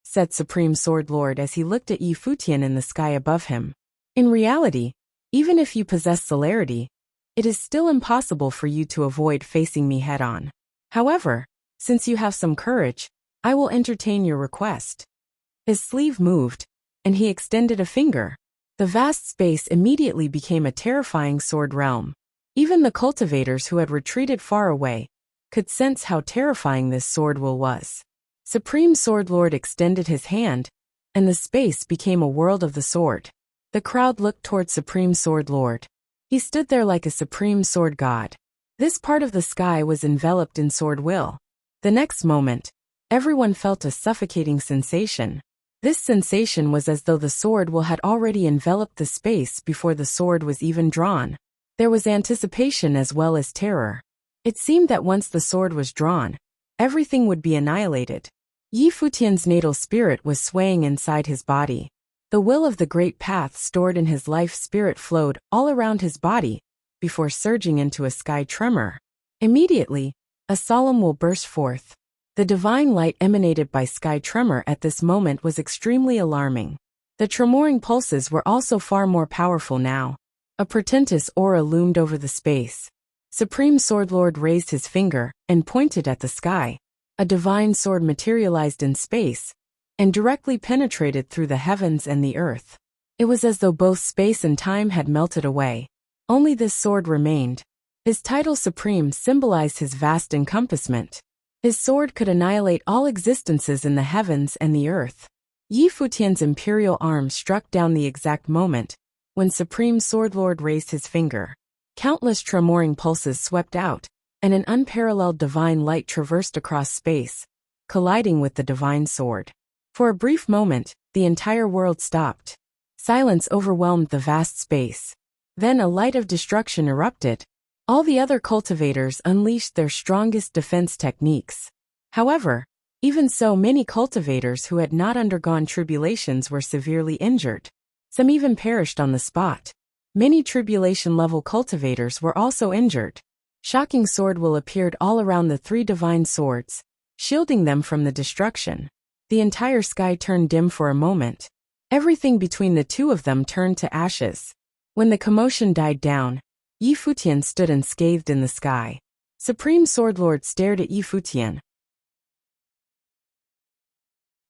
said Supreme Swordlord as he looked at Yi Futian in the sky above him. In reality, even if you possess celerity, it is still impossible for you to avoid facing me head-on. However, since you have some courage, I will entertain your request. His sleeve moved, and he extended a finger. The vast space immediately became a terrifying sword realm. Even the cultivators who had retreated far away could sense how terrifying this sword will was. Supreme Swordlord extended his hand, and the space became a world of the sword. The crowd looked toward Supreme Swordlord. He stood there like a supreme sword god. This part of the sky was enveloped in sword will. The next moment, everyone felt a suffocating sensation. This sensation was as though the sword will had already enveloped the space before the sword was even drawn. There was anticipation as well as terror. It seemed that once the sword was drawn, everything would be annihilated. Yi Futian's natal spirit was swaying inside his body. The will of the great path stored in his life spirit flowed all around his body, before surging into a sky tremor. Immediately, a solemn will burst forth. The divine light emanated by sky tremor at this moment was extremely alarming. The tremoring pulses were also far more powerful now. A portentous aura loomed over the space. Supreme Swordlord raised his finger and pointed at the sky. A divine sword materialized in space and directly penetrated through the heavens and the earth. It was as though both space and time had melted away. Only this sword remained. His title Supreme symbolized his vast encompassment. His sword could annihilate all existences in the heavens and the earth. Yi Futian's imperial arm struck down the exact moment when Supreme Swordlord raised his finger. Countless tremoring pulses swept out, and an unparalleled divine light traversed across space, colliding with the divine sword. For a brief moment, the entire world stopped. Silence overwhelmed the vast space. Then a light of destruction erupted. All the other cultivators unleashed their strongest defense techniques. However, even so, many cultivators who had not undergone tribulations were severely injured. Some even perished on the spot. Many tribulation-level cultivators were also injured. Shocking sword will appeared all around the three divine swords, shielding them from the destruction. The entire sky turned dim for a moment. Everything between the two of them turned to ashes. When the commotion died down, Yi Futian stood unscathed in the sky. Supreme Swordlord stared at Yi Futian.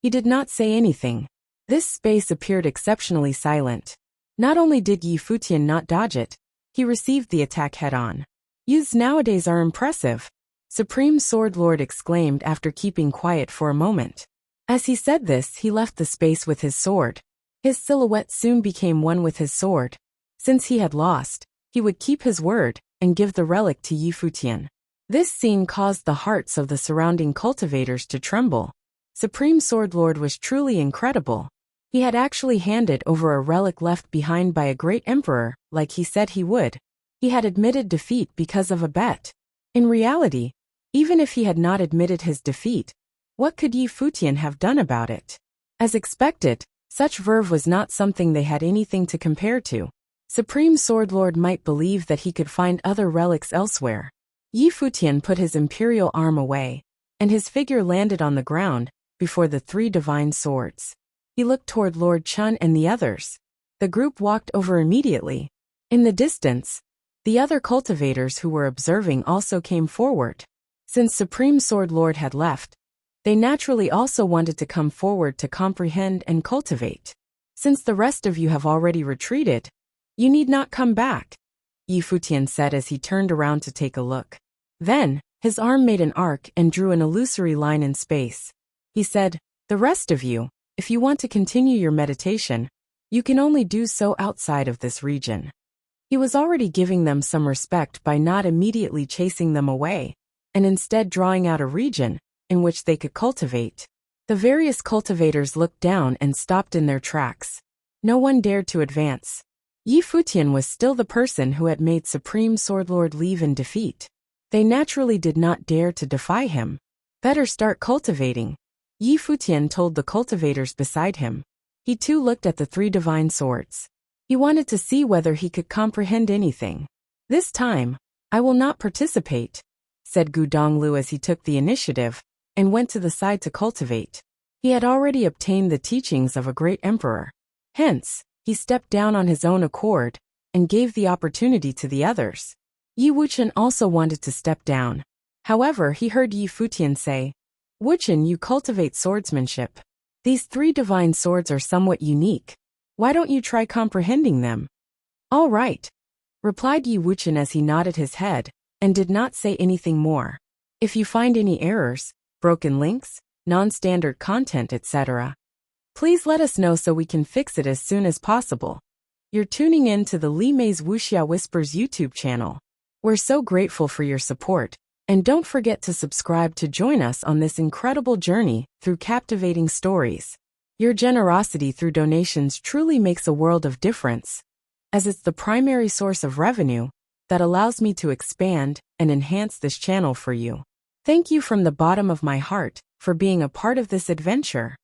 He did not say anything. This space appeared exceptionally silent. Not only did Yi Futian not dodge it, he received the attack head-on. Youths nowadays are impressive, Supreme Sword Lord exclaimed after keeping quiet for a moment. As he said this, he left the space with his sword. His silhouette soon became one with his sword. Since he had lost, he would keep his word and give the relic to Futian. This scene caused the hearts of the surrounding cultivators to tremble. Supreme Sword Lord was truly incredible. He had actually handed over a relic left behind by a great emperor, like he said he would. He had admitted defeat because of a bet. In reality, even if he had not admitted his defeat, what could Futian have done about it? As expected, such verve was not something they had anything to compare to. Supreme Sword Lord might believe that he could find other relics elsewhere. Futian put his imperial arm away, and his figure landed on the ground before the three divine swords. He looked toward Lord Chun and the others. The group walked over immediately. In the distance, the other cultivators who were observing also came forward. Since Supreme Sword Lord had left, they naturally also wanted to come forward to comprehend and cultivate. Since the rest of you have already retreated, you need not come back, Futian said as he turned around to take a look. Then, his arm made an arc and drew an illusory line in space. He said, "The rest of you, if you want to continue your meditation, you can only do so outside of this region." He was already giving them some respect by not immediately chasing them away, and instead drawing out a region in which they could cultivate. The various cultivators looked down and stopped in their tracks. No one dared to advance. Futian was still the person who had made Supreme Sword Lord leave in defeat. They naturally did not dare to defy him. Better start cultivating, Futian told the cultivators beside him. He too looked at the three divine swords. He wanted to see whether he could comprehend anything. "This time, I will not participate," said Gu Donglu as he took the initiative and went to the side to cultivate. He had already obtained the teachings of a great emperor. Hence, he stepped down on his own accord and gave the opportunity to the others. Wuchen also wanted to step down. However, he heard Futian say, "Wuchen, you cultivate swordsmanship. These three divine swords are somewhat unique. Why don't you try comprehending them?" "All right," replied Wuchen as he nodded his head and did not say anything more. "If you find any errors, broken links, non-standard content, etc., please let us know so we can fix it as soon as possible." You're tuning in to the Li Mei's Wuxia Whispers YouTube channel. We're so grateful for your support, and don't forget to subscribe to join us on this incredible journey through captivating stories. Your generosity through donations truly makes a world of difference, as it's the primary source of revenue that allows me to expand and enhance this channel for you. Thank you from the bottom of my heart for being a part of this adventure.